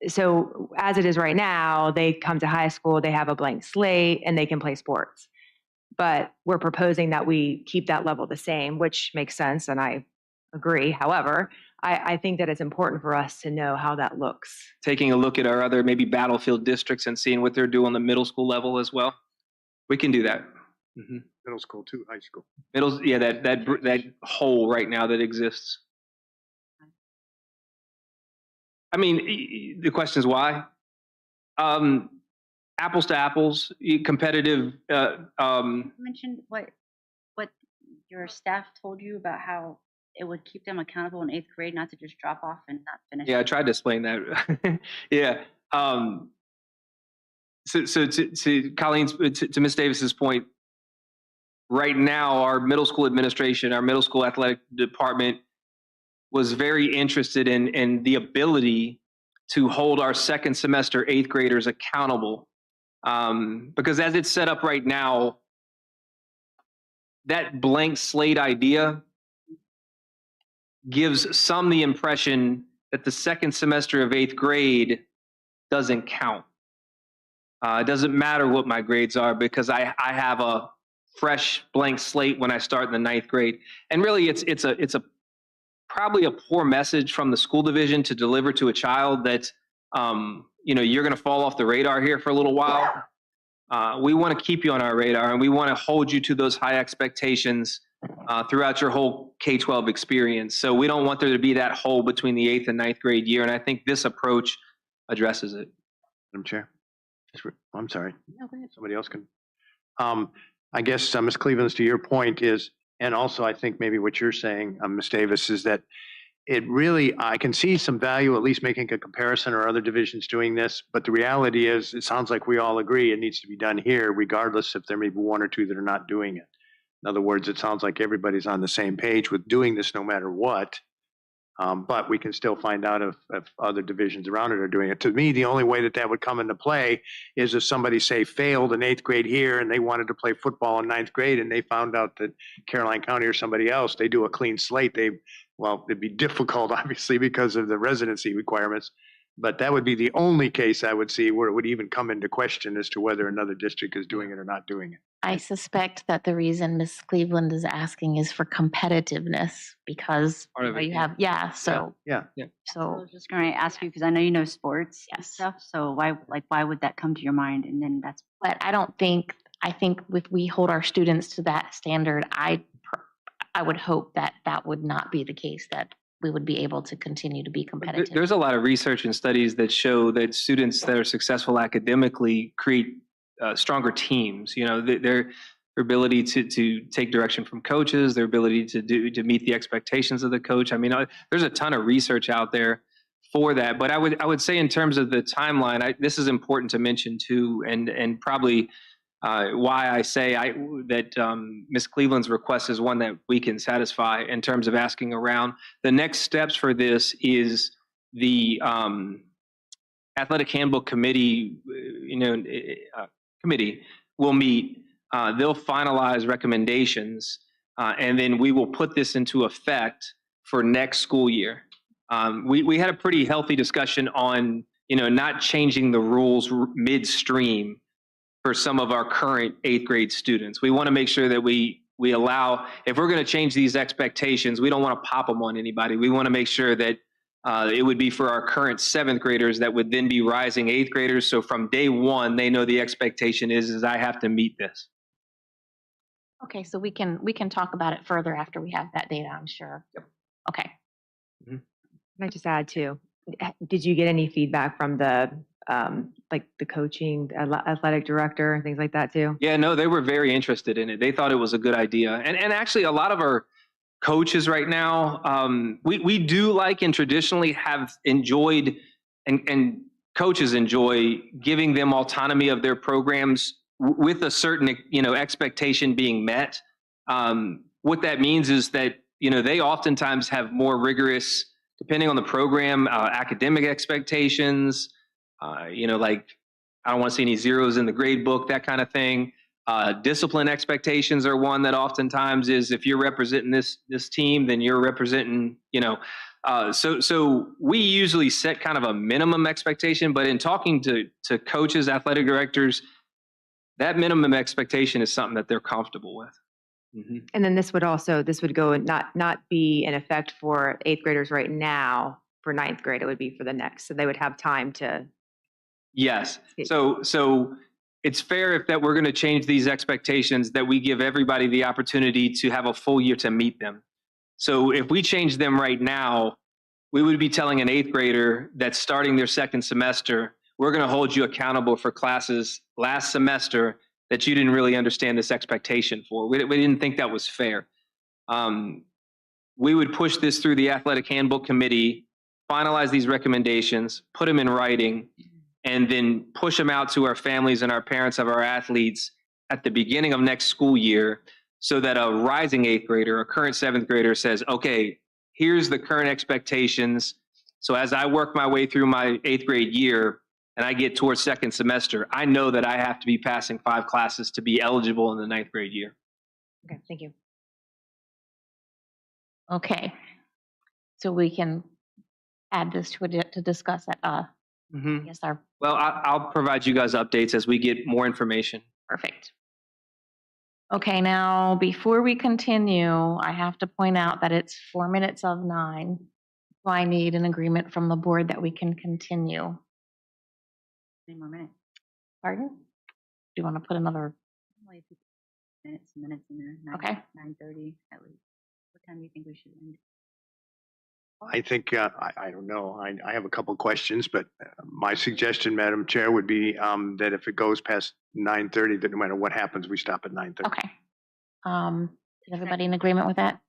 So as it is right now, they come to high school, they have a blank slate, and they can play sports. But we're proposing that we keep that level the same, which makes sense, and I agree. However, I think that it's important for us to know how that looks. Taking a look at our other maybe battlefield districts and seeing what they're doing on the middle school level as well. We can do that. Middle school to high school. Yeah, that hole right now that exists. I mean, the question is why? apples to apples, competitive. Mentioned what your staff told you about how it would keep them accountable in 8th grade, not to just drop off and not finish. Yeah, I tried to explain that. Yeah. So to Colleen's, to Ms. Davis's point, right now, our middle school administration, our middle school athletic department was very interested in the ability to hold our second semester 8th graders accountable. Because as it's set up right now, that blank slate idea gives some the impression that the second semester of 8th grade doesn't count. It doesn't matter what my grades are because I have a fresh blank slate when I start in the 9th grade. And really, it's probably a poor message from the school division to deliver to a child that you're going to fall off the radar here for a little while. We want to keep you on our radar, and we want to hold you to those high expectations throughout your whole K-12 experience. So we don't want there to be that hole between the 8th and 9th grade year, and I think this approach addresses it. Madam Chair. I'm sorry. No, go ahead. Somebody else can. I guess, Ms. Cleveland's, to your point is, and also I think maybe what you're saying, Ms. Davis, is that it really, I can see some value, at least making a comparison or other divisions doing this, but the reality is, it sounds like we all agree it needs to be done here, regardless if there may be one or two that are not doing it. In other words, it sounds like everybody's on the same page with doing this no matter what. But we can still find out if other divisions around it are doing it. To me, the only way that would come into play is if somebody, say, failed in 8th grade here and they wanted to play football in 9th grade and they found out that Caroline County or somebody else, they do a clean slate. It'd be difficult, obviously, because of the residency requirements. But that would be the only case I would see where it would even come into question as to whether another district is doing it or not doing it. I suspect that the reason Ms. Cleveland is asking is for competitiveness because Part of it, you have, so. Yeah. I So, was just going to ask you because I know you know sports and Yes. stuff. So why would that come to your mind? And then that's but I think if we hold our students to that standard, I would hope that that would not be the case, that we would be able to continue to be competitive. There's a lot of research and studies that show that students that are successful academically create stronger teams. Their ability to take direction from coaches, their ability to meet the expectations of the coach. I mean, there's a ton of research out there for that. But I would say in terms of the timeline, this is important to mention too, and probably why I say that Ms. Cleveland's request is one that we can satisfy in terms of asking around. The next steps for this is the athletic handbook committee, committee will meet. They'll finalize recommendations, and then we will put this into effect for next school year. We had a pretty healthy discussion on, not changing the rules midstream for some of our current 8th grade students. We want to make sure that we allow, if we're going to change these expectations, we don't want to pop them on anybody. We want to make sure that it would be for our current 7th graders that would then be rising 8th graders. So from day one, they know the expectation is I have to meet this. Okay, so we can talk about it further after we have that data, I'm sure. Yep. Okay. Can I just add too? Did you get any feedback from the the coaching athletic director and things like that too? Yeah, no, they were very interested in it. They thought it was a good idea. And actually a lot of our coaches right now, we do like and traditionally have enjoyed and coaches enjoy giving them autonomy of their programs with a certain, expectation being met. What that means is that, they oftentimes have more rigorous, depending on the program, academic expectations, like I don't want to see any zeros in the grade book, that kind of thing. Discipline expectations are one that oftentimes is if you're representing this team, then you're representing, so we usually set kind of a minimum expectation, but in talking to coaches, athletic directors, that minimum expectation is something that they're comfortable with. Mm-hmm. And then this would go not be in effect for 8th graders right now for 9th grade. It would be for the next. So they would have time to. Yes. So it's fair if that we're going to change these expectations that we give everybody the opportunity to have a full year to meet them. So if we change them right now, we would be telling an 8th grader that's starting their second semester, we're going to hold you accountable for classes last semester that you didn't really understand this expectation for. We didn't think that was fair. We would push this through the athletic handbook committee, finalize these recommendations, put them in writing, and then push them out to our families and our parents of our athletes at the beginning of next school year, so that a rising 8th grader, a current 7th grader says, okay, here's the current expectations. So as I work my way through my 8th grade year and I get towards second semester, I know that I have to be passing 5 classes to be eligible in the 9th grade year. Okay, thank you. Okay. So we can add this to discuss at, I guess our, Well, I'll provide you guys updates as we get more information. perfect. Okay, now, before we continue, I have to point out that it's 4 minutes of 9. So I need an agreement from the board that we can continue. 3 more minutes. Pardon? Do you want to put another? Minutes in there. Okay. 9:30 at least. What time do you think we should end? I think, I don't know, I have a couple questions, but my suggestion, Madam Chair, would be that if it goes past 9:30, that no matter what happens, we stop at 9:30. Okay. Is everybody in agreement with that?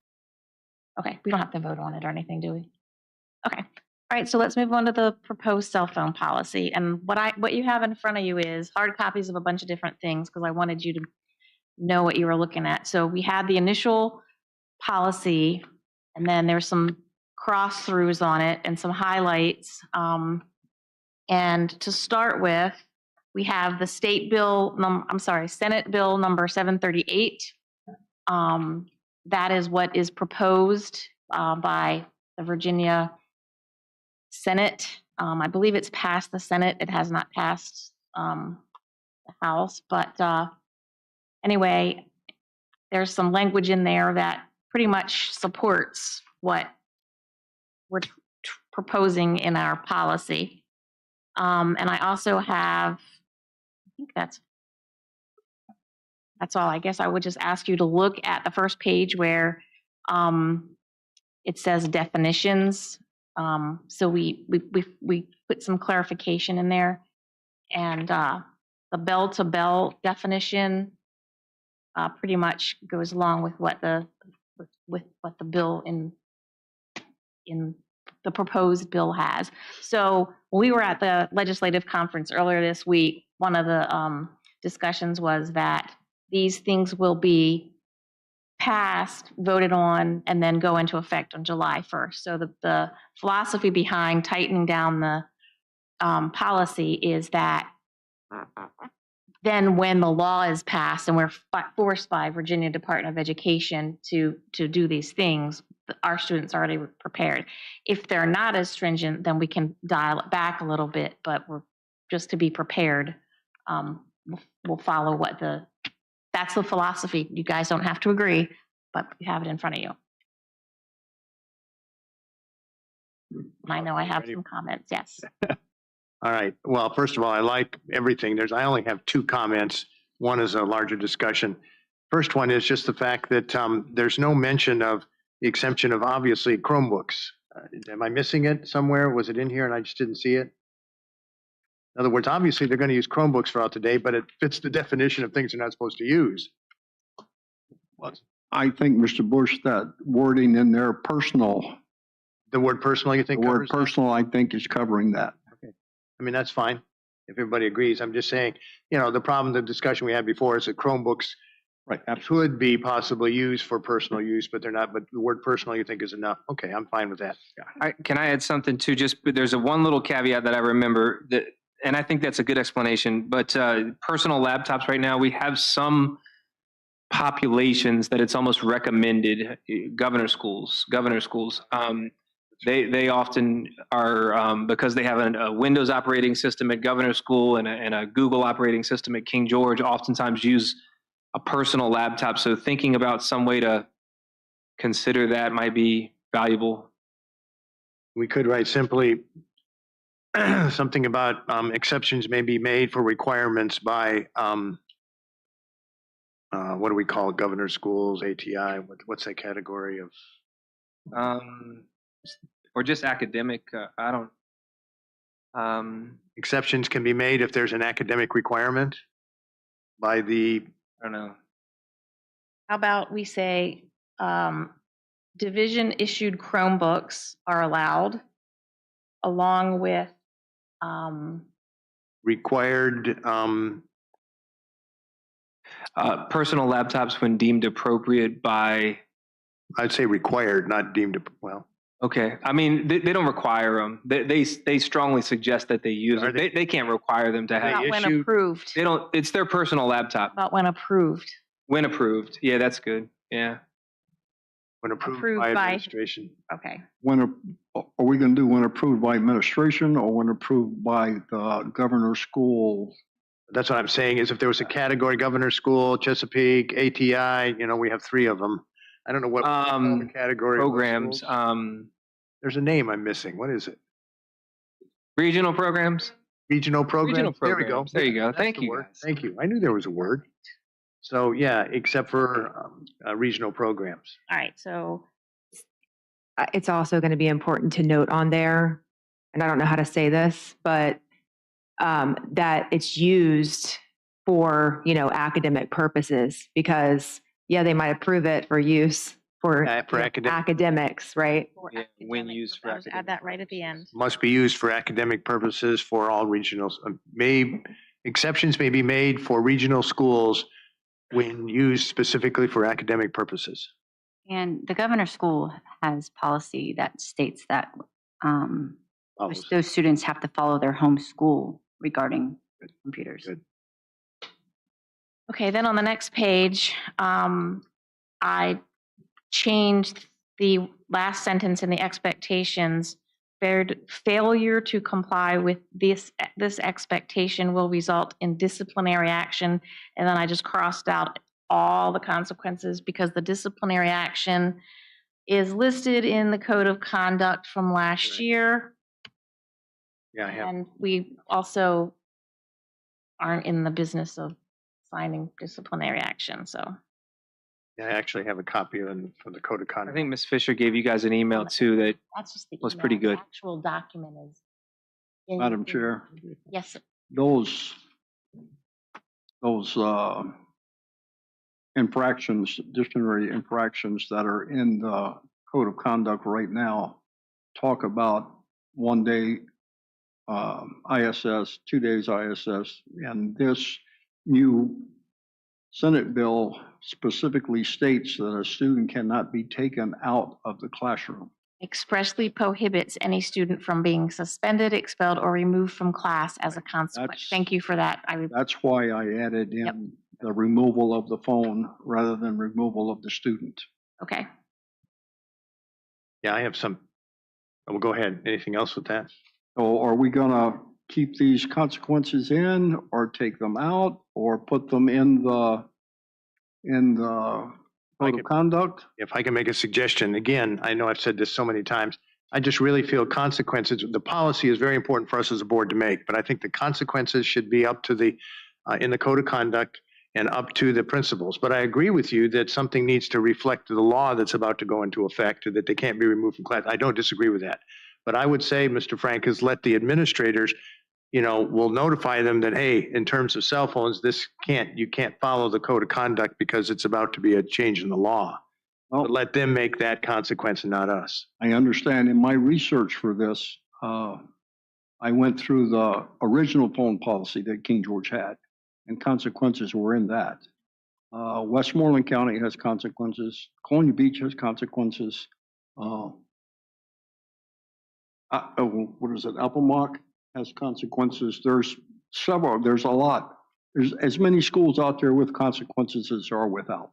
Okay, we don't have to vote on it or anything, do we? Okay. All right, so let's move on to the proposed cell phone policy. And what you have in front of you is hard copies of a bunch of different things, because I wanted you to know what you were looking at. So we had the initial policy, and then there's some cross throughs on it and some highlights. And to start with, we have the Senate Bill number 738. That is what is proposed by the Virginia Senate. I believe it's passed the Senate. It has not passed the House. But anyway, there's some language in there that pretty much supports what we're proposing in our policy. And I also have, I think that's all. I guess I would just ask you to look at the first page where it says definitions. So we put some clarification in there, and the bell-to-bell definition pretty much goes along with what the bill in the proposed bill has. So when we were at the legislative conference earlier this week, one of the discussions was that these things will be passed, voted on, and then go into effect on July 1st. So the philosophy behind tightening down the policy is that then when the law is passed and we're forced by Virginia Department of Education to do these things, our students are already prepared. If they're not as stringent, then we can dial it back a little bit, but we're just to be prepared. We'll follow that's the philosophy. You guys don't have to agree, but you have it in front of you. I know I have some comments, yes. All right. Well, first of all, I like everything. I only have 2 comments. One is a larger discussion. First one is just the fact that there's no mention of the exemption of obviously Chromebooks. Am I missing it somewhere? Was it in here and I just didn't see it? In other words, obviously they're going to use Chromebooks throughout the day, but it fits the definition of things they're not supposed to use. I think, Mr. Bush, that wording in there, personal. The word personal, you think? The word covers that? personal, I think, is covering that. Okay. I mean, that's fine if everybody agrees. I'm just saying, the problem, the discussion we had before is that Chromebooks could be possibly used for personal use, but they're not. But the word personal, you think, is enough. Okay, I'm fine with that. Can I add something too? There's one little caveat that I remember that, and I think that's a good explanation, but personal laptops right now, we have some populations that it's almost recommended, governor schools. They often are, because they have a Windows operating system at Governor School and a Google operating system at King George, oftentimes use a personal laptop. So thinking about some way to consider that might be valuable. We could write simply something about exceptions may be made for requirements by, what do we call it? Governor schools, ATI, what's that category of? Or just academic, Exceptions can be made if there's an academic requirement by the, I don't know. How about we say, division-issued Chromebooks are allowed, along with, required, Personal laptops when deemed appropriate by, I'd say required, not deemed, well, okay. I mean, they don't require them. They strongly suggest that they use Are them. they- They can't require them to have. about when issue- approved, They don't, it's their personal laptop. about when approved. When approved. Yeah, that's good. Yeah. when approved Approved by by- administration. Okay. Are we going to do when approved by administration or when approved by the governor's school? That's what I'm saying, is if there was a category, governor school, Chesapeake, ATI, we have 3 of them. I don't know what the category. of those Programs, schools. There's a name I'm missing. What is it? regional programs. Regional programs? Regional There we go. programs. There you go. That's Thank the you, word. guys. Thank you. I knew there was a word. So yeah, except for regional programs. All right, so It's also going to be important to note on there, and I don't know how to say this, but that it's used for, academic purposes, because they might approve it for use for For academic, academics, right? for Yeah, when academic, used for I'll just add that right at the end. must be used for academic purposes for all regionals. Exceptions may be made for regional schools when used specifically for academic purposes. And the governor's school has policy that states that Follows. those students have to follow their home school regarding computers. Good. Okay, then on the next page, I changed the last sentence in the expectations. Failure to comply with this expectation will result in disciplinary action. And then I just crossed out all the consequences because the disciplinary action is listed in the code of conduct from last year. Yeah, I have. And we also aren't in the business of signing disciplinary action, so. I actually have a copy of for the code of I conduct. think Ms. Fisher gave you guys an email too that That's just the was email. pretty The good. actual document is. Madam Chair. Yes, sir. Those infractions, disciplinary infractions that are in the code of conduct right now talk about 1 day ISS, 2 days ISS, and this new Senate bill specifically states that a student cannot be taken out of the classroom. Expressly prohibits any student from being suspended, expelled, or removed from class as a consequence. That's- Thank you for that. That's why I added Yep. in the removal of the phone rather than removal of the student. Okay. Yeah, I have some. Well, go ahead. Anything else with that? So are we gonna keep these consequences in or take them out or put them in the code of conduct? If I can make a suggestion, again, I know I've said this so many times, I just really feel consequences, the policy is very important for us as a board to make, but I think the consequences should be up to the, in the code of conduct and up to the principals. But I agree with you that something needs to reflect the law that's about to go into effect, that they can't be removed from class. I don't disagree with that. But I would say, Mr. Frank, is let the administrators, we'll notify them that, hey, in terms of cell phones, you can't follow the code of conduct because it's about to be a change in the law. But let them make that consequence and not us. I understand in my research for this, I went through the original phone policy that King George had, and consequences were in that. Westmoreland County has consequences. Colonial Beach has consequences. What is it? Applemock has consequences. There's several, there's a lot. There's as many schools out there with consequences as there are without.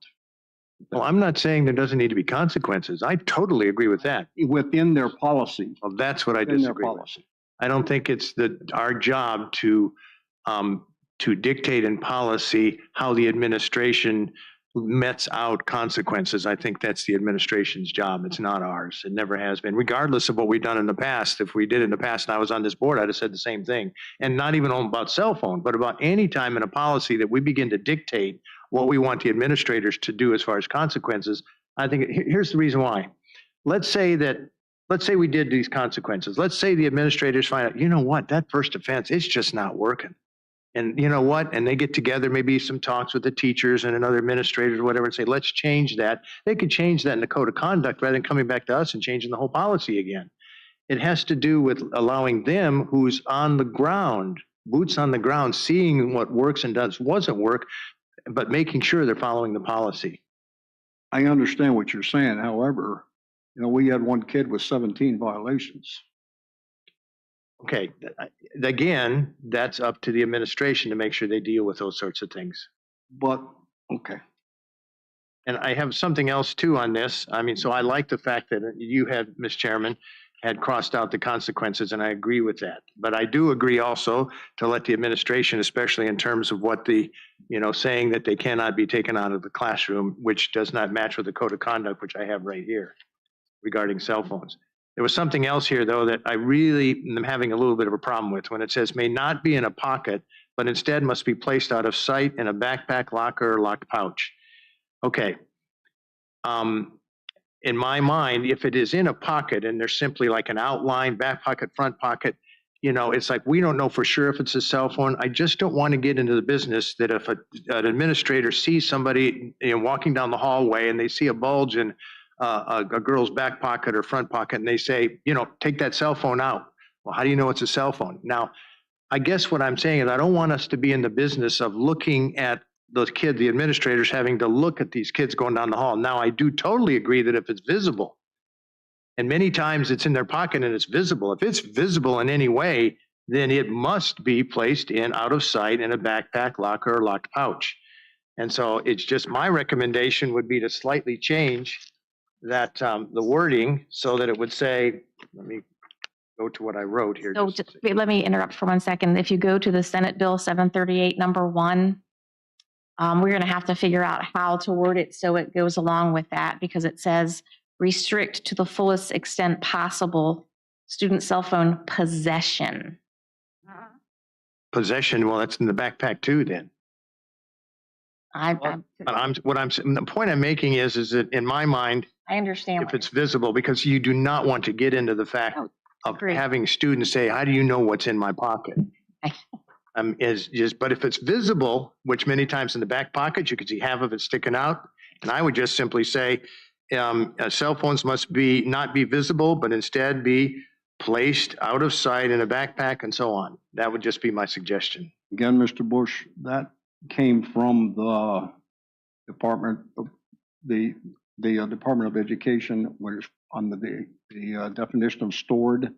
Well, I'm not saying there doesn't need to be consequences. I totally agree with that. Within their policy. Well, that's what I Within their disagree with. policy. I don't think it's our job to dictate in policy how the administration mets out consequences. I think that's the administration's job. It's not ours. It never has been, regardless of what we've done in the past. If we did in the past and I was on this board, I'd have said the same thing. And not even about cell phone, but about any time in a policy that we begin to dictate what we want the administrators to do as far as consequences. I think here's the reason why. Let's say that let's say we did these consequences. Let's say the administrators find out, you know what, that first offense, it's just not working. And you know what? And they get together, maybe some talks with the teachers and another administrators or whatever, and say, let's change that. They could change that in the code of conduct rather than coming back to us and changing the whole policy again. It has to do with allowing them who's on the ground, boots on the ground, seeing what works and doesn't work, but making sure they're following the policy. I understand what you're saying. However, we had one kid with 17 violations. Okay, again, that's up to the administration to make sure they deal with those sorts of things. But, okay. And I have something else too on this. I mean, so I like the fact that you had, Ms. Chairman, had crossed out the consequences, and I agree with that. But I do agree also to let the administration, especially in terms of what the, saying that they cannot be taken out of the classroom, which does not match with the code of conduct, which I have right here regarding cell phones. There was something else here, though, that I really am having a little bit of a problem with when it says may not be in a pocket, but instead must be placed out of sight in a backpack, locker, or locked pouch. Okay. In my mind, if it is in a pocket and there's simply like an outline, back pocket, front pocket, it's like we don't know for sure if it's a cell phone. I just don't want to get into the business that if an administrator sees somebody walking down the hallway and they see a bulge in a girl's back pocket or front pocket, and they say, take that cell phone out. Well, how do you know it's a cell phone? Now, I guess what I'm saying is I don't want us to be in the business of looking at those kids, the administrators having to look at these kids going down the hall. Now, I do totally agree that if it's visible, and many times it's in their pocket and it's visible, if it's visible in any way, then it must be placed in out of sight in a backpack, locker, or locked pouch. And so it's just my recommendation would be to slightly change that the wording so that it would say, let me go to what I wrote here. So let me interrupt for 1 second. If you go to the Senate Bill 738, number 1, we're going to have to figure out how to word it so it goes along with that, because it says restrict to the fullest extent possible student cell phone possession. Possession, well, that's in the backpack too then. The point I'm making is that in my mind, I understand. If it's visible, because you do not want to get into the fact of having students say, how do you know what's in my pocket? But if it's visible, which many times in the back pocket, you can see half of it sticking out. And I would just simply say, cell phones must not be visible, but instead be placed out of sight in a backpack and so on. That would just be my suggestion. Again, Mr. Bush, that came from the Department of the Department of Education, which on the definition of stored,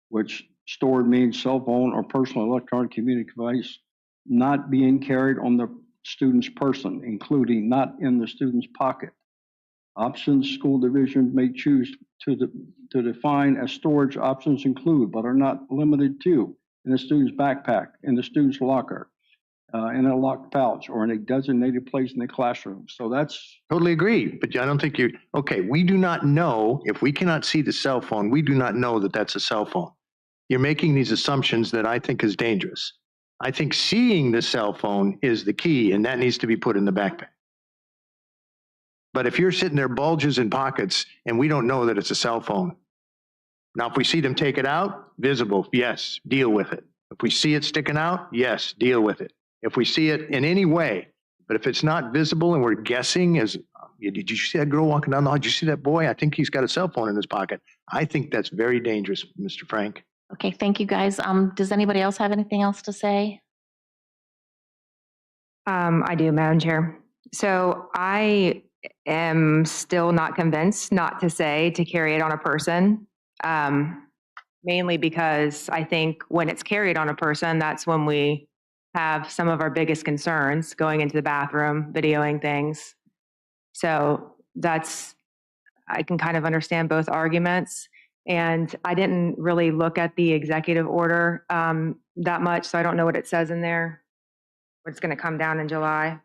which stored means cell phone or personal electronic communication device not being carried on the student's person, including not in the student's pocket. Options school division may choose to define as storage options include, but are not limited to, in the student's backpack, in the student's locker, in a locked pouch, or in a designated place in the classroom. So that's... Totally agree, but I don't think okay, we do not know, if we cannot see the cell phone, we do not know that that's a cell phone. You're making these assumptions that I think is dangerous. I think seeing the cell phone is the key, and that needs to be put in the backpack. But if you're sitting there bulges in pockets and we don't know that it's a cell phone, now if we see them take it out, visible, yes, deal with it. If we see it sticking out, yes, deal with it. If we see it in any way, but if it's not visible and we're guessing, did you see that girl walking down the hall? Did you see that boy? I think he's got a cell phone in his pocket. I think that's very dangerous, Mr. Frank. Okay, thank you guys. Does anybody else have anything else to say? I do, Madam Chair. So I am still not convinced not to say to carry it on a person, mainly because I think when it's carried on a person, that's when we have some of our biggest concerns, going into the bathroom, videoing things. So I can kind of understand both arguments. And I didn't really look at the executive order that much, so I don't know what it says in there. What's going to come down in July?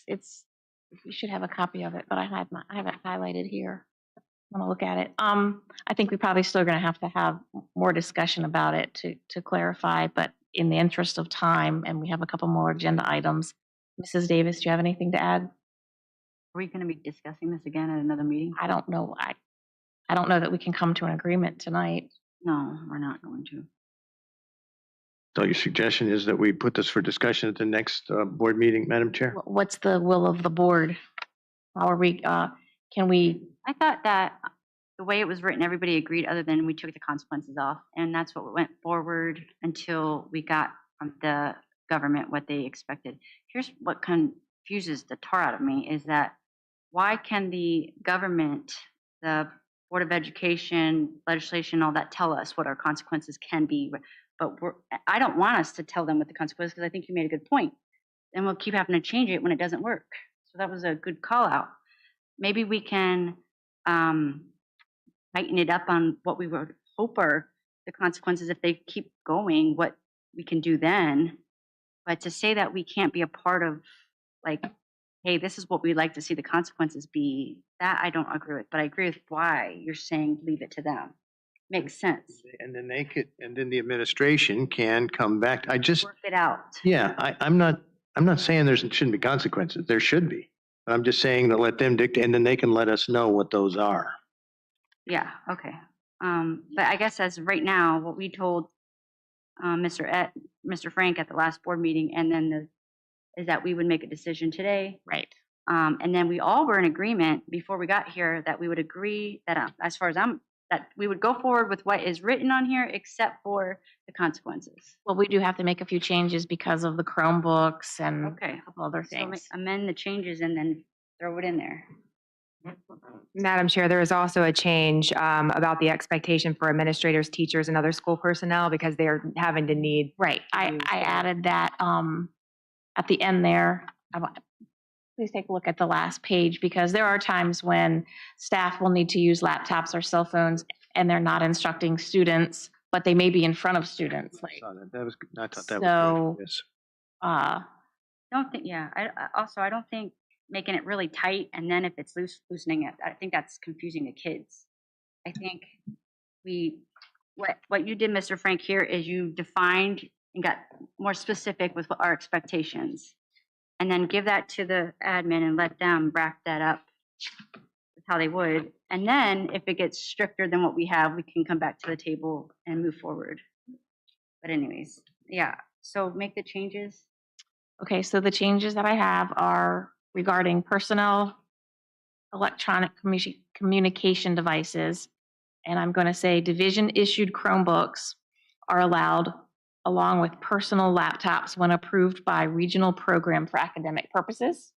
You should have a copy of it, but I have it highlighted here. I'm going to look at it. I think we probably still going to have more discussion about it to clarify, but in the interest of time, and we have a couple more agenda items. Mrs. Davis, do you have anything to add? Are we going to be discussing this again at another meeting? I don't know. I don't know that we can come to an agreement tonight. No, we're not going to. So your suggestion is that we put this for discussion at the next board meeting, Madam Chair? What's the will of the board? How are we, can we, I thought that the way it was written, everybody agreed, other than we took the consequences off. And that's what went forward until we got from the government what they expected. Here's what confuses the tar out of me is that why can the government, the Board of Education, legislation, all that tell us what our consequences can be? But I don't want us to tell them what the consequences, because I think you made a good point. And we'll keep having to change it when it doesn't work. So that was a good call out. Maybe we can tighten it up on what we would hope are the consequences if they keep going, what we can do then. But to say that we can't be a part of, like, hey, this is what we'd like to see the consequences be, that I don't agree with. But I agree with why you're saying leave it to them. Makes sense. And then and then the administration can come back. I just, Work it out. yeah, I'm not saying there shouldn't be consequences. There should be. I'm just saying to let them dictate, and then they can let us know what those are. Yeah, okay. But I guess as right now, what we told Mr. Frank at the last board meeting, and then is that we would make a decision today. right? And then we all were in agreement before we got here that we would agree that, as far as that we would go forward with what is written on here, except for the consequences. Well, we do have to make a few changes because of the Chromebooks and Okay. a couple other So things. amend the changes and then throw it in there. Madam Chair, there is also a change about the expectation for administrators, teachers, and other school personnel because they are having to need. Right, I added that at the end there. Please take a look at the last page, because there are times when staff will need to use laptops or cell phones and they're not instructing students, but they may be in front of students. I Like, saw that. That was, I thought that So- was good. Yes. Don't think, yeah, I don't think making it really tight and then if it's loosening it, I think that's confusing the kids. I think what you did, Mr. Frank, here is you defined and got more specific with what our expectations. And then give that to the admin and let them wrap that up with how they would. And then if it gets stricter than what we have, we can come back to the table and move forward. But anyways, yeah, so make the changes. okay, so the changes that I have are regarding personnel, electronic communication devices, and I'm going to say division-issued Chromebooks are allowed along with personal laptops when approved by regional program for academic purposes.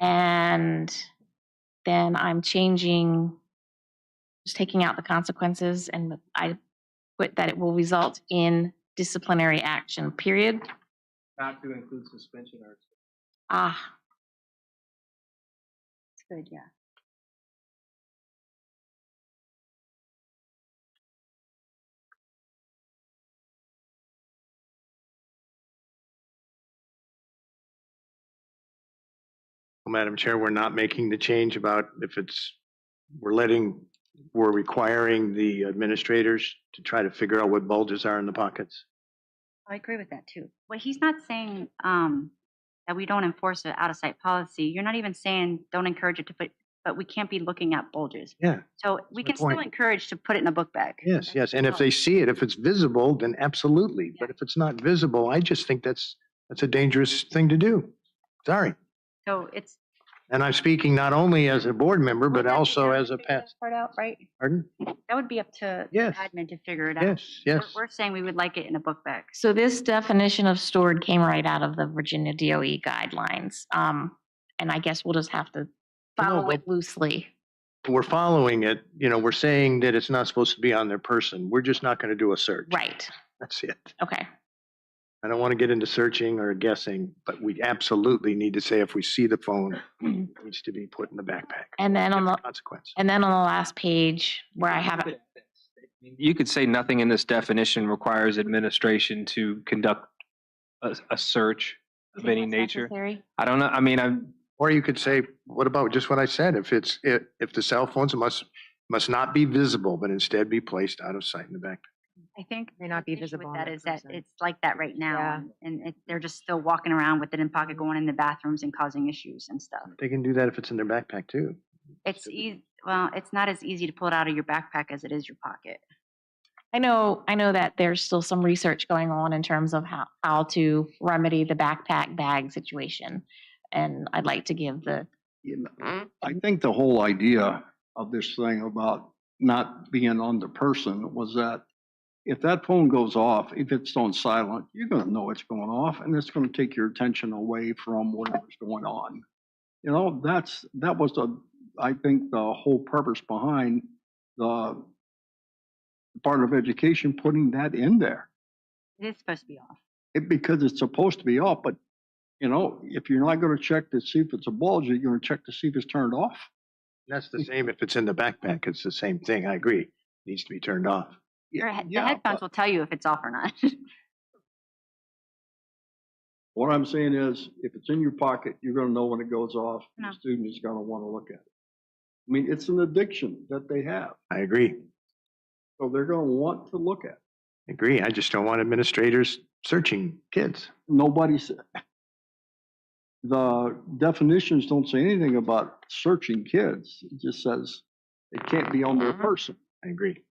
And then I'm changing, just taking out the consequences, and I put that it will result in disciplinary action, period. Not to include suspension or. It's good, yeah. Well, Madam Chair, we're not making the change about if we're requiring the administrators to try to figure out what bulges are in the pockets. I agree with that too. Well, he's not saying that we don't enforce an out of sight policy. You're not even saying don't encourage it to put, but we can't be looking at bulges. Yeah. So we my can still point. encourage to put it in a book bag. Yes, yes. And if they see it, if it's visible, then absolutely. But if it's not visible, I just think that's a dangerous thing to do. Sorry. So it's. And I'm speaking not only as a board member, but also as a Figure past. that part out, right? Pardon? That would be up to Yes. admin to figure it out. Yes, yes. We're saying we would like it in a book bag. So this definition of stored came right out of the Virginia DOE guidelines. And I guess we'll just have to follow it loosely. We're following it, we're saying that it's not supposed to be on their person. We're just not going to do a search. Right, That's it. okay. I don't want to get into searching or guessing, but we absolutely need to say if we see the phone, it needs to be put in the backpack. And then on the Consequence. last page where I have it, You could say nothing in this definition requires administration to conduct a search of any nature. necessary? I don't know. I mean, Or you could say, what about just what I said? If the cell phones must not be visible, but instead be placed out of sight in the backpack. I think May not be the issue visible with on that the is that person. it's like that right Yeah. now. And they're just still walking around with it in pocket, going in the bathrooms and causing issues and stuff. They can do that if it's in their backpack too. It's easy. Well, it's not as easy to pull it out of your backpack as it is your pocket. I know that there's still some research going on in terms of how to remedy the backpack bag situation. And I'd like to give the, You know, I think the whole idea of this thing about not being on the person was that if that phone goes off, if it's on silent, you're going to know it's going off, and it's going to take your attention away from whatever's going on. You know, that was I think the whole purpose behind the Department of Education putting that in there. It is supposed to be off. Because it's supposed to be off, but you know, if you're not going to check to see if it's a bulge, you're going to check to see if it's turned off. That's the same if it's in the backpack. It's the same thing. I agree. It needs to be turned off. The headphones will tell you if it's off or not. What I'm saying is, if it's in your pocket, you're going to know when it goes off. No. The student is going to want to look at it. I mean, it's an addiction that they have, I agree. so they're going to want to look at it. I agree. I just don't want administrators searching kids. Nobody said. The definitions don't say anything about searching kids. It just says it can't be on their person. I agree.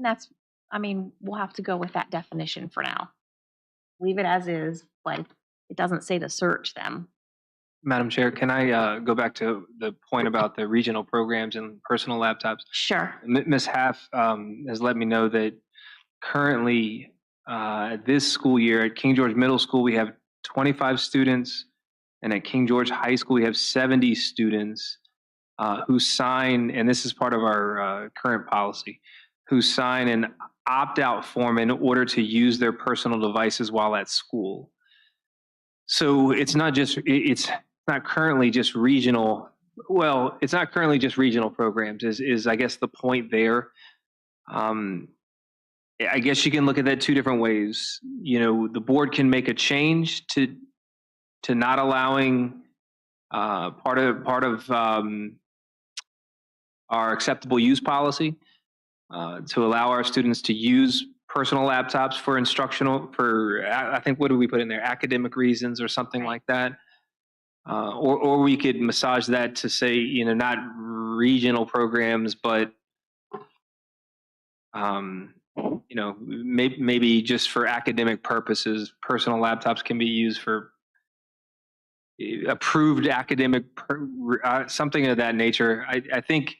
and that's, I mean, we'll have to go with that definition for now. Leave it as is, but it doesn't say to search them. Madam Chair, can I go back to the point about the regional programs and personal laptops? Sure. Ms. Half has let me know that currently this school year at King George Middle School, we have 25 students, and at King George High School, we have 70 students who sign, and this is part of our current policy, who sign an opt-out form in order to use their personal devices while at school. So it's not just, it's not currently just regional, well, it's not currently just regional programs is I guess the point there. I guess you can look at that two different ways. You know, the board can make a change to not allowing part of our acceptable use policy to allow our students to use personal laptops for instructional, for I think, what do we put in there? Academic reasons or something like that. Or we could massage that to say, you know, not regional programs, but you know, maybe just for academic purposes, personal laptops can be used for approved academic, something of that nature. I think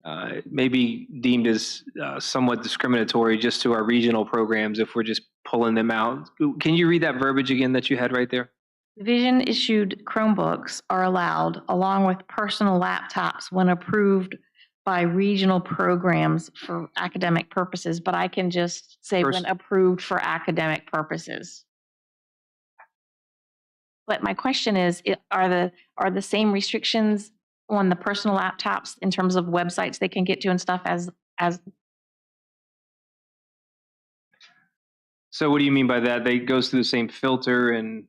it may be deemed as somewhat discriminatory just to our regional programs if we're just pulling them out. Can you read that verbiage again that you had right there? Division-issued Chromebooks are allowed along with personal laptops when approved by regional programs for academic purposes, but I can just say when approved for academic purposes. But my question is, are the same restrictions on the personal laptops in terms of websites they can get to and stuff as? So what do you mean by that? They goes through the same filter and?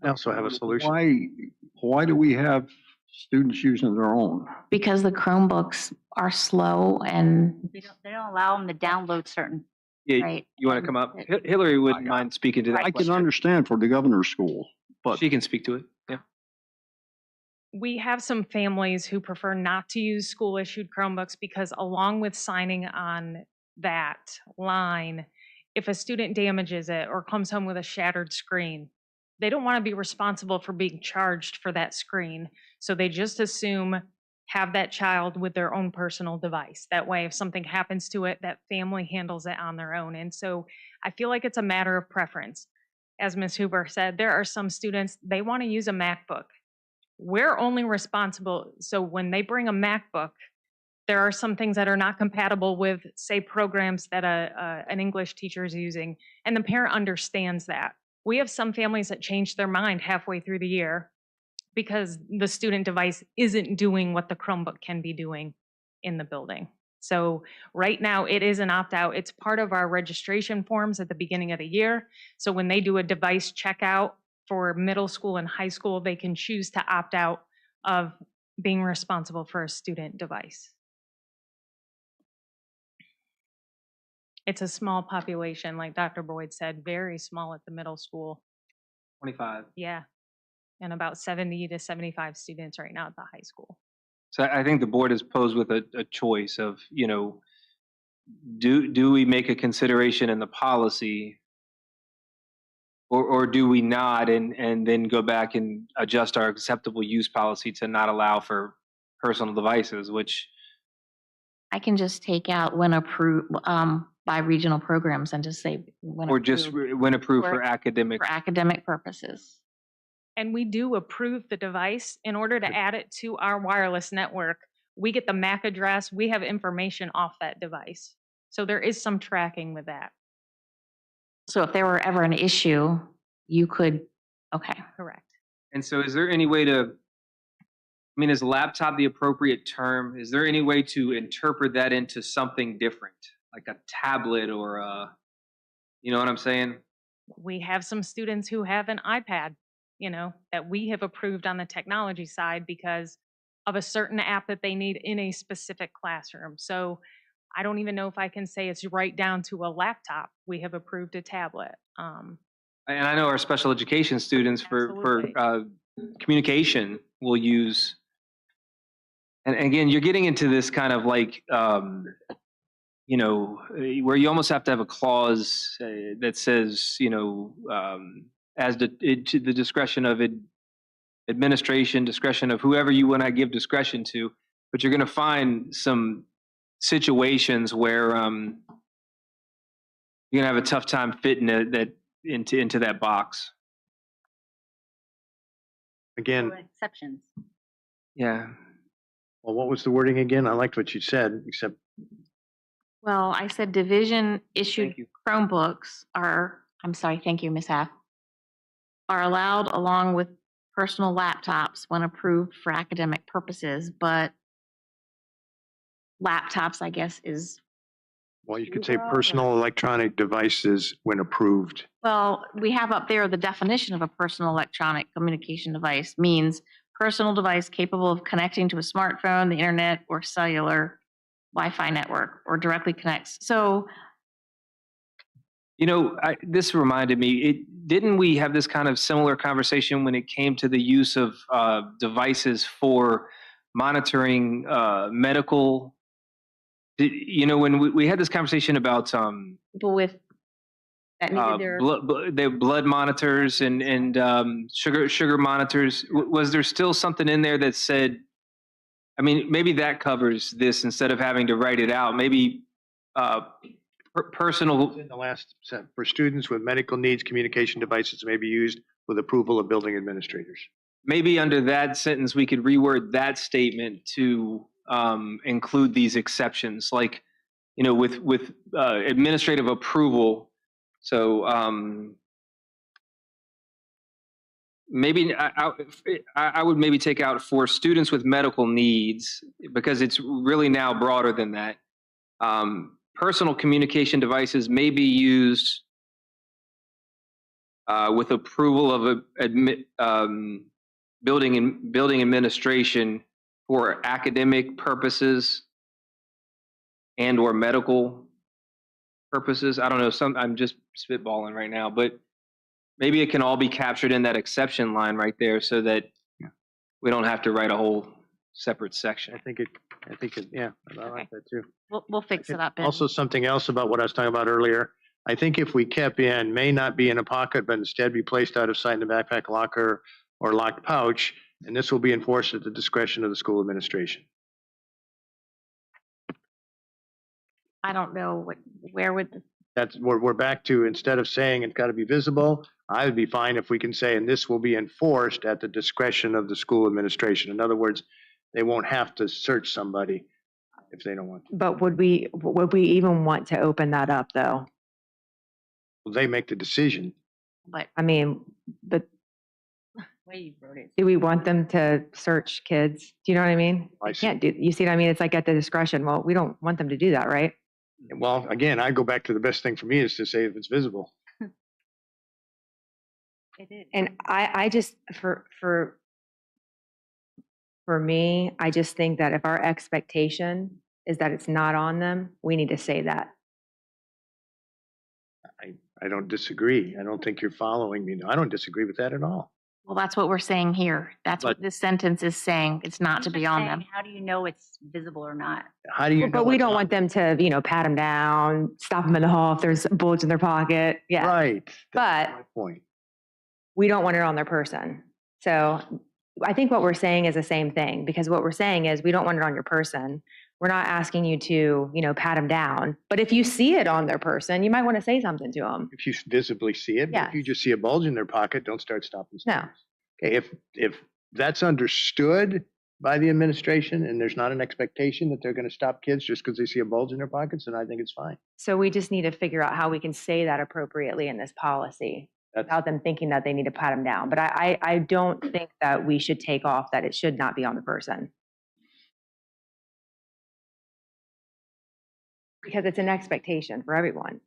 I also have a solution. Why do we have students using their own? Because the Chromebooks are slow and They don't allow them to download certain. Yeah, Right. you want to come up? Hillary wouldn't mind speaking to that. I can understand for the governor's school, but She can speak to it. Yeah. We have some families who prefer not to use school-issued Chromebooks because along with signing on that line, if a student damages it or comes home with a shattered screen, they don't want to be responsible for being charged for that screen. So they just assume have that child with their own personal device. That way, if something happens to it, that family handles it on their own. And so I feel like it's a matter of preference. As Ms. Huber said, there are some students, they want to use a MacBook. We're only responsible, so when they bring a MacBook, there are some things that are not compatible with, say, programs that an English teacher is using, and the parent understands that. We have some families that change their mind halfway through the year because the student device isn't doing what the Chromebook can be doing in the building. So right now it is an opt-out. It's part of our registration forms at the beginning of the year. So when they do a device checkout for middle school and high school, they can choose to opt out of being responsible for a student device. It's a small population, like Dr. Boyd said, very small at the middle school. 25. Yeah. And about 70 to 75 students right now at the high school. So I think the board is posed with a choice of, you know, do we make a consideration in the policy, or do we not, and then go back and adjust our acceptable use policy to not allow for personal devices, which I can just take out when approved by regional programs and just say when or just approved when approved for academic. for academic purposes. And we do approve the device. In order to add it to our wireless network, we get the MAC address, we have information off that device. So there is some tracking with that. So if there were ever an issue, you could, okay. Correct. And so is there any way to, I mean, is laptop the appropriate term? Is there any way to interpret that into something different, like a tablet or a, you know what I'm saying? We have some students who have an iPad, you know, that we have approved on the technology side because of a certain app that they need in a specific classroom. So I don't even know if I can say it's right down to a laptop. We have approved a tablet. And I know our special education students for Absolutely. communication will use, and again, you're getting into this kind of like, you know, where you almost have to have a clause that says, you know, as to the discretion of administration, discretion of whoever you want to give discretion to, but you're going to find some situations where you're going to have a tough time fitting that into that box. Again, Exceptions. Yeah. well, what was the wording again? I liked what you said, except Well, I said division issued Thank you. Chromebooks are, I'm sorry, thank you, Ms. Haff, are allowed along with personal laptops when approved for academic purposes, but laptops, I guess, is, well, you could say personal electronic devices when approved. well, we have up there the definition of a personal electronic communication device means personal device capable of connecting to a smartphone, the internet, or cellular Wi-Fi network, or directly connects. So You know, this reminded me, didn't we have this kind of similar conversation when it came to the use of devices for monitoring medical? You know, when we had this conversation about people with that needed their blood monitors and sugar monitors, was there still something in there that said, I mean, maybe that covers this instead of having to write it out, maybe personal. In the last sentence, for students with medical needs, communication devices may be used with approval of building administrators. Maybe under that sentence, we could reword that statement to include these exceptions, like, you know, with administrative approval. So maybe I would maybe take out for students with medical needs, because it's really now broader than that. Personal communication devices may be used with approval of building administration for academic purposes and or medical purposes. I don't know, I'm just spitballing right now, but maybe it can all be captured in that exception line right there so that we don't have to write a whole separate section. I think it, yeah, I like that too. We'll fix it up. Also, something else about what I was talking about earlier. I think if we kept in, may not be in a pocket, but instead be placed out of sight in a backpack, locker, or locked pouch, and this will be enforced at the discretion of the school administration. I don't know where would, That's, we're back to, instead of saying it's got to be visible, I would be fine if we can say, and this will be enforced at the discretion of the school administration. In other words, they won't have to search somebody if they don't want to. But would we even want to open that up though? Well, they make the decision. but I mean, but Do we want them to search kids? Do you know what I mean? I They see. can't do, you see what I mean? It's like at the discretion. Well, we don't want them to do that, right? Well, again, I go back to the best thing for me is to say if it's visible. And I just, for me, I just think that if our expectation is that it's not on them, we need to say that. I don't disagree. I don't think you're following me. I don't disagree with that at all. Well, that's what we're saying here. That's what But- this sentence is saying. It's not to He's be just on saying, them. How do you know it's visible or not? How do you know? But we it's don't not? want them to, pat them down, stop them in the hall if there's bullets in their pocket. Yeah. Right. But That's my point. we don't want it on their person. So I think what we're saying is the same thing, because what we're saying is we don't want it on your person. We're not asking you to, pat them down. But if you see it on their person, you might want to say something to them. If you visibly see it, but if you Yes. just see a bulge in their pocket, don't start stopping. No. students. Okay, if that's understood by the administration and there's not an expectation that they're going to stop kids just because they see a bulge in their pockets, then I think it's fine. So we just need to figure out how we can say that appropriately in this policy without them thinking that they need to pat them down. But I don't think that we should take off that it should not be on the person. Because it's an expectation for everyone.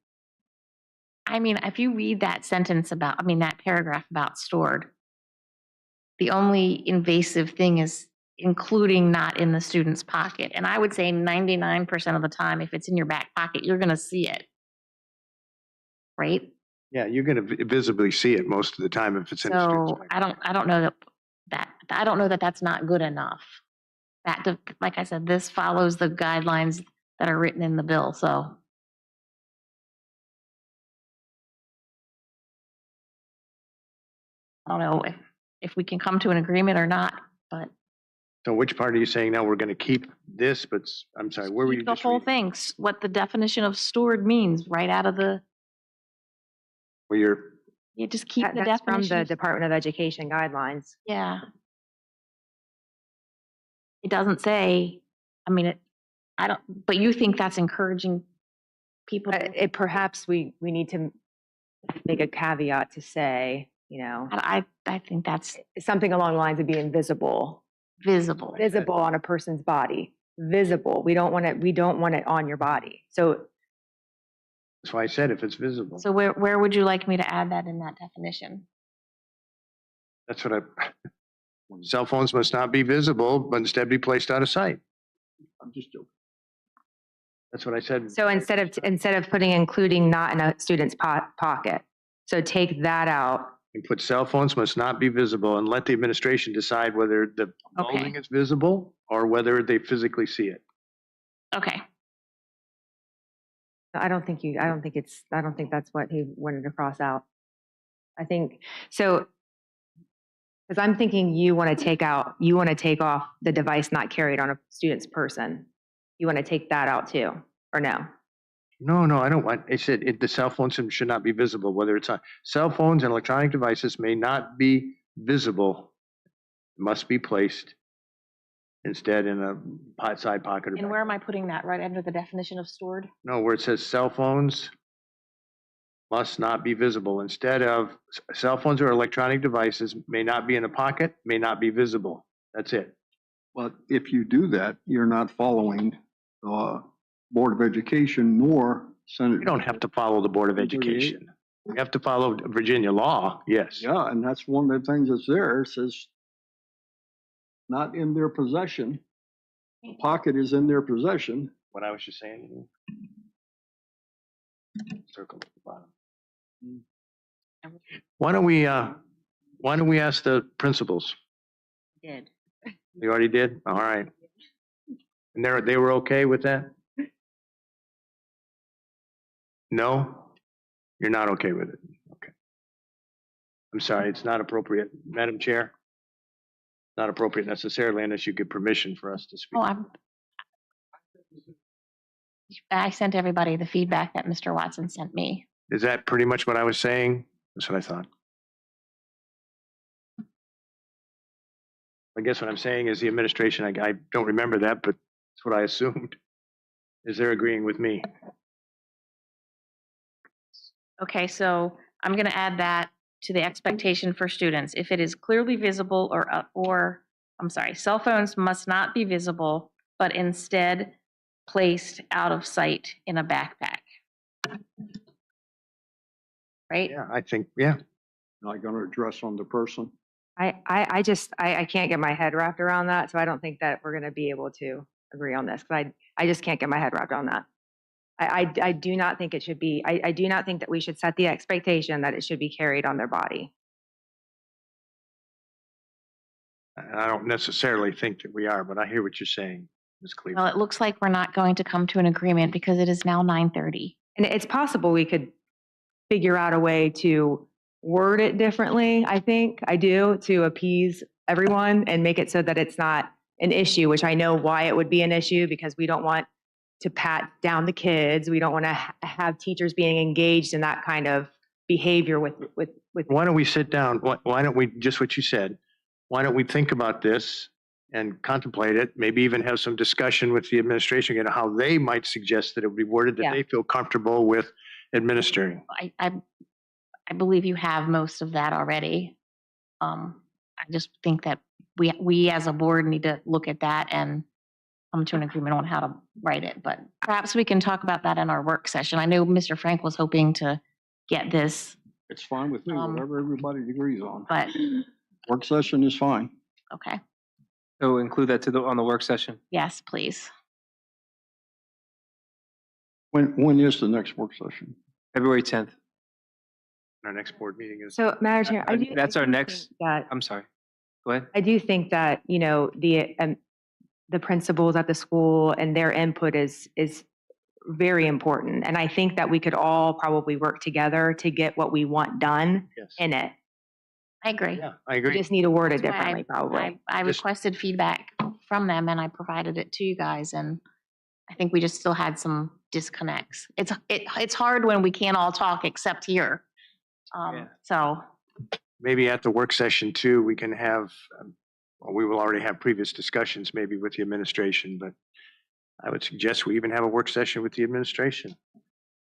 I mean, if you read that sentence that paragraph about stored, the only invasive thing is including not in the student's pocket. And I would say 99% of the time, if it's in your back pocket, you're going to see it. Right? Yeah, you're going to visibly see it most of the time if it's in a student's So pocket. I don't know that that's not good enough. Like I said, this follows the guidelines that are written in the bill, so. I don't know if we can come to an agreement or not, but So which part are you saying now we're going to keep this, but I'm sorry, where were you keep the just whole reading? thing, what the definition of stored means, right out of the, Where you're, you just keep the That's from definition. the of- Department of Education guidelines. Yeah. It doesn't say, but you think that's encouraging people? It perhaps we need to make a caveat to say, I think that's something along the lines of being visible. visible. Visible on a person's body. Visible. We don't want it on your body. So that's why I said if it's visible. So where would you like me to add that in that definition? That's what cell phones must not be visible, but instead be placed out of sight. I'm just joking. That's what I said. So instead of putting including not in a student's pocket, so take that out. You put cell phones must not be visible and let the administration decide whether the bulging is visible or whether they physically see it. Okay. I don't think that's what he wanted to cross out. I think so. Because I'm thinking you want to take off the device not carried on a student's person. You want to take that out too, or no? No, I don't want, it said the cell phone system should not be visible, whether it's on cell phones and electronic devices may not be visible, must be placed instead in a side pocket. And where am I putting that? Right under the definition of stored? No, where it says cell phones must not be visible. Instead of cell phones or electronic devices may not be in a pocket, may not be visible. That's it. But if you do that, you're not following the Board of Education nor Senate. You don't have to follow the Board of Education. You have to follow Virginia law, yes. Yeah, and that's one of the things that's there. It says not in their possession. The pocket is in their possession. What I was just saying. Circle at the bottom. Why don't we ask the principals? Did. You already did? All right. And they were okay with that? No? You're not okay with it? Okay. I'm sorry, it's not appropriate. Madam Chair? Not appropriate necessarily unless you give permission for us to speak. Oh, I sent everybody the feedback that Mr. Watson sent me. Is that pretty much what I was saying? That's what I thought. I guess what I'm saying is the administration, I don't remember that, but that's what I assumed. Is they're agreeing with me. Okay, so I'm going to add that to the expectation for students. If it is clearly visible cell phones must not be visible, but instead placed out of sight in a backpack. Right? Yeah, I think, yeah. Not going to address on the person. I can't get my head wrapped around that, so I don't think that we're going to be able to agree on this, because I just can't get my head wrapped around that. I do not think it should be, I do not think that we should set the expectation that it should be carried on their body. I don't necessarily think that we are, but I hear what you're saying, Ms. Well, Cleveland. it looks like we're not going to come to an agreement because it is now 9:30. And it's possible we could figure out a way to word it differently, I think, I do, to appease everyone and make it so that it's not an issue, which I know why it would be an issue, because we don't want to pat down the kids. We don't want to have teachers being engaged in that kind of behavior with. Why don't we sit down? Why don't we, just what you said, why don't we think about this and contemplate it? Maybe even have some discussion with the administration, you know, how they might suggest that it would be worded that Yeah. they feel comfortable with administering. I believe you have most of that already. I just think that we as a board need to look at that and come to an agreement on how to write it. But perhaps we can talk about that in our work session. I know Mr. Frank was hoping to get this, It's fine with me, whatever everybody agrees on. but Work session is fine. okay. So include that on the work session. Yes, please. When is the next work session? February 10th. Our next board meeting is. So, Madam Chair, That's our next, think that I'm sorry. Go ahead. I do think that, you know, the principals at the school and their input is very important. And I think that we could all probably work together to get what we want done Yes. in it. I agree. Yeah, I We agree. just need to word it That's why differently, probably. I Just- requested feedback from them and I provided it to you guys, and I think we just still had some disconnects. It's hard when we can't all talk except here. So, Maybe at the work session too, we can have, well, we will already have previous discussions maybe with the administration, but I would suggest we even have a work session with the administration.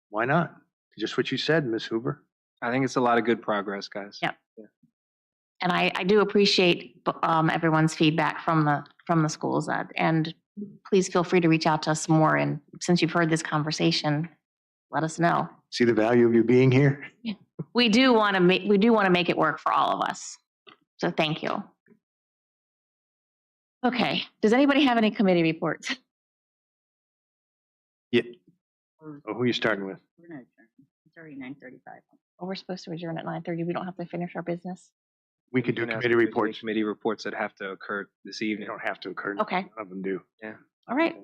Why not? Just what you said, Ms. Hoover. I think it's a lot of good progress, guys. Yep. And I do appreciate everyone's feedback from the schools, and please feel free to reach out to us more. And since you've heard this conversation, let us know. See the value of you being here? We do want to make it work for all of us. So thank you. Okay. Does anybody have any committee reports? Yeah. Oh, who are you starting with? We're gonna adjourn. It's already 9:35. Oh, we're supposed to adjourn at 9:30. We don't have to finish our business. We could do And committee there's any reports. Committee reports that have to occur this They evening. don't have to occur. Okay. None of them do. Yeah. All right.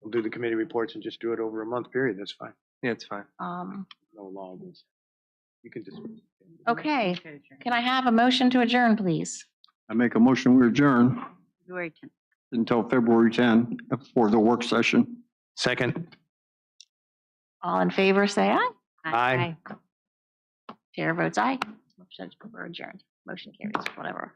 We'll do the committee reports and just do it over a month period. That's fine. Yeah, it's fine. No law against. You can just. Okay. Can I have a motion to adjourn, please? I make a motion, we adjourn February 10th. until February 10 for the work session. Second. All in favor, say aye. Aye. Chair votes aye. Motion, we're adjourned. Motion carries, whatever.